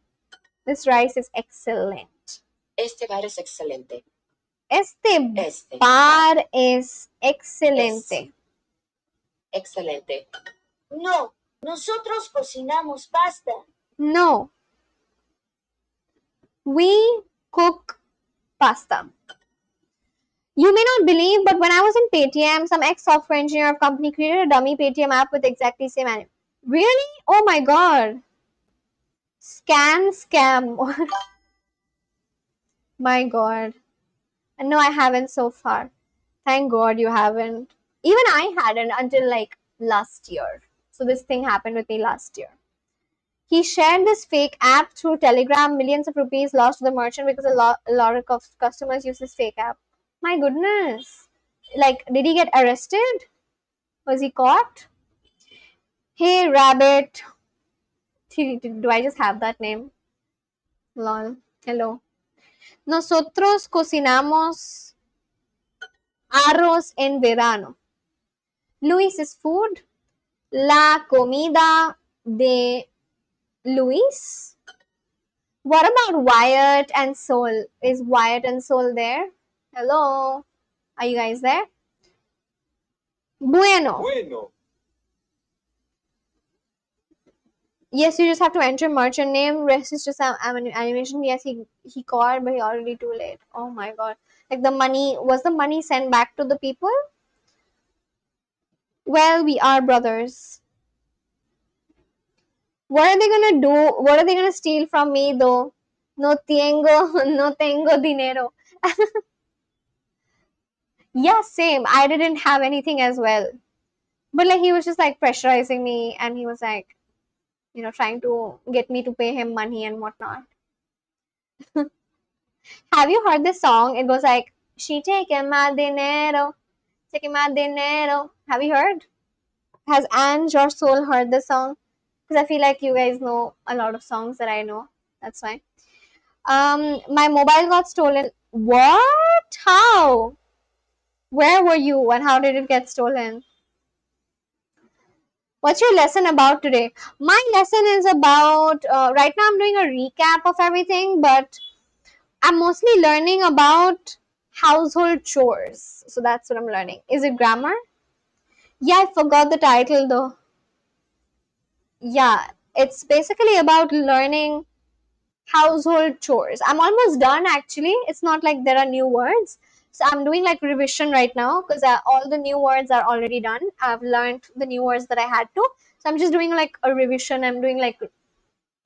This rice is excellent.
Este bar es excelente.
Este bar es excelente.
Excelente. No, nosotros cocinamos pasta.
No. We cook pasta. You may not believe, but when I was in Paytm, some ex-software engineer of company created a dummy Paytm app with exactly same name. Really? Oh my god. Scam. My god. No, I haven't so far. Thank god you haven't. Even I hadn't until like last year. So this thing happened with me last year. He shared this fake app through Telegram. Millions of rupees lost to the merchant because a lot of customers use this fake app. My goodness. Like, did he get arrested? Was he caught? Hey, Rabbit. Do I just have that name? Lol. Hello. Nosotros cocinamos arroz en verano. Luis's food. La comida de Luis. What about Wyatt and Soul? Is Wyatt and Soul there? Hello? Are you guys there? Bueno.
bueno,
Yes, you just have to enter merchant name. Rest is just animation. Yes, he called, but he already too late. Oh my god! Like was the money sent back to the people? Well, we are brothers. What are they gonna do? What are they gonna steal from me though? No tengo, no tengo dinero. Yeah, same. I didn't have anything as well. But like he was just like pressurizing me, and he was like, trying to get me to pay him money and whatnot. Have you heard this song? It goes like, she taking my dinero, taking my dinero. Have you heard? Has Ange or Soul heard this song? Because I feel like you guys know a lot of songs that I know. That's why. My mobile got stolen. What? How? Where were you and how did it get stolen? What's your lesson about today? My lesson is about, right now I'm doing a recap of everything, but I'm mostly learning about household chores. So that's what I'm learning. Is it grammar? Yeah, I forgot the title though. Yeah, it's basically about learning household chores. I'm almost done actually. It's not like there are new words. So I'm doing like revision right now because all the new words are already done. I've learned the new words that I had to. So I'm just doing like a revision. I'm doing like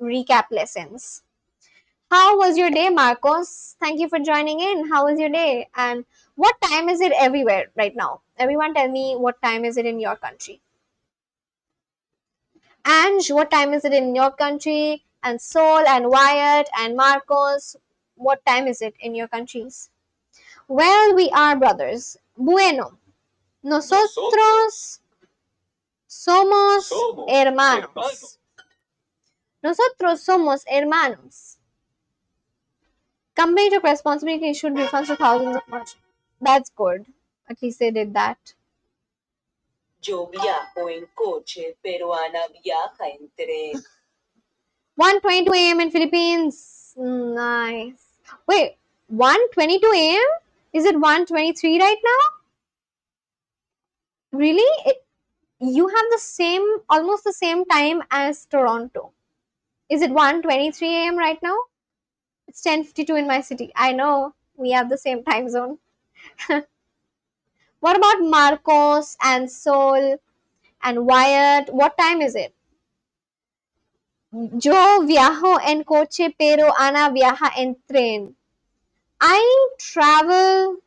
recap lessons. How was your day, Marcos? Thank you for joining in. How was your day? And what time is it everywhere right now? Everyone tell me what time is it in your country. Ange, what time is it in your country? And Sol and Wyatt and Marcos, what time is it in your countries? Well, we are brothers. Bueno, nosotros somos hermanos. Nosotros somos hermanos. Company took responsibility and issued refunds to thousands of merchants. That's good. At least they did that.
Yo viajo en coche, pero Ana viaja en tren.
1:22 a.m. in Philippines. Nice. Wait, 1:22 a.m.? Is it 1:23 right now? Really? You have the same, almost the same time as Toronto. Is it 1:23 a.m. right now? It's 10:52 in my city. I know we have the same time zone. What about Marcos and Sol and Wyatt? What time is it? Yo viajo en coche, pero Ana viaja en tren. I travel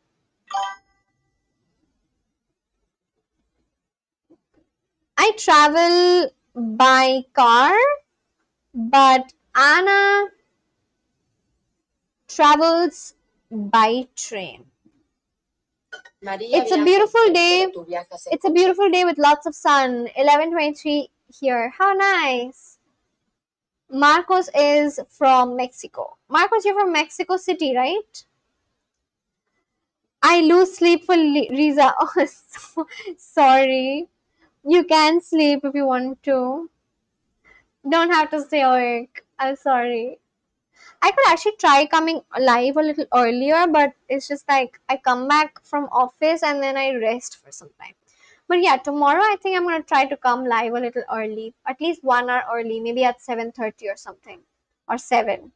by car, but Anna travels by train. It's a beautiful day. It's a beautiful day with lots of sun. 11:23 here. How nice. Marcos is from Mexico. Marcos, you're from Mexico City, right? I lose sleep for Riza. Oh, sorry. You can sleep if you want to. Don't have to stay awake. I'm sorry. I could actually try coming live a little earlier, but it's just like I come back from office and then I rest for some time. But yeah, tomorrow I think I'm gonna try to come live a little early, at least 1 hour early, maybe at 7:30 or something, or 7.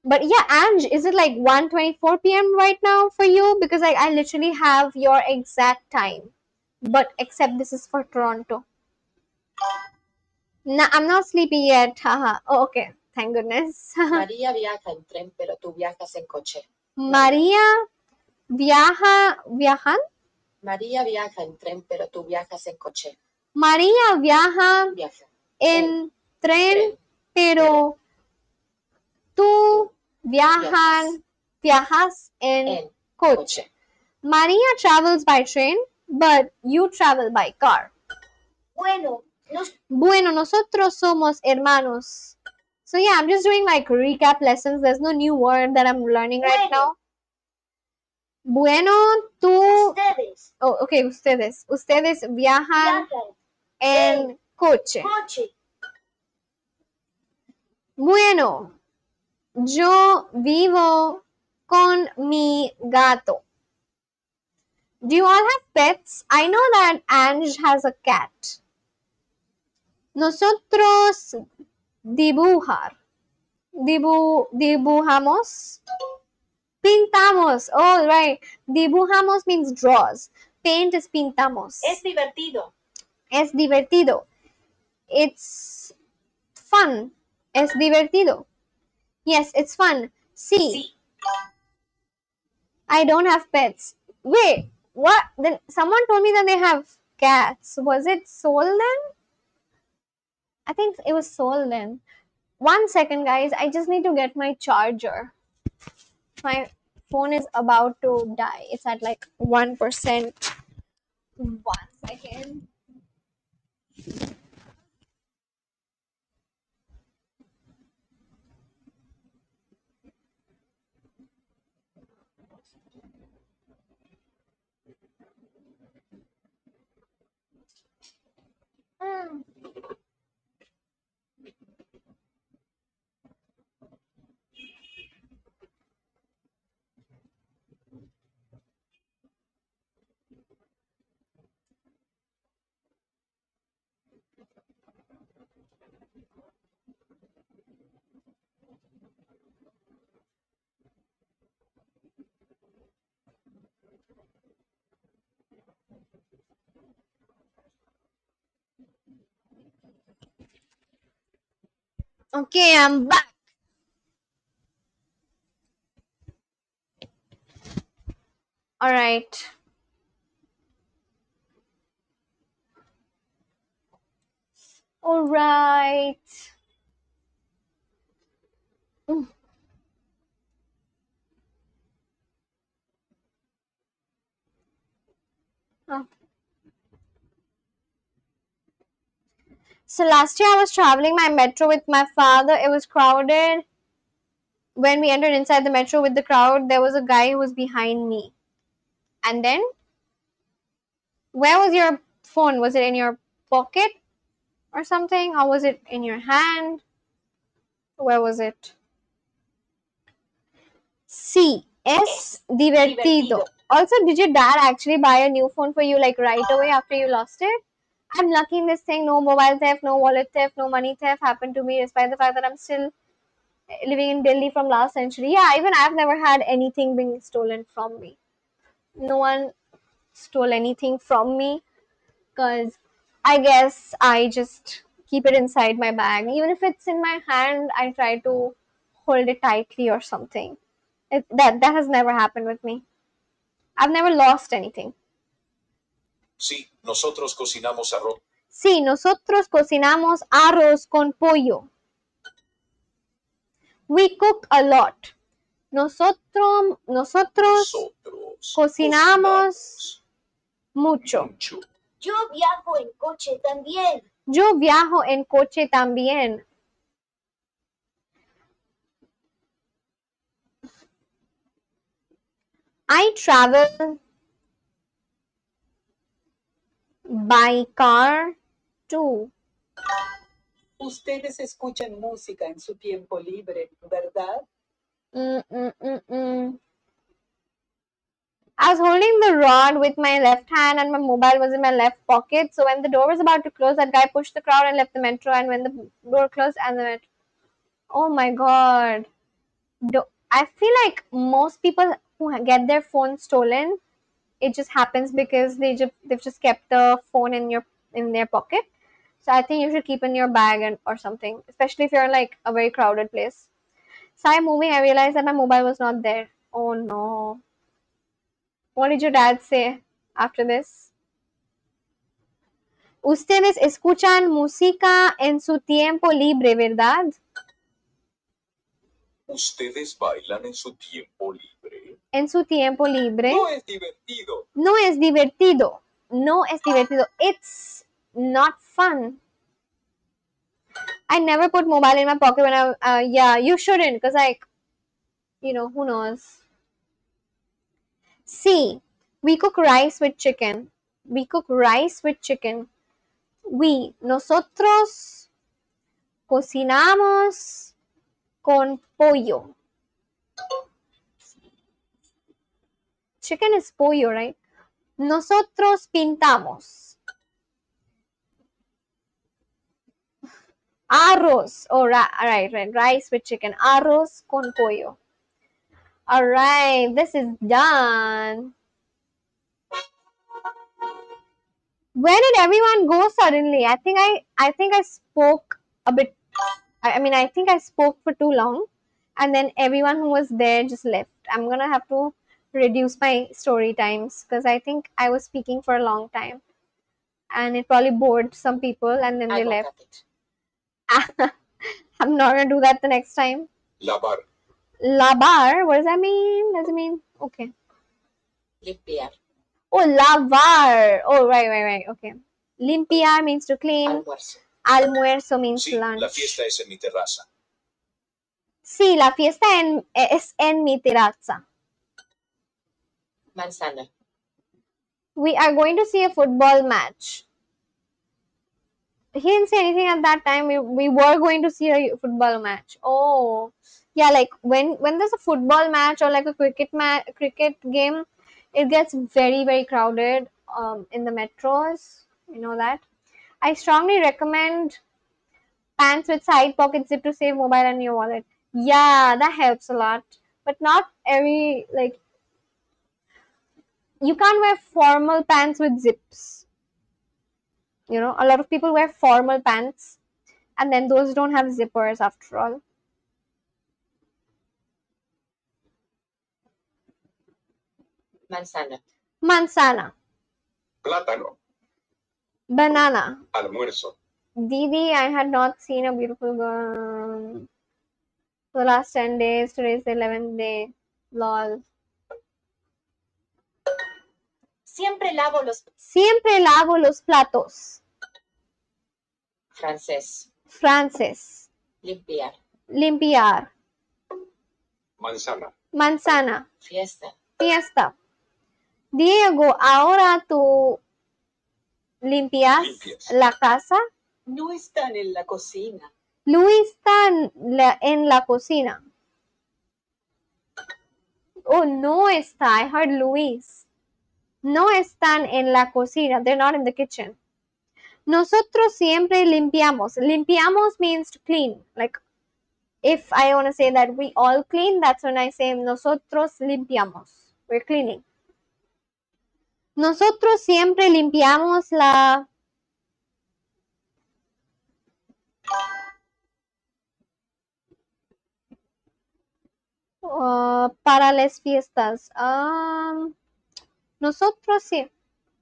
But yeah, Ange, is it like 1:24 p.m. right now for you? Because I literally have your exact time, but except this is for Toronto. No, I'm not sleepy yet. Haha. Oh, okay. Thank goodness.
María viaja en tren, pero tú viajas en coche.
María viajan.
María viaja en tren, pero tú viajas en coche.
María viaja
Viaja
en tren, pero tú viajas en coche. Maria travels by train, but you travel by car. Bueno, nosotros somos hermanos. So yeah, I'm just doing like recap lessons. There's no new word that I'm learning right now. Bueno, tú.
Ustedes.
Oh, okay, ustedes. Ustedes viajan en coche. Bueno, yo vivo con mi gato. Do you all have pets? I know that Ange has a cat. Nosotros dibujar. Dibujamos. Pintamos. Oh, right. Dibujamos means draws. Paint is pintamos.
Es divertido.
Es divertido. It's fun. Es divertido. Yes, it's fun. Sí. I don't have pets. Wait, what? Then someone told me that they have cats. Was it Soul then? I think it was Soul then. 1 second, guys. I just need to get my charger. My phone is about to die. It's at like 1%. 1 second. Okay, I'm back. All right. All right. Mm. Oh. So last year I was traveling my metro with my father. It was crowded. When we entered inside the metro with the crowd, there was a guy who was behind me. And then, where was your phone? Was it in your pocket or something? Or was it in your hand? Where was it? Sí, es divertido. Also, did your dad actually buy a new phone for you like right away after you lost it? I'm lucky in this thing. No mobile theft, no wallet theft, no money theft happened to me, despite the fact that I'm still living in Delhi from last century. Yeah, even I've never had anything being stolen from me. No one stole anything from me because I guess I just keep it inside my bag. Even if it's in my hand, I try to hold it tightly or something. That has never happened with me. I've never lost anything.
Sí, nosotros cocinamos arroz.
Sí, nosotros cocinamos arroz con pollo. We cook a lot. Nosotros cocinamos mucho.
Yo viajo en coche también.
Yo viajo en coche también. I travel by car too.
Ustedes escuchan música en su tiempo libre, ¿verdad?
I was holding the rod with my left hand and my mobile was in my left pocket. So when the door was about to close, that guy pushed the crowd and left the metro. And when the door closed and the metro, oh my god. I feel like most people who get their phone stolen, it just happens because they've just kept the phone in their pocket. So I think you should keep in your bag or something, especially if you're in like a very crowded place. So I'm moving. I realized that my mobile was not there. Oh no! What did your dad say after this? Ustedes escuchan música en su tiempo libre, ¿verdad?
Ustedes bailan en su tiempo libre.
En su tiempo libre.
No es divertido.
No es divertido. No es divertido. It's not fun. I never put mobile in my pocket when yeah, you shouldn't, because like, who knows. See, we cook rice with chicken. We cook rice with chicken. Nosotros cocinamos con pollo. Chicken is pollo, right? Nosotros pintamos. Arroz. Oh, right. Rice with chicken. Arroz con pollo. All right, this is done. Where did everyone go suddenly? I think I spoke a bit. I think I spoke for too long, and then everyone who was there just left. I'm gonna have to reduce my story times because I think I was speaking for a long time, and it probably bored some people, and then they left. I'm not gonna do that the next time.
Lavar.
Lavar, what does that mean? Does it mean okay?
Limpiar.
Oh, lavar. Oh, right. Okay. Limpiar means to clean.
Almuerzo.
Almuerzo means
Sí,
lunch.
la fiesta es en mi terraza.
Sí, la fiesta es en mi terraza.
Manzana.
We are going to see a football match. he didn't say anything at that time. We were going to see a football match. Oh, yeah, like when there's a football match or like a cricket game, it gets very crowded in the metros. You know that. I strongly recommend pants with side pocket zip to save mobile and your wallet. Yeah, that helps a lot. But not every like you can't wear formal pants with zips. You know, a lot of people wear formal pants and then those don't have zippers after all.
Manzana.
Manzana.
Plátano.
Banana.
Almuerzo.
Didi, I had not seen a beautiful girl for the last 10 days. Today's the 11th day. Lol.
Siempre lavo los.
Siempre lavo los platos.
Francés.
Frances.
Limpiar.
Limpiar.
Manzana.
Manzana.
Fiesta.
Fiesta. Diego, ahora tú limpias la casa.
No están en la cocina.
Luis está en la cocina. Oh, no está. I heard Luis. No están en la cocina. They're not in the kitchen. Nosotros siempre limpiamos. Limpiamos means to clean. Like, if I want to say that we all clean, that's when I say nosotros limpiamos. We're cleaning. Nosotros siempre limpiamos la... para las fiestas. Nosotros sí.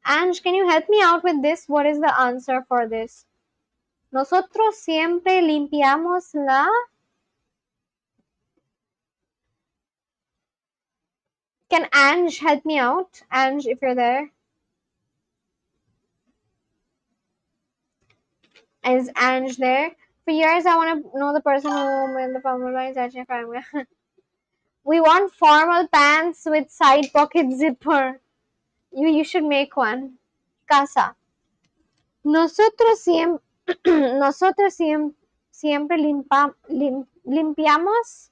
Ange, can you help me out with this? What is the answer for this? Nosotros siempre limpiamos la... Can Ange help me out? Ange, if you're there. Is Ange there? For years, I want to know the person who made the formal lines. We want formal pants with side pocket zipper. You should make one. Casa. Nosotros siempre, siempre limpiamos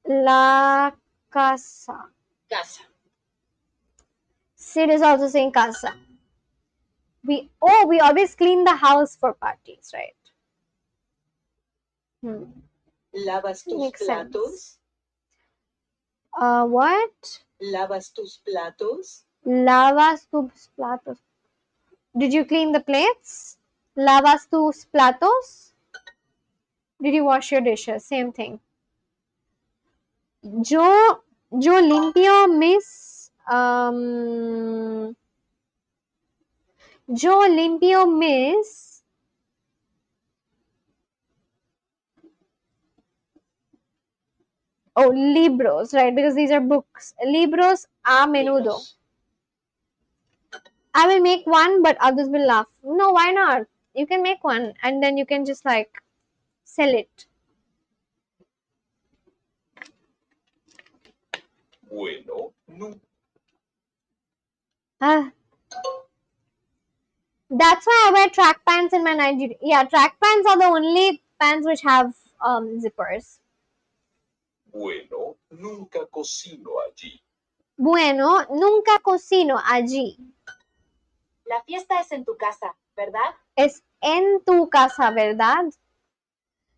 la casa.
Casa.
Sid is also saying casa. We always clean the house for parties, right?
¿Lavas tus
Makes
platos?
sense. What?
¿Lavas tus platos?
Lavas tus platos. Did you clean the plates? Lavas tus platos? Did you wash your dishes? Same thing. Yo limpio mis... yo limpio mis... Oh, libros, right? Because these are books. Libros a menudo.
Libros.
I will make one, but others will laugh. No, why not? You can make one and then you can just like sell it.
Bueno, no.
That's why I wear track pants in my Nigeria. Yeah, track pants are the only pants which have zippers.
Bueno, nunca cocino allí.
Bueno, nunca cocino allí.
La fiesta es en tu casa, ¿verdad?
Es en tu casa, ¿verdad?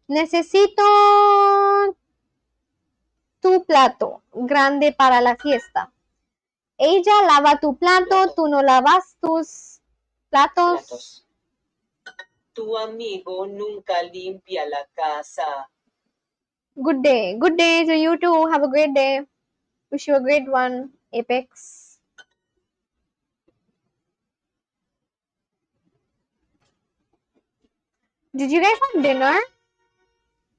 Necesito tu plato grande para la fiesta. Ella lava tu plato, tú no lavas tus platos.
Tu amigo nunca limpia la casa.
Good day. Good day to you too. Have a great day. Wish you a great one, Apex. Did you guys have dinner?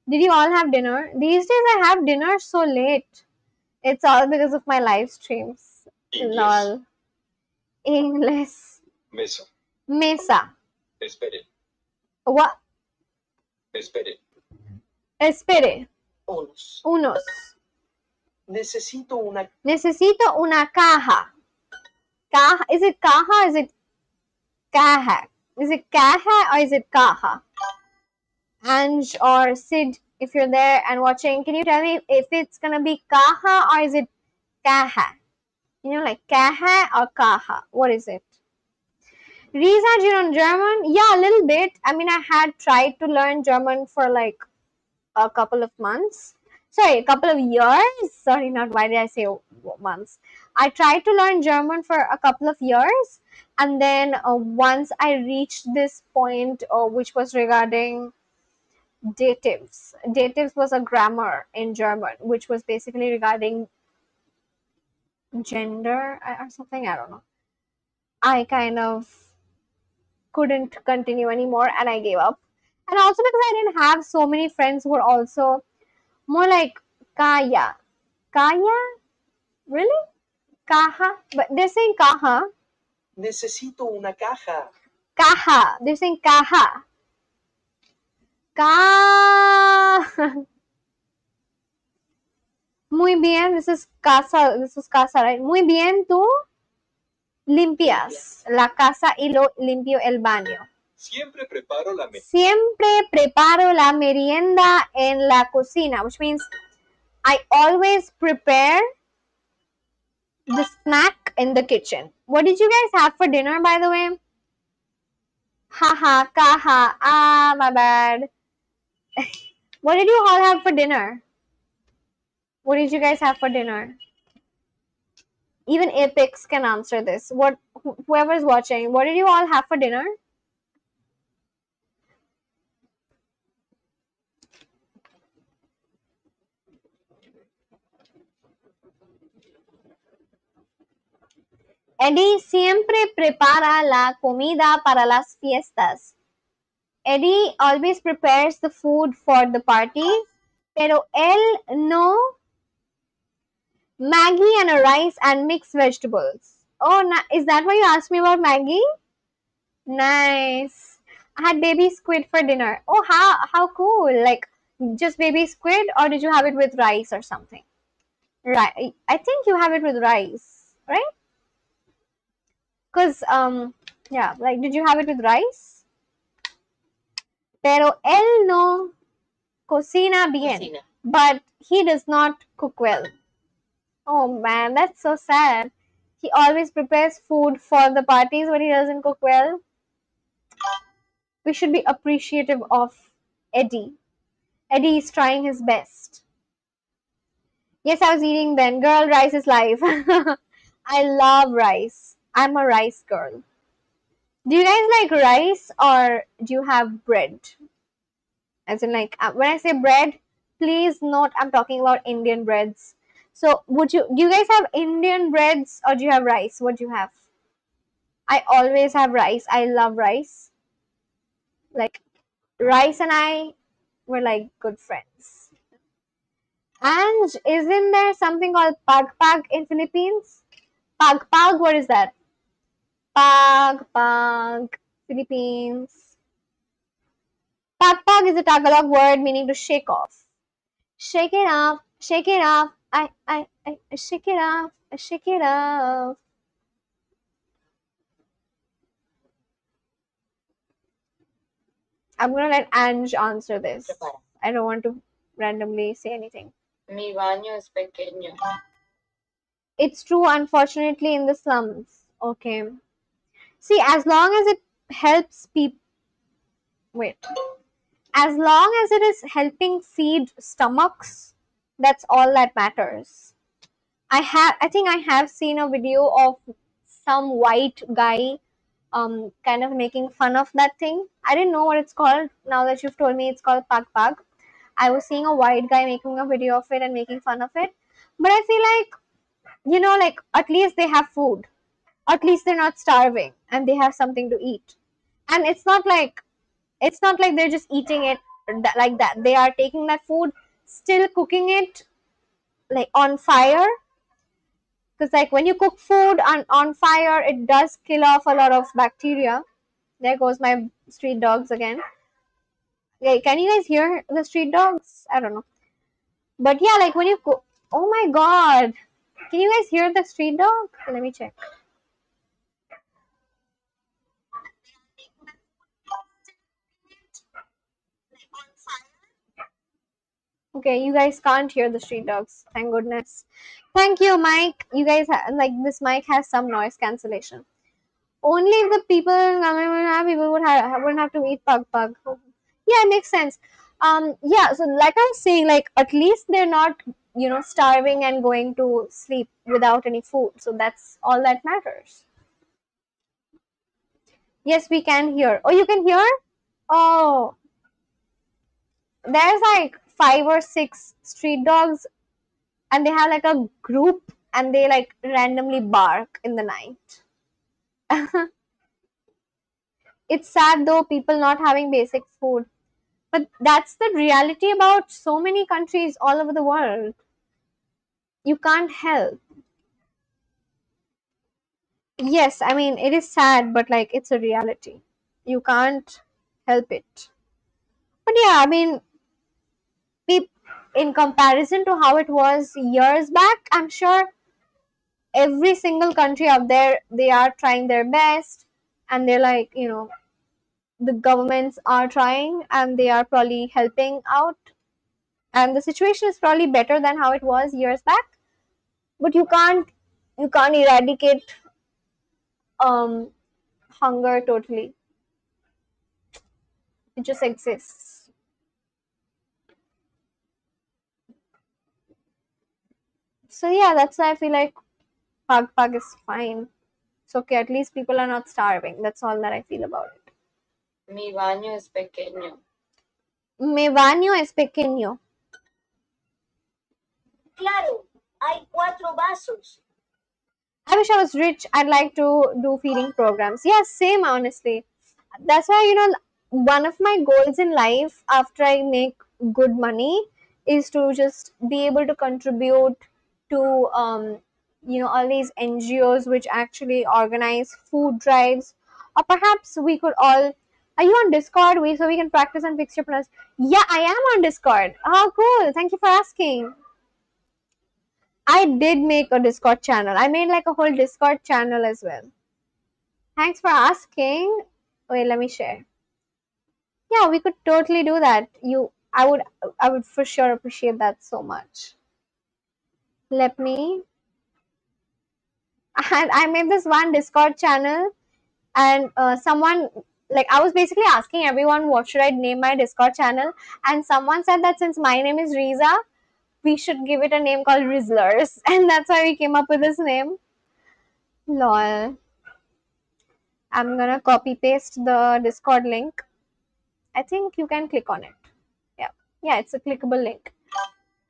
Did you all have dinner? These days I have dinner so late. It's all because of my live streams.
Inglés.
Lol. English.
Mesa.
Mesa.
Espere.
What?
Espere.
Espere.
Unos.
Unos.
Necesito una.
Necesito una caja. Caja. Is it caja? Is it caja? Is it kaha or is it kaha? Anj or Sid, if you're there and watching, can you tell me if it's gonna be kaha or is it kaha? You know, like kaha or kaha? What is it? Riza, do you know German? Yeah, a little bit. I mean, I had tried to learn German for like a couple of months. Sorry, a couple of years. Sorry, not why did I say months? I tried to learn German for a couple of years, and then once I reached this point, which was regarding datives. Datives was a grammar in German, which was basically regarding gender or something. I don't know. I kind of couldn't continue anymore and I gave up. And also because I didn't have so many friends who were also more like kaya. Kaya? Really? Kaha? But they're saying kaha.
Necesito una caja.
Kaha. They're saying kaha. Ka. Muy bien. This is casa. This is casa, right? Muy bien, tú limpias la casa y lo limpio el baño.
Siempre preparo la
Siempre preparo la merienda en la cocina, which means I always prepare the snack in the kitchen. What did you guys have for dinner, by the way? Haha, kaha. Ah, my bad. What did you all have for dinner? What did you guys have for dinner? Even Apex can answer this. What, whoever's watching, what did you all have for dinner? Eddie siempre prepara la comida para las fiestas. Eddie always prepares the food for the party, pero él no. Maggie and a rice and mixed vegetables. Oh, is that why you asked me about Maggie? Nice. I had baby squid for dinner. Oh, how cool! Like just baby squid, or did you have it with rice or something? Right. I think you have it with rice, right? Cause yeah, like did you have it with rice? Pero él no cocina bien,
Cocina.
but he does not cook well. Oh man, that's so sad. He always prepares food for the parties, but he doesn't cook well. We should be appreciative of Eddie. Eddie is trying his best. Yes, I was eating then. Girl, rice is life. I love rice. I'm a rice girl. Do you guys like rice or do you have bread? As in, like, when I say bread, please note I'm talking about Indian breads. So, do you guys have Indian breads or do you have rice? What do you have? I always have rice. I love rice. Like, rice and I were like good friends. And isn't there something called pag in Philippines? Pag, what is that? Pag, Philippines. Pag is a Tagalog word meaning to shake off. Shake it off, shake it off. I shake it off, I shake it off. I'm gonna let Ange answer this.
Prepara.
I don't want to randomly say anything.
Mi baño es pequeño.
It's true, unfortunately, in the slums. Okay. See, as long as it helps people. Wait. As long as it is helping feed stomachs, that's all that matters. I think I have seen a video of some white guy kind of making fun of that thing. I didn't know what it's called. Now that you've told me it's called pag. I was seeing a white guy making a video of it and making fun of it. But I feel like, like at least they have food. At least they're not starving and they have something to eat. And it's not like they're just eating it like that. They are taking that food, still cooking it like on fire. Because like when you cook food on fire, it does kill off a lot of bacteria. There goes my street dogs again. Okay, can you guys hear the street dogs? I don't know. But yeah, like when you cook. Oh my god. Can you guys hear the street dog? Let me check. Okay, you guys can't hear the street dogs. Thank goodness. Thank you, Mike. You guys like this mic has some noise cancellation. Only if the people people wouldn't have to eat pug pug. Yeah, it makes sense. Yeah. So like I was saying, like at least they're not starving and going to sleep without any food. So that's all that matters. Yes, we can hear. Oh, you can hear? Oh, there's like 5 or 6 street dogs and they have like a group and they like randomly bark in the night. It's sad though, people not having basic food. But that's the reality about so many countries all over the world. You can't help. Yes, I mean, it is sad, but like it's a reality. You can't help it. But yeah, I mean, in comparison to how it was years back, I'm sure every single country out there, they are trying their best and they're like, the governments are trying and they are probably helping out. And the situation is probably better than how it was years back. But you can't eradicate um hunger totally. It just exists. So yeah, that's why I feel like pug pug is fine. It's okay, at least people are not starving. That's all that I feel about it.
Mi baño es pequeño.
Mi baño es pequeño.
Claro, hay 4 vasos.
I wish I was rich. I'd like to do feeding programs. Yeah, same honestly. That's why, one of my goals in life after I make good money is to just be able to contribute to all these NGOs which actually organize food drives. Or perhaps we could all, are you on Discord? So we can practice and fix your pronouns. Yeah, I am on Discord. Oh, cool. Thank you for asking. I did make a Discord channel. I made like a whole Discord channel as well. Thanks for asking. Wait, let me share. Yeah, we could totally do that. I would for sure appreciate that so much. Let me. And I made this one Discord channel, and someone, like, I was basically asking everyone what should I name my Discord channel, and someone said that since my name is Riza, we should give it a name called Rizzlers, and that's why we came up with this name. Lol. I'm gonna copy paste the Discord link. I think you can click on it. Yeah. Yeah, it's a clickable link.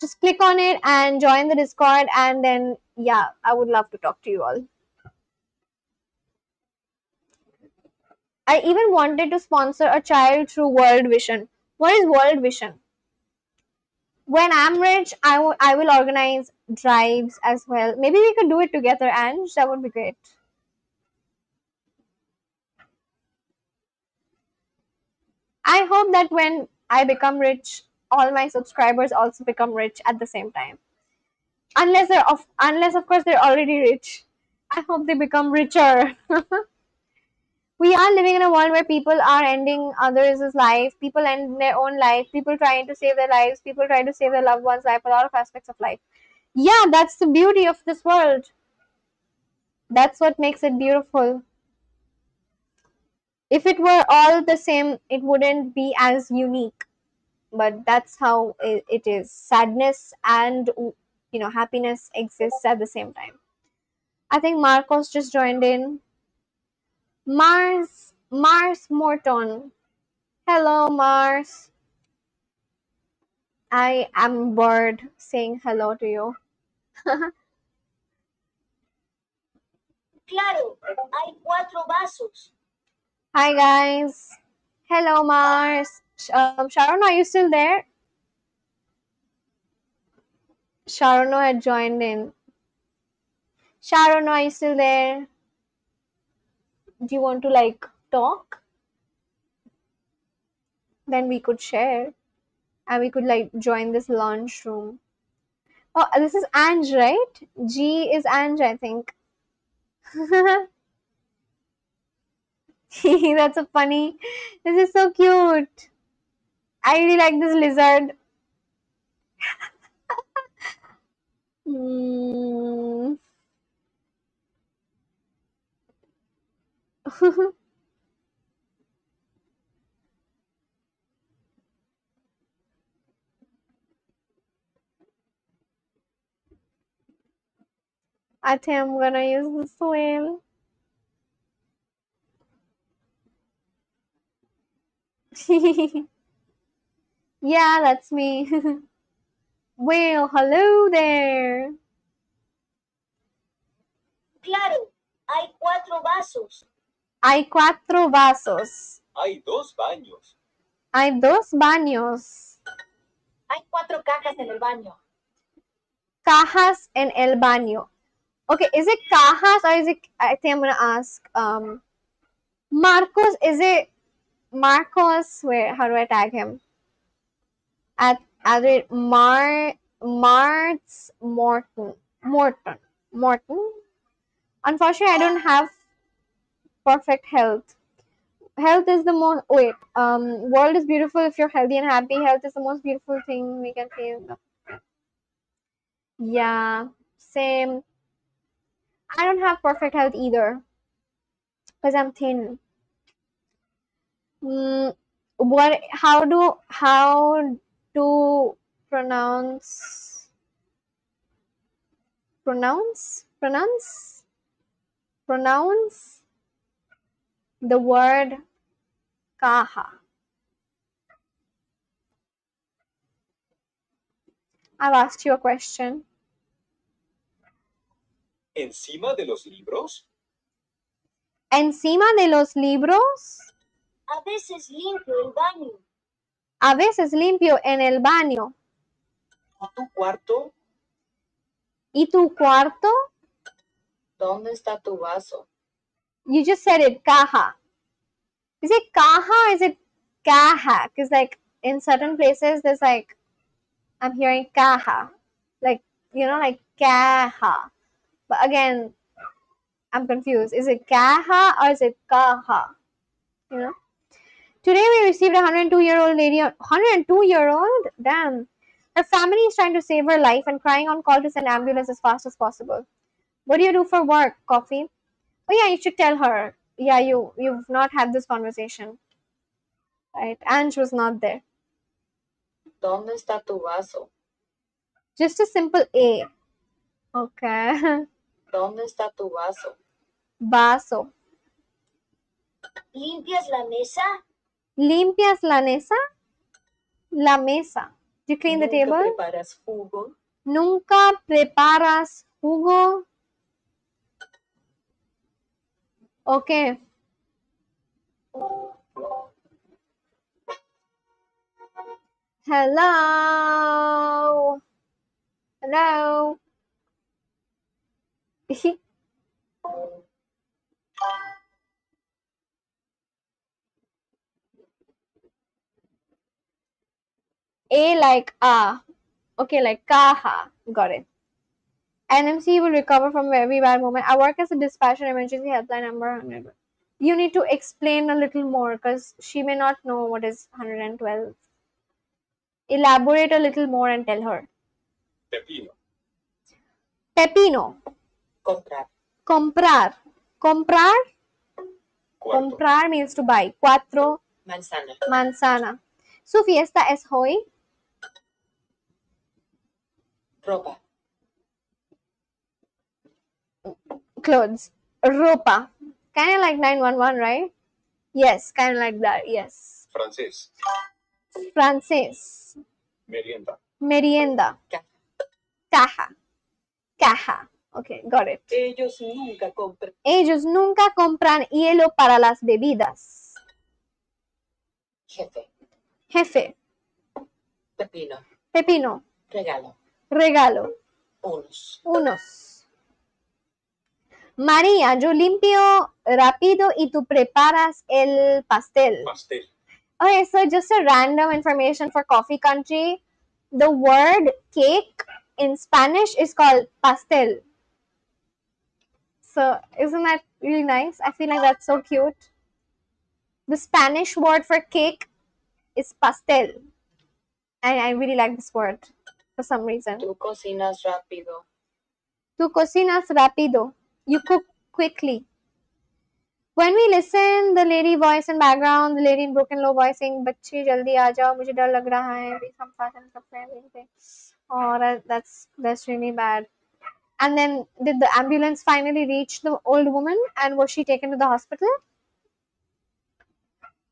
Just click on it and join the Discord, and then yeah, I would love to talk to you all. I even wanted to sponsor a child through World Vision. What is World Vision? When I'm rich, I will organize drives as well. Maybe we could do it together, Ange. That would be great. I hope that when I become rich, all my subscribers also become rich at the same time. Unless of course they're already rich. I hope they become richer. We are living in a world where people are ending others' life, people end their own life, people trying to save their lives, people trying to save their loved ones' life, a lot of aspects of life. Yeah, that's the beauty of this world. That's what makes it beautiful. If it were all the same, it wouldn't be as unique. But that's how it is. Sadness and happiness exists at the same time. I think Marcos just joined in. Mars Morton. Hello, Mars. I am bored saying hello to you.
Claro, hay 4 vasos.
Hi, guys. Hello, Mars. Sharon, are you still there? Sharon had joined in. Sharon, are you still there? Do you want to like talk? Then we could share and we could like join this launch room. Oh, this is Ange, right? G is Ange, I think. That's so funny. This is so cute. I really like this lizard. I think I'm gonna use this whale. Yeah, that's me. Whale, hello there.
Claro, hay 4 vasos.
Hay 4 vasos.
Hay 2 baños.
Hay 2 baños.
Hay 4 cajas en el baño.
Cajas en el baño. Okay, is it cajas or is it? I think I'm gonna ask. Marcos, is it Marcos? Where? How do I tag him? At it Marts Morton. Unfortunately, I don't have perfect health. Health is the most. Wait. World is beautiful if you're healthy and happy. Health is the most beautiful thing we can feel. Yeah. Same. I don't have perfect health either because I'm thin. What? How to pronounce pronounce pronounce the word caja? I've asked you a question.
¿Encima de los libros?
Encima de los libros.
A veces limpio el baño.
A veces limpio en el baño.
¿Y tu cuarto?
¿Y tu cuarto?
¿Dónde está tu vaso?
You just said it, caja. Is it caja or is it caja? Because like in certain places there's like I'm hearing caja. Like like caja. But again, I'm confused. Is it caja or is it caja? Today we received a 102-year-old lady. 102-year-old? Damn. Her family is trying to save her life and crying on call to send ambulance as fast as possible. What do you do for work, Coffee? Oh yeah, you should tell her. Yeah, you've not had this conversation. Right? Ange was not there.
¿Dónde está tu vaso?
Just a simple A. Okay.
¿Dónde está tu vaso?
Vaso.
¿Limpias la mesa?
¿Limpias la mesa? La mesa. Do you clean the
¿Nunca
table?
preparas jugo?
Nunca preparas jugo. Okay. Hello. Hello. A like ah. Okay, like kaha. Got it. NMC will recover from every bad moment. I work as a dispatcher emergency helpline number 100. You need to explain a little more because she may not know what is 112. Elaborate a little more and tell her.
Pepino.
Pepino.
Comprar.
Comprar. Comprar.
Cuarto.
Comprar means to buy. Cuatro.
Manzana.
Manzana. Su fiesta es hoy.
Ropa.
Clothes. Ropa. Kind of like 911, right? Yes, kind of like that. Yes.
Francés.
Francés.
Merienda.
Merienda. Caja. Caja. Okay, got it.
Ellos nunca compran.
Ellos nunca compran hielo para las bebidas.
Jefe.
Jefe.
Pepino.
Pepino.
Regalo.
Regalo. Unos. María, yo limpio rápido y tú preparas el pastel.
Pastel.
Okay, so just a random information for coffee country. The word cake in Spanish is called pastel. So isn't that really nice? I feel like that's so cute. The Spanish word for cake is pastel. And I really like this word for some reason.
Tú cocinas rápido.
Tú cocinas rápido. You cook quickly. When we listen, the lady voice in background, the lady in broken low voice saying, "बच्चे जल्दी आ जाओ, मुझे डर लग रहा है." We some fast and stuff like that. Oh, that's really bad. And then, did the ambulance finally reach the old woman? And was she taken to the hospital?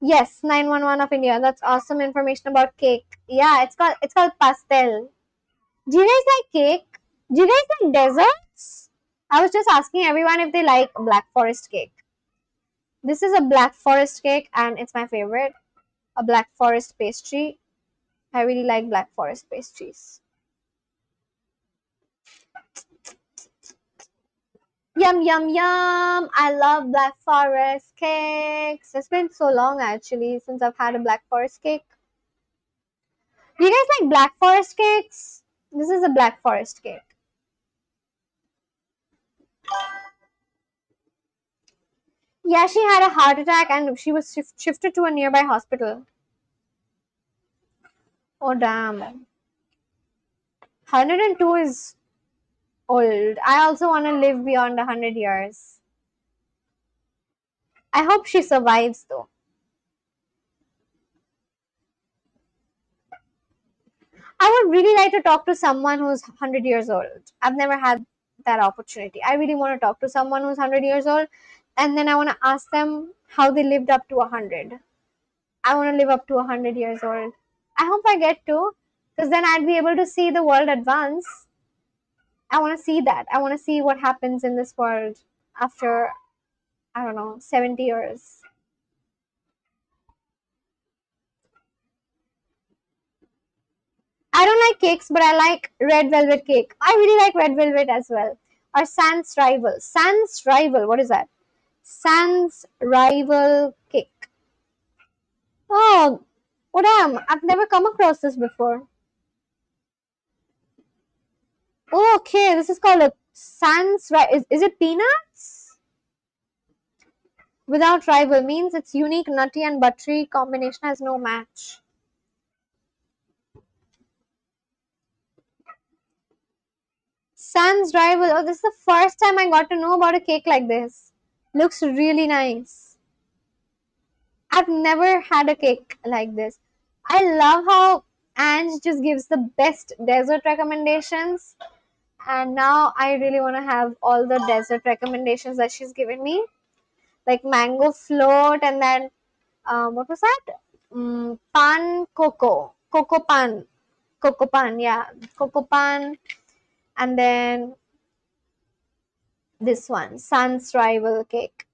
Yes, 911 of India. That's awesome information about cake. Yeah, it's called pastel. Do you guys like cake? Do you guys like desserts? I was just asking everyone if they like Black Forest cake. This is a Black Forest cake and it's my favorite. A Black Forest pastry. I really like Black Forest pastries. Yum yum yum! I love Black Forest cakes. It's been so long actually since I've had a Black Forest cake. Do you guys like Black Forest cakes? This is a Black Forest cake. Yeah, she had a heart attack and she was shifted to a nearby hospital. Oh damn. 102 is old. I also want to live beyond 100 years. I hope she survives though. I would really like to talk to someone who's 100 years old. I've never had that opportunity. I really want to talk to someone who's 100 years old and then I want to ask them how they lived up to 100. I want to live up to 100 years old. I hope I get to because then I'd be able to see the world advance. I want to see that. I want to see what happens in this world after, I don't know, 70 years. I don't like cakes, but I like red velvet cake. I really like red velvet as well. Or Sans Rival. Sans Rival, what is that? Sans Rival cake. Oh, oh damn, I've never come across this before. Oh, okay, this is called a Sans Rival. Is it peanuts? Without rival means its unique nutty and buttery combination has no match. Sans Rival. Oh, this is the first time I got to know about a cake like this. Looks really nice. I've never had a cake like this. I love how Ange just gives the best dessert recommendations. And now I really want to have all the dessert recommendations that she's given me. Like mango float and then, what was that? Pan cocoa. Cocoa pan. Cocoa pan, yeah. Cocoa pan. And then this one, Sun's Rival cake.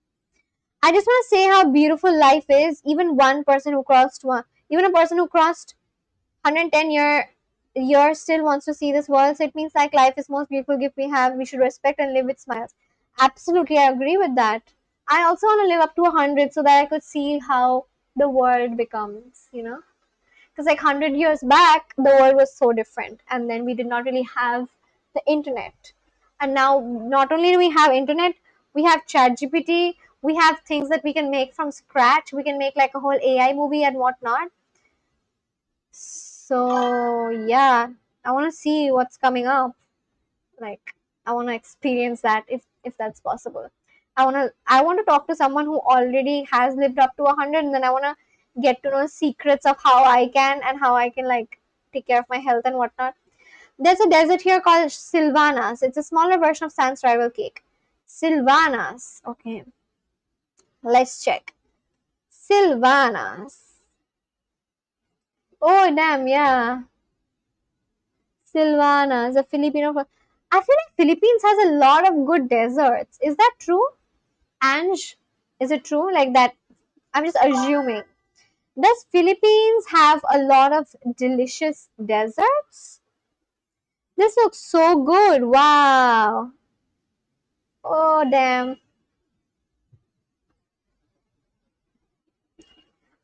I just want to say how beautiful life is. Even even a person who crossed 110 years still wants to see this world. So it means like life is the most beautiful gift we have. We should respect and live with smiles. Absolutely, I agree with that. I also want to live up to 100 so that I could see how the world becomes. Because like 100 years back the world was so different and then we did not really have the internet, and now not only do we have internet, we have chat gpt, we have things that we can make from scratch, we can make like a whole ai movie and whatnot. So yeah, I want to see what's coming up. Like I want to experience that if that's possible. I want to talk to someone who already has lived up to 100, and then I want to get to know secrets of how I can and how I can like take care of my health and whatnot. There's a dessert here called Silvanas. It's a smaller version of Sans Rival cake. Silvanas. Okay, let's check. Silvanas. Oh damn, yeah. Silvanas, a Filipino. I feel like Philippines has a lot of good desserts. Is that true? Ange, is it true? Like that? I'm just assuming. Does Philippines have a lot of delicious desserts? This looks so good. Wow. Oh damn.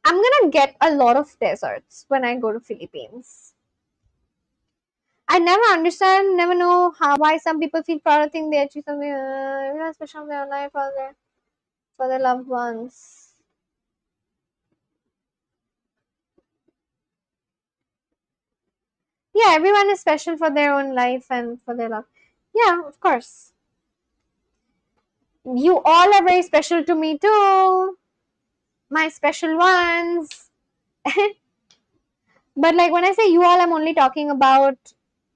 I'm gonna get a lot of desserts when I go to Philippines. I never understand, never know why some people feel proud of think they achieve something special in their life for their loved ones. Yeah, everyone is special for their own life and for their love. Yeah, of course. You all are very special to me too. My special ones. But like when I say you all, I'm only talking about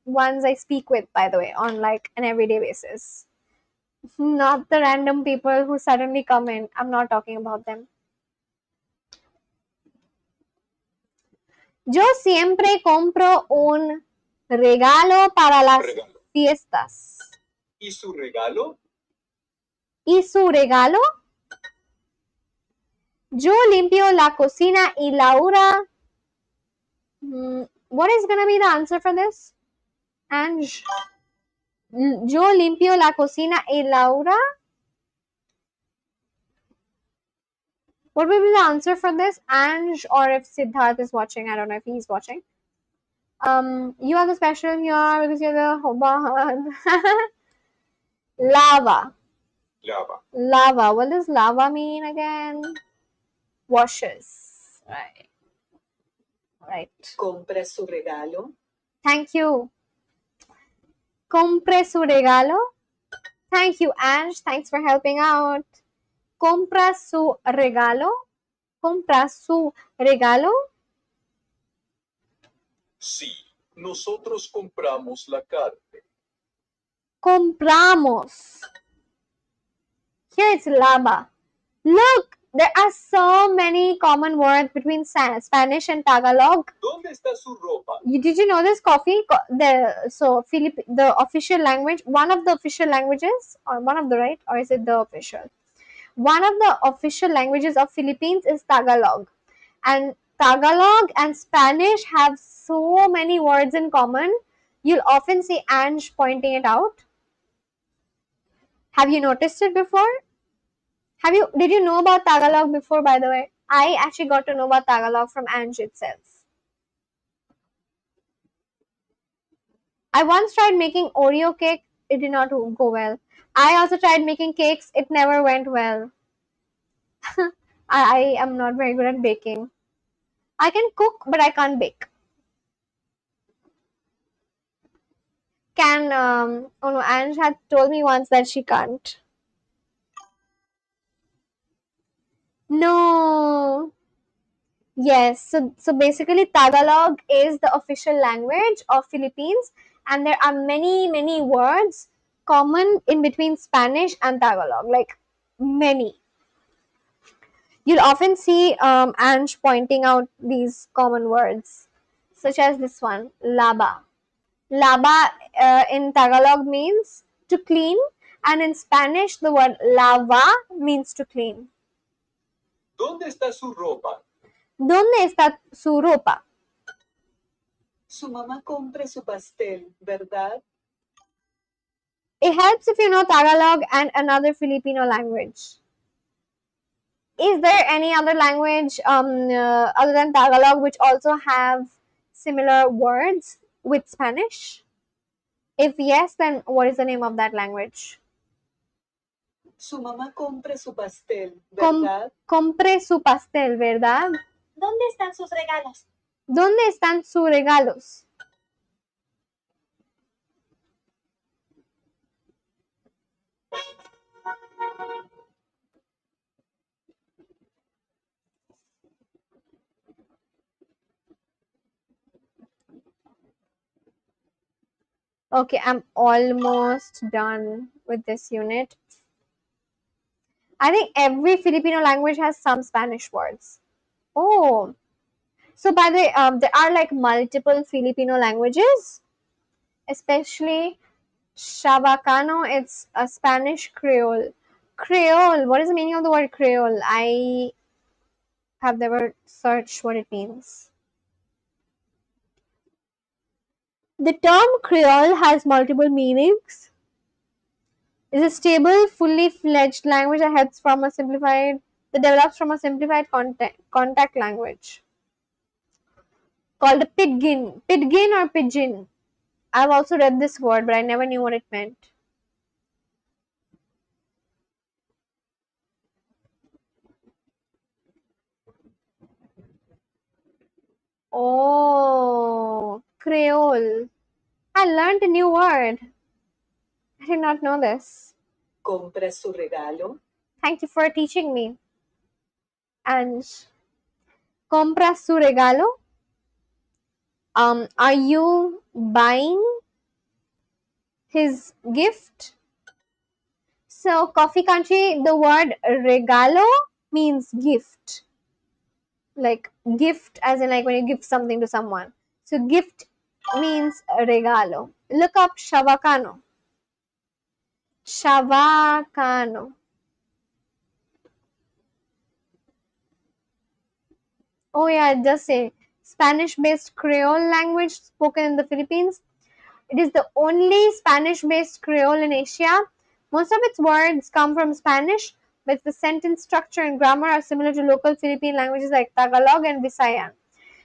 ones I speak with, by the way, on like an everyday basis. Not the random people who suddenly come in. I'm not talking about them. Yo siempre compro un regalo para las
Regalo.
fiestas.
¿Y su regalo?
¿Y su regalo? Yo limpio la cocina y Laura. What is gonna be the answer for this? Ange. Yo limpio la cocina y Laura. What will be the answer for this? Ange, or if Siddharth is watching, I don't know if he's watching. You are the special here because you're the Hoban. Lava.
Lava.
Lava. What does lava mean again? Washes. Right. Right.
Compra su regalo.
Thank you. Compre su regalo. Thank you, Ange. Thanks for helping out. Compra su regalo. Compra su regalo.
Sí, nosotros compramos la carne.
Compramos. Here it's lava. Look, there are so many common words between Spanish and Tagalog.
¿Dónde está su ropa?
Did you know this coffee? The official language, one of the official languages, or one of the right, or is it the official? One of the official languages of Philippines is Tagalog, and Tagalog and Spanish have so many words in common. You'll often see Ange pointing it out. Have you noticed it before? Did you know about Tagalog before, by the way? I actually got to know about Tagalog from Ange itself. I once tried making Oreo cake. It did not go well. I also tried making cakes. It never went well. I am not very good at baking. I can cook, but I can't bake. Oh no, Ange had told me once that she can't. No. Yes, so basically Tagalog is the official language of Philippines, and there are many words common in between Spanish and Tagalog, like many. You'll often see Ange pointing out these common words, such as this one, laba. Laba in Tagalog means to clean, and in Spanish the word lava means to clean.
¿Dónde está su ropa?
¿Dónde está su ropa?
Su mamá compra su pastel, ¿verdad?
It helps if you know Tagalog and another Filipino language. Is there any other language other than Tagalog which also have similar words with Spanish? If yes, then what is the name of that language?
Su mamá compra su pastel, ¿verdad?
Compre su pastel, ¿verdad?
¿Dónde están sus regalos?
¿Dónde están sus regalos? Okay, I'm almost done with this unit. I think every Filipino language has some Spanish words. Oh, so by the way, there are like multiple Filipino languages, especially Chavacano. It's a Spanish Creole. Creole. What is the meaning of the word Creole? I have never searched what it means. The term Creole has multiple meanings. It's a stable, fully fledged language that develops from a simplified contact language called a pidgin. Pidgin or pidgin. I've also read this word, but I never knew what it meant. Oh, Creole. I learned a new word. I did not know this.
¿Compra su regalo?
Thank you for teaching me. Ange. Compra su regalo? Are you buying his gift? So, Coffee Country, the word regalo means gift. Like gift as in like when you give something to someone. So, gift means regalo. Look up Shavakano. Shavakano. Oh yeah, it does say Spanish-based Creole language spoken in the Philippines. It is the only Spanish-based Creole in Asia. Most of its words come from Spanish, but the sentence structure and grammar are similar to local Philippine languages like Tagalog and Visayan.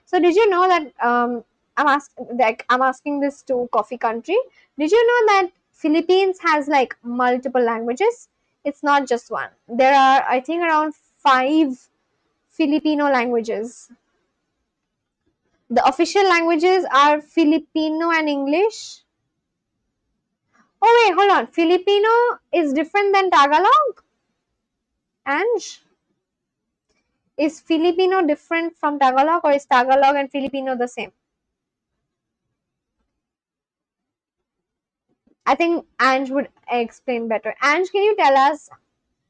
So, did you know that I'm asking this to Coffee Country? Did you know that Philippines has like multiple languages? It's not just one. There are, I think, around 5 Filipino languages. The official languages are Filipino and English. Oh wait, hold on. Filipino is different than Tagalog? Ange? Is Filipino different from Tagalog or is Tagalog and Filipino the same? I think Ange would explain better. Ange, can you tell us,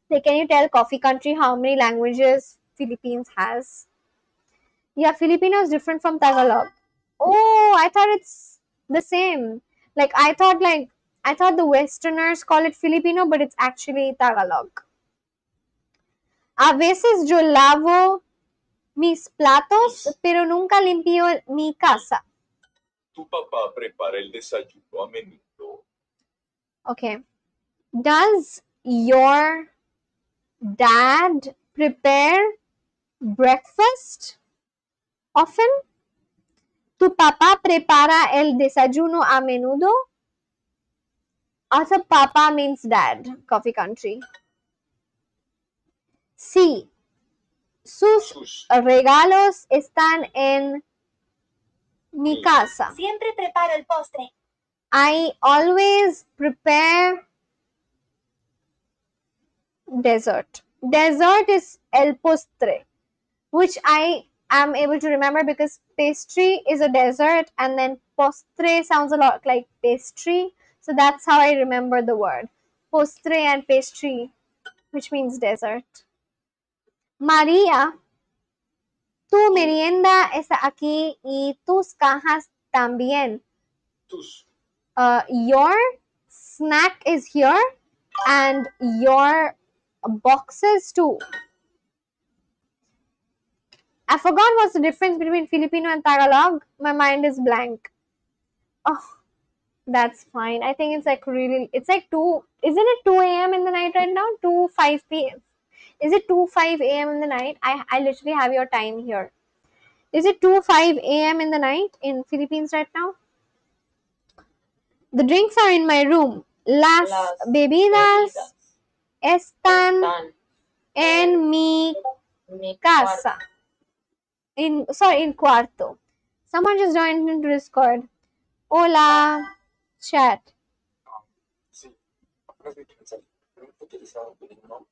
like, can you tell Coffee Country how many languages Philippines has? Yeah, Filipino is different from Tagalog. Oh, I thought it's the same. I thought the Westerners call it Filipino, but it's actually Tagalog. A veces yo lavo mis platos, pero nunca limpio mi casa.
Tu papá prepara el desayuno a menudo.
Okay. Does your dad prepare breakfast often? ¿Tu papá prepara el desayuno a menudo? Also, papa means dad, Coffee Country. Sí, sus regalos están en mi casa.
Siempre preparo el postre.
I always prepare dessert. Dessert is el postre, which I am able to remember because pastry is a dessert and then postre sounds a lot like pastry. So that's how I remember the word. Postre and pastry, which means dessert. María, tu merienda está aquí y tus cajas también.
Tus.
Your snack is here and your boxes too. I forgot what's the difference between Filipino and Tagalog. My mind is blank. Oh, that's fine. I think it's like really, it's like 2, isn't it 2 a.m. in the night right now? 2, 5 p.m. Is it 2, 5 a.m. in the night? I literally have your time here. Is it 2, 5 a.m. in the night in Philippines right now? The drinks are in my room. Las bebidas están en mi casa. In cuarto. Someone just joined into Discord. Hola, chat.
Sí, apenas vi tu mensaje. Nunca he utilizado Duolingo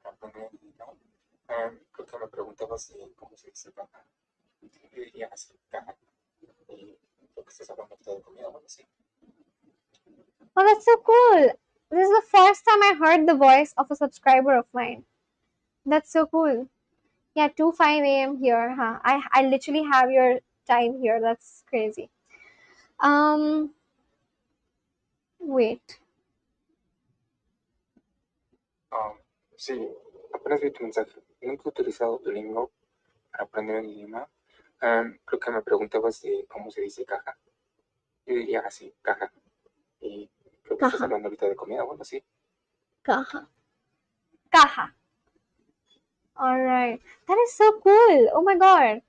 para aprender el idioma. Creo que me preguntabas cómo se dice caja. Yo diría así, caja. Y creo que estás hablando ahorita de comida, bueno, sí.
Oh, that's so cool. This is the first time I heard the voice of a subscriber of mine. That's so cool. Yeah, 2, 5 a.m. here, huh? I literally have your time here. That's crazy. Wait.
Sí, apenas vi tu mensaje. Nunca he utilizado Duolingo para aprender el idioma. Creo que me preguntabas de cómo se dice caja. Yo diría así, caja. Y creo que estás
Caja.
hablando ahorita de comida, bueno, sí.
Caja. Caja. Alright. That is so cool. Oh my god.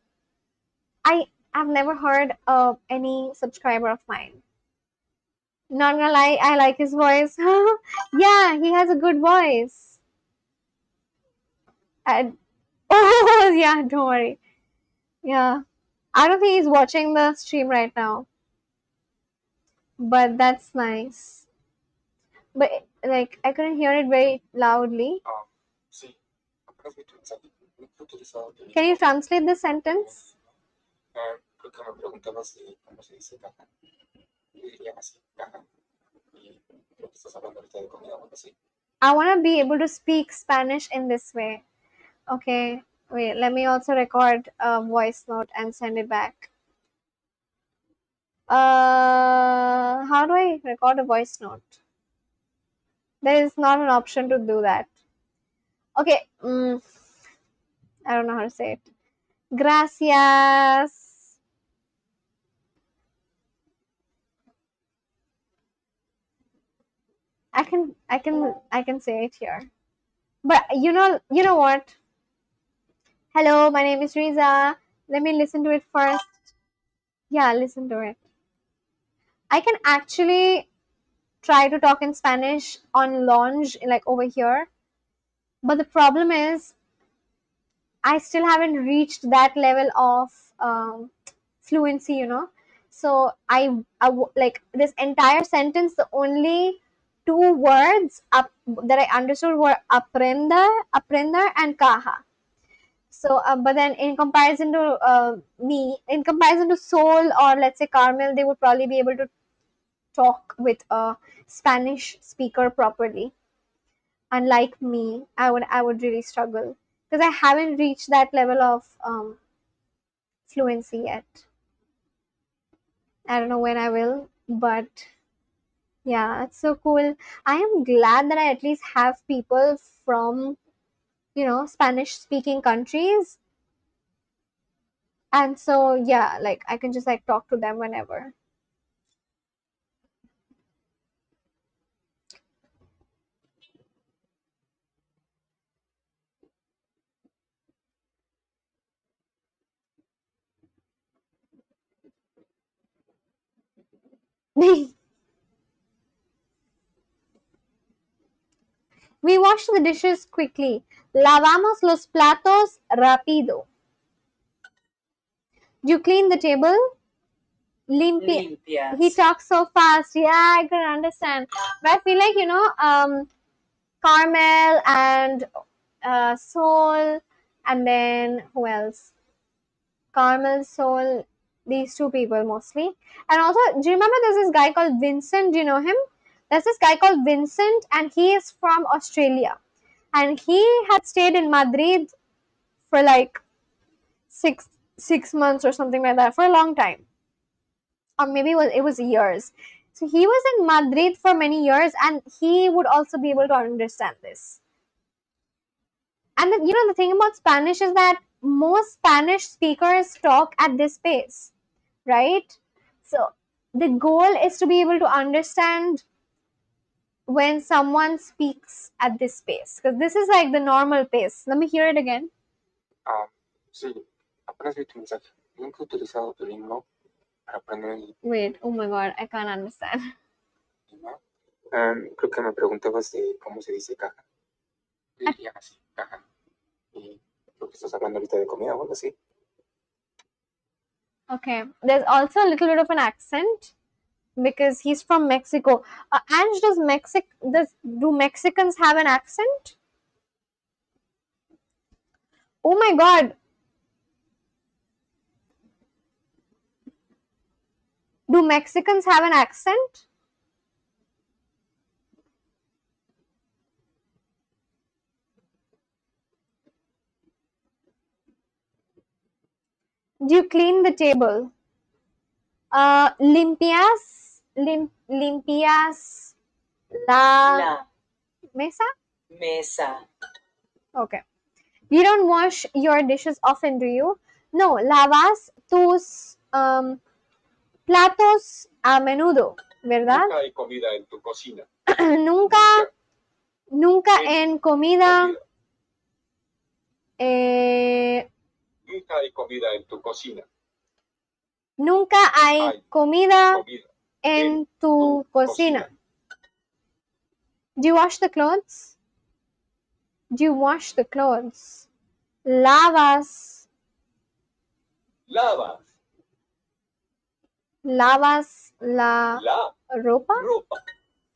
I've never heard of any subscriber of mine. Not gonna lie, I like his voice. Yeah, he has a good voice. And oh yeah, don't worry. Yeah. I don't think he's watching the stream right now. But that's nice. But like I couldn't hear it very loudly.
Sí, apenas vi tu mensaje. Nunca he utilizado Duolingo.
Can you translate the sentence?
Creo que me preguntabas si cómo se dice caja. Yo diría así, caja. Y creo que estás hablando ahorita de comida o algo así.
I want to be able to speak Spanish in this way. Okay, wait, let me also record a voice note and send it back. How do I record a voice note? There is not an option to do that. Okay, I don't know how to say it. Gracias. I can say it here. But you know what? Hello, my name is Riza. Let me listen to it first. Yeah, listen to it. I can actually try to talk in Spanish on launch, like over here. But the problem is, I still haven't reached that level of fluency, you know. So like this entire sentence, the only two words that I understood were aprender, and caja. So, but then in comparison to in comparison to Sol or let's say Carmel, they would probably be able to talk with a Spanish speaker properly. Unlike me, I would really struggle because I haven't reached that level of fluency yet. I don't know when I will, but yeah, it's so cool. I am glad that I at least have people from, you know, Spanish speaking countries. And so, yeah, like I can just like talk to them whenever. We wash the dishes quickly. Lavamos los platos rápido. You clean the table?
Limpias.
He talks so fast. Yeah, I can understand. But I feel like, you know, Carmel and Soul, and then who else? Carmel, Soul, these two people mostly. And also, do you remember there's this guy called Vincent? Do you know him? There's this guy called Vincent, and he is from Australia. And he had stayed in Madrid for like six months or something like that, for a long time. Or maybe it was years. So he was in Madrid for many years, and he would also be able to understand this. And then, you know, the thing about Spanish is that most Spanish speakers talk at this pace, right? So the goal is to be able to understand when someone speaks at this pace, because this is like the normal pace. Let me hear it again.
Sí, apenas vi tu mensaje. Nunca he utilizado Duolingo para aprender el
Wait, oh my god, I can't understand.
idioma. Creo que me preguntabas de cómo se dice caja. Yo diría así, caja. Y creo que estás hablando ahorita de comida o algo así.
Okay, there's also a little bit of an accent because he's from Mexico. Ange, do Mexicans have an accent? Oh my god, do Mexicans have an accent? Do you clean the table? Limpias la mesa?
Mesa.
Okay. You don't wash your dishes often, do you? No, lavas tus platos a menudo, ¿verdad?
Nunca hay comida en tu cocina.
Nunca en comida.
Nunca hay comida en tu cocina.
Nunca hay comida en tu cocina. Do you wash the clothes? Do you wash the clothes? Lavas la ropa?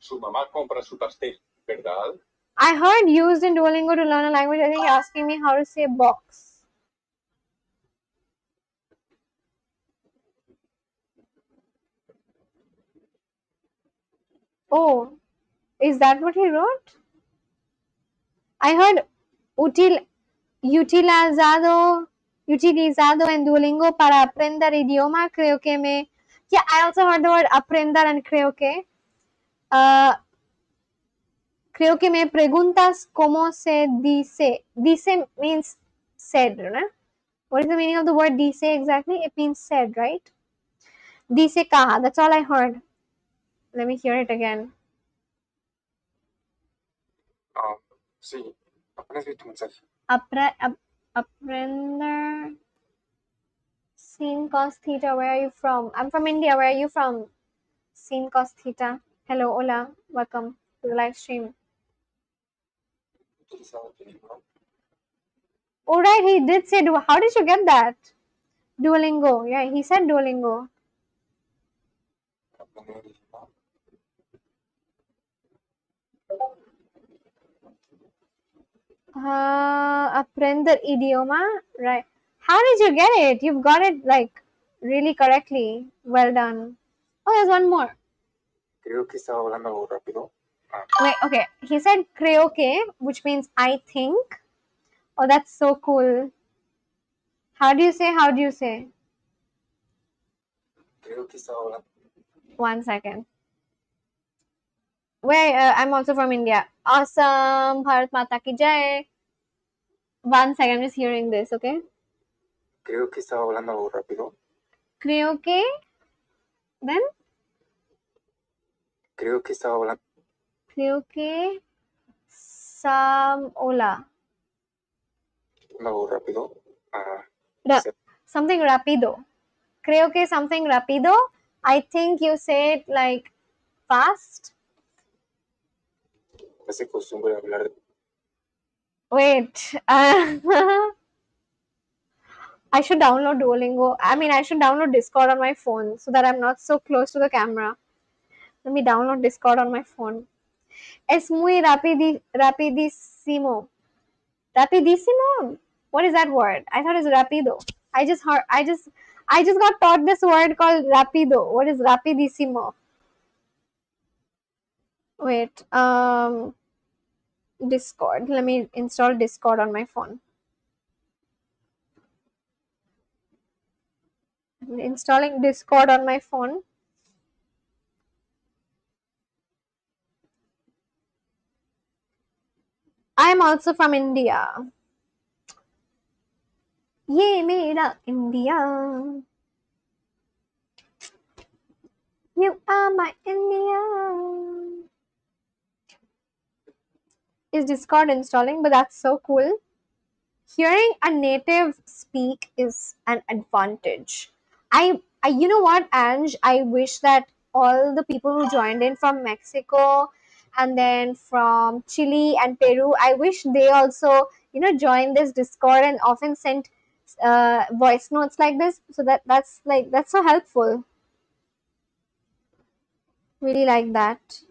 Su mamá compra su pastel, ¿verdad?
I heard used in Duolingo to learn a language. I think you're asking me how to say box. Oh, is that what he wrote? I heard utilizado en Duolingo para aprender idioma. Creo que me. Yeah, I also heard the word aprender and creo que. Creo que me preguntas cómo se dice. Dice means said, right? What is the meaning of the word dice exactly? It means said, right? Dice kaha. That's all I heard. Let me hear it again.
Sí, apenas vi tu mensaje.
Aprender sin cos theta. Where are you from? I'm from India. Where are you from? Sin cos theta. Hello, hola. Welcome to the live stream.
Utilizado tu libro.
All right, he did say. How did you get that? Duolingo. Yeah, he said Duolingo.
Aprender idioma.
Aprender idioma. Right. How did you get it? You've got it like really correctly. Well done. Oh, there's one more.
Creo que estaba hablando algo rápido.
Wait, okay. He said creo que, which means I think. Oh, that's so cool. How do you say? How do you say?
Creo que estaba hablando.
1 second. Where I'm also from India. Awesome. Bharat Mata ki jai. 1 second. I'm just hearing this, okay?
Creo que estaba hablando algo rápido.
Creo que. Then?
Creo que estaba hablando.
Creo que. Some hola.
Algo rápido.
Something rapido. Creo que something rapido. I think you say it like fast.
Es de costumbre hablar de.
Wait. I should download Duolingo. I mean, I should download Discord on my phone so that I'm not so close to the camera. Let me download Discord on my phone. Es muy rapidísimo. Rapidísimo? What is that word? I thought it's rapido. I just got taught this word called rapido. What is rapidísimo? Wait, Discord. Let me install Discord on my phone. Installing Discord on my phone. I'm also from India. Ye mera India. You are my India. Is Discord installing? But that's so cool. Hearing a native speak is an advantage. You know what, Ange? I wish that all the people who joined in from Mexico and then from Chile and Peru, I wish they also, join this Discord and often send voice notes like this. So that's so helpful. Really like that.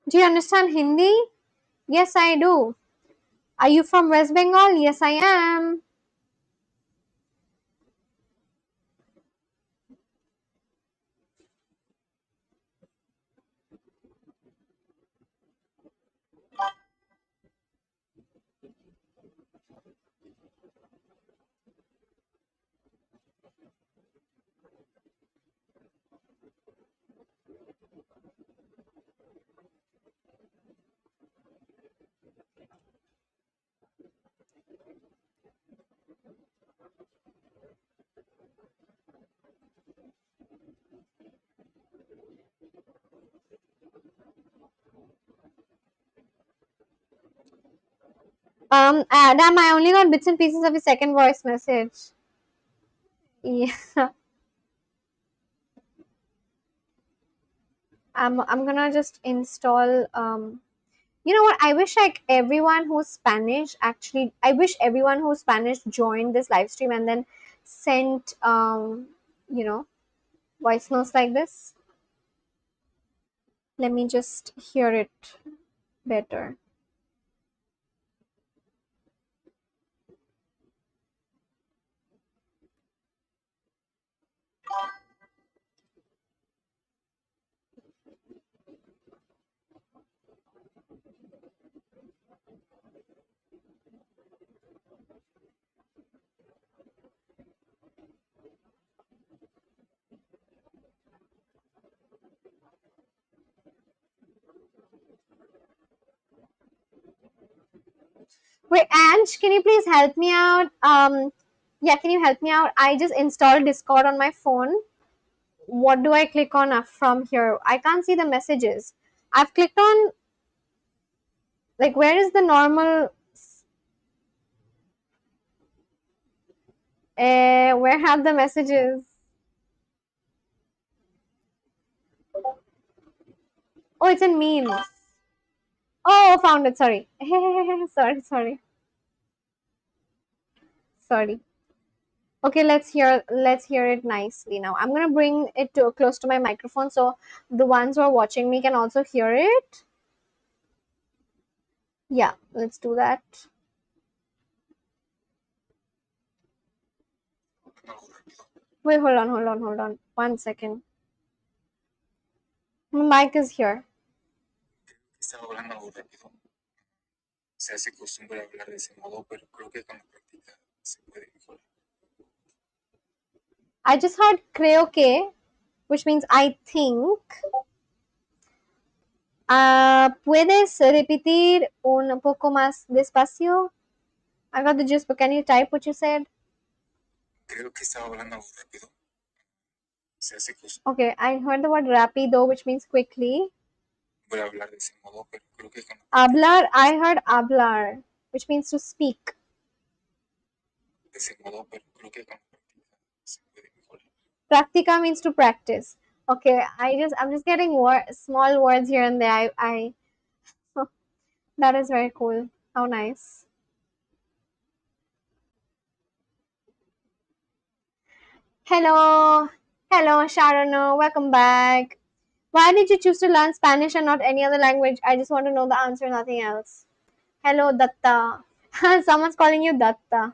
Do you understand Hindi? Yes, I do. Are you from West Bengal? Yes, I am. Damn, I only got bits and pieces of his second voice message. Yeah. I'm gonna just install you know what, I wish like everyone who's Spanish actually, I wish everyone who's Spanish joined this live stream and then sent you know, voice notes like this. Let me just hear it better. Wait, Ange, can you please help me out? Yeah, can you help me out? I just installed Discord on my phone. What do I click on from here? I can't see the messages. I've clicked on, like, where is the normal? Where have the messages? Oh, it's in memes. Oh, found it. Sorry. Sorry. Okay, let's hear it nicely now. I'm gonna bring it to close to my microphone so the ones who are watching me can also hear it. Yeah, let's do that. Wait, hold on. 1 second. My mic is here.
Estaba hablando algo rápido. Se hace costumbre hablar de ese modo, pero creo que con la práctica se puede mejorar.
I just heard creo que, which means I think. ¿Puedes repetir un poco más despacio? I got the gist, but can you type what you said?
Creo que estaba hablando algo rápido. Se hace costumbre.
Okay, I heard the word rápido, which means quickly.
Voy a hablar de ese modo, pero creo que con
Hablar, I heard hablar, which means to speak.
de ese modo, pero creo que con la práctica se puede mejorar.
Practica means to practice. Okay, I'm just getting small words here and there. That is very cool. How nice. Hello, Sharon. Welcome back. Why did you choose to learn Spanish and not any other language? I just want to know the answer, nothing else. Hello, Datta. Someone's calling you Datta.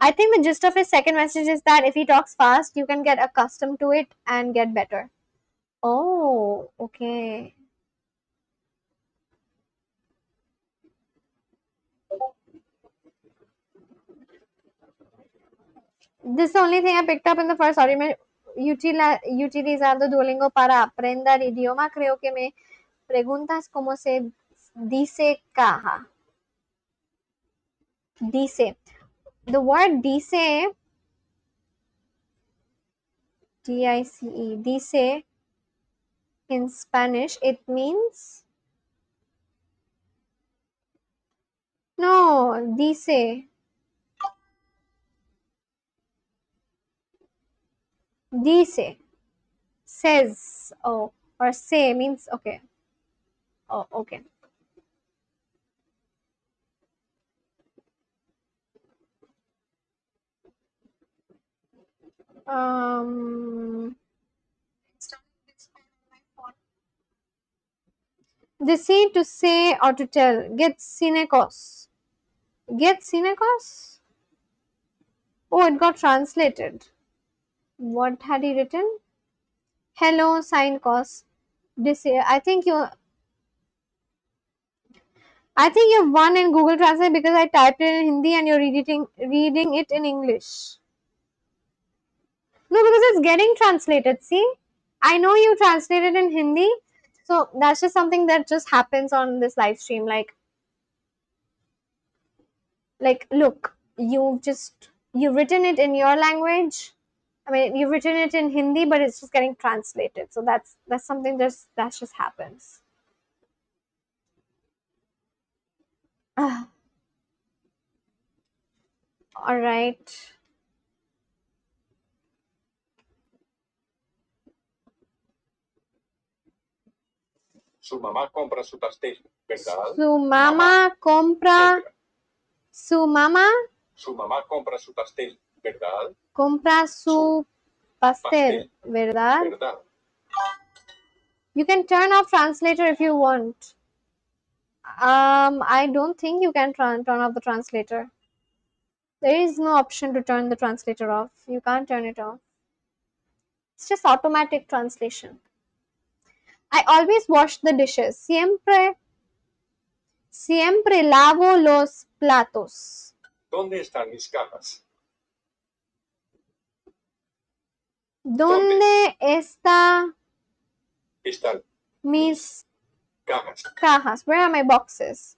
I think the gist of his second message is that if he talks fast, you can get accustomed to it and get better. Oh, okay. This is the only thing I picked up in the first argument. Utilizando Duolingo para aprender idioma, creo que me preguntas cómo se dice caja. Dice. The word dice, D-I-C-E, dice in Spanish, it means, no, dice, says, oh, or say means, okay. Oh, okay. Deceit, to say or to tell. Get cinecos. Get cinecos? Oh, it got translated. What had he written? Hello, Sincos. I think you've won in Google Translate because I typed it in Hindi and you're reading it in English. No, because it's getting translated. See, I know you translated in Hindi, so that's just something that just happens on this live stream. Like, look, you've written it in your language. I mean, you've written it in Hindi, but it's just getting translated. So that's something that just happens. Ah, all right.
Su mamá compra su pastel, ¿verdad?
Su mamá compra. Su mamá
Su mamá compra su pastel, ¿verdad?
compra su pastel, ¿verdad?
¿Verdad?
You can turn off translator if you want. I don't think you can turn off the translator. There is no option to turn the translator off. You can't turn it off. It's just automatic translation. I always wash the dishes. Siempre lavo los platos.
¿Dónde están mis cajas?
¿Dónde están
Están
mis
cajas.
cajas? Where are my boxes?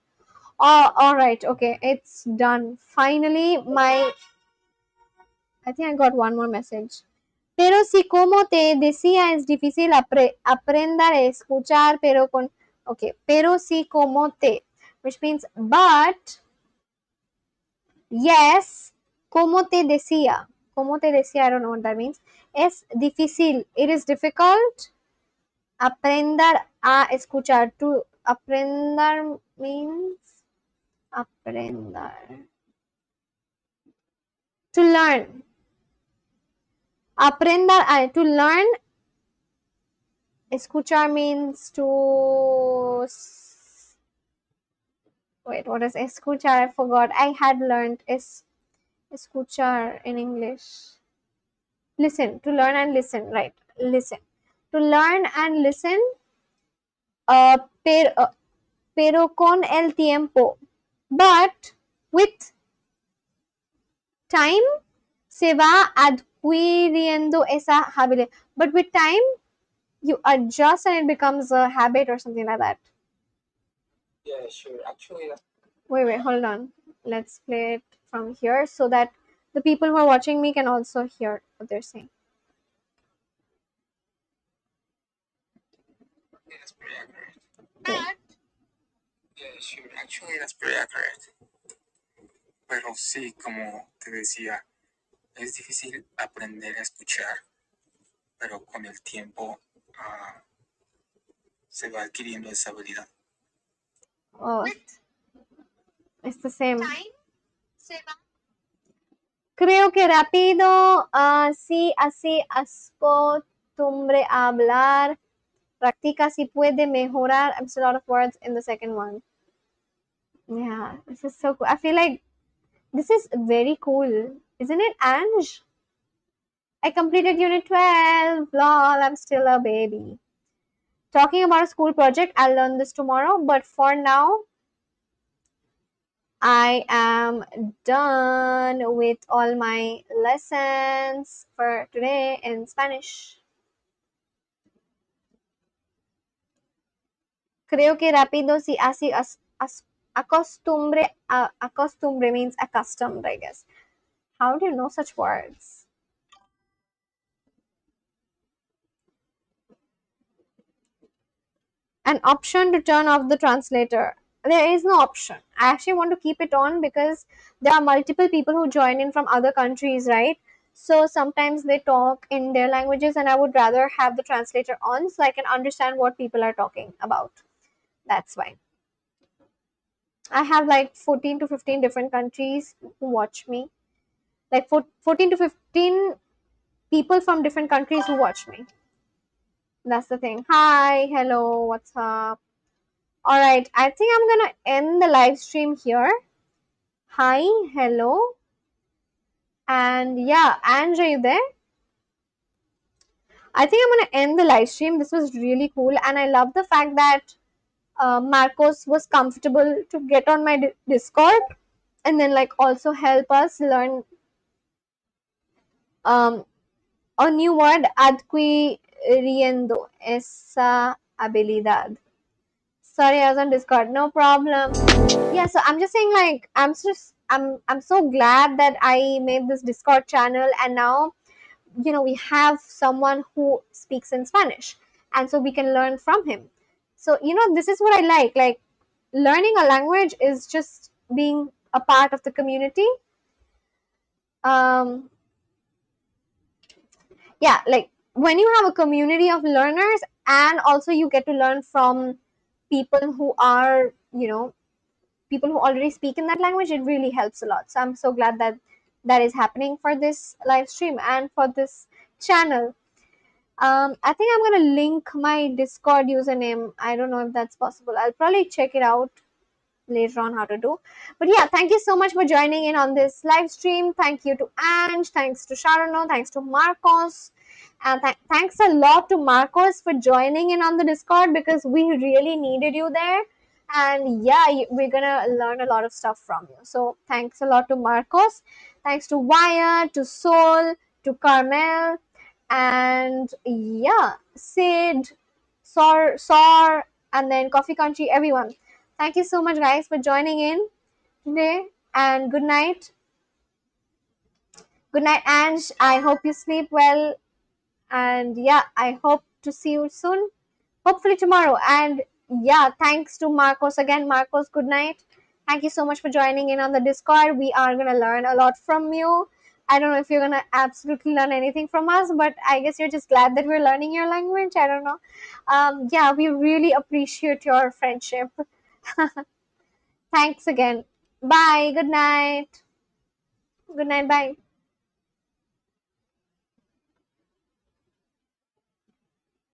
Oh, all right. Okay, it's done. Finally, I think I got one more message. Pero si como te decía es difícil aprender a escuchar, pero con... Okay, pero si como te, which means but, yes, como te decía, I don't know what that means, es difícil, it is difficult, aprender a escuchar, to aprender means, aprender, to learn, to learn. Escuchar means to... Wait, what is escuchar? I forgot. I had learned escuchar in English. Listen, to learn and listen, right? Listen. To learn and listen, uh, pero con el tiempo. But with time, se va adquiriendo esa habilidad. But with time, you adjust and it becomes a habit or something like that.
Yeah, sure. Actually,
Wait, hold on. Let's play it from here so that the people who are watching me can also hear what they're saying.
yeah, that's pretty accurate. Yeah, sure. Actually, that's pretty accurate. Pero sí, como te decía, es difícil aprender a escuchar, pero con el tiempo se va adquiriendo esa habilidad.
Oh, it's the same. Creo que rápido, sí, así es costumbre hablar. Practica si puede mejorar. I'm still out of words in the second one. Yeah, this is so cool. I feel like this is very cool. Isn't it, Ange? I completed unit 12. Lol, I'm still a baby. Talking about a school project, I'll learn this tomorrow, but for now, I am done with all my lessons for today in Spanish. Creo que rápido si así acostumbre means accustomed, I guess. How do you know such words? An option to turn off the translator. There is no option. I actually want to keep it on because there are multiple people who join in from other countries, right? So sometimes they talk in their languages, and I would rather have the translator on so I can understand what people are talking about. That's why. I have like 14 to 15 different countries who watch me. Like 14 to 15 people from different countries who watch me. That's the thing. Hi, hello, what's up? All right, I think I'm gonna end the live stream here. Hi, hello, and yeah, Ange, are you there? I think I'm gonna end the live stream. This was really cool, and I love the fact that Marcos was comfortable to get on my Discord and then like also help us learn um, a new word, adquiriendo esa habilidad. Sorry, I was on Discord. No problem. Yeah, so I'm just saying, like, I'm so glad that I made this Discord channel, and now, we have someone who speaks in Spanish, and so we can learn from him. So, this is what I like. Like, learning a language is just being a part of the community. Yeah, like when you have a community of learners and also you get to learn from people who are, people who already speak in that language, it really helps a lot. So I'm so glad that that is happening for this live stream and for this channel. I think I'm gonna link my Discord username. I don't know if that's possible. I'll probably check it out later on how to do. But yeah, thank you so much for joining in on this live stream. Thank you to Ange, thanks to Sharono, thanks to Marcos, and thanks a lot to Marcos for joining in on the Discord, because we really needed you there. And yeah, we're gonna learn a lot of stuff from you. So thanks a lot to Marcos. Thanks to Wyatt, to Sol, to Carmel, and yeah, Sid, Sor, and then Coffee Country, everyone. Thank you so much, guys, for joining in today. And good night. Good night, Ange. I hope you sleep well. And yeah, I hope to see you soon. Hopefully tomorrow. And yeah, thanks to Marcos again. Marcos, good night. Thank you so much for joining in on the Discord. We are going to learn a lot from you. I don't know if you're going to absolutely learn anything from us, but I guess you're just glad that we're learning your language. I don't know. Yeah, we really appreciate your friendship. Thanks again. Bye. Good night. Good night. Bye.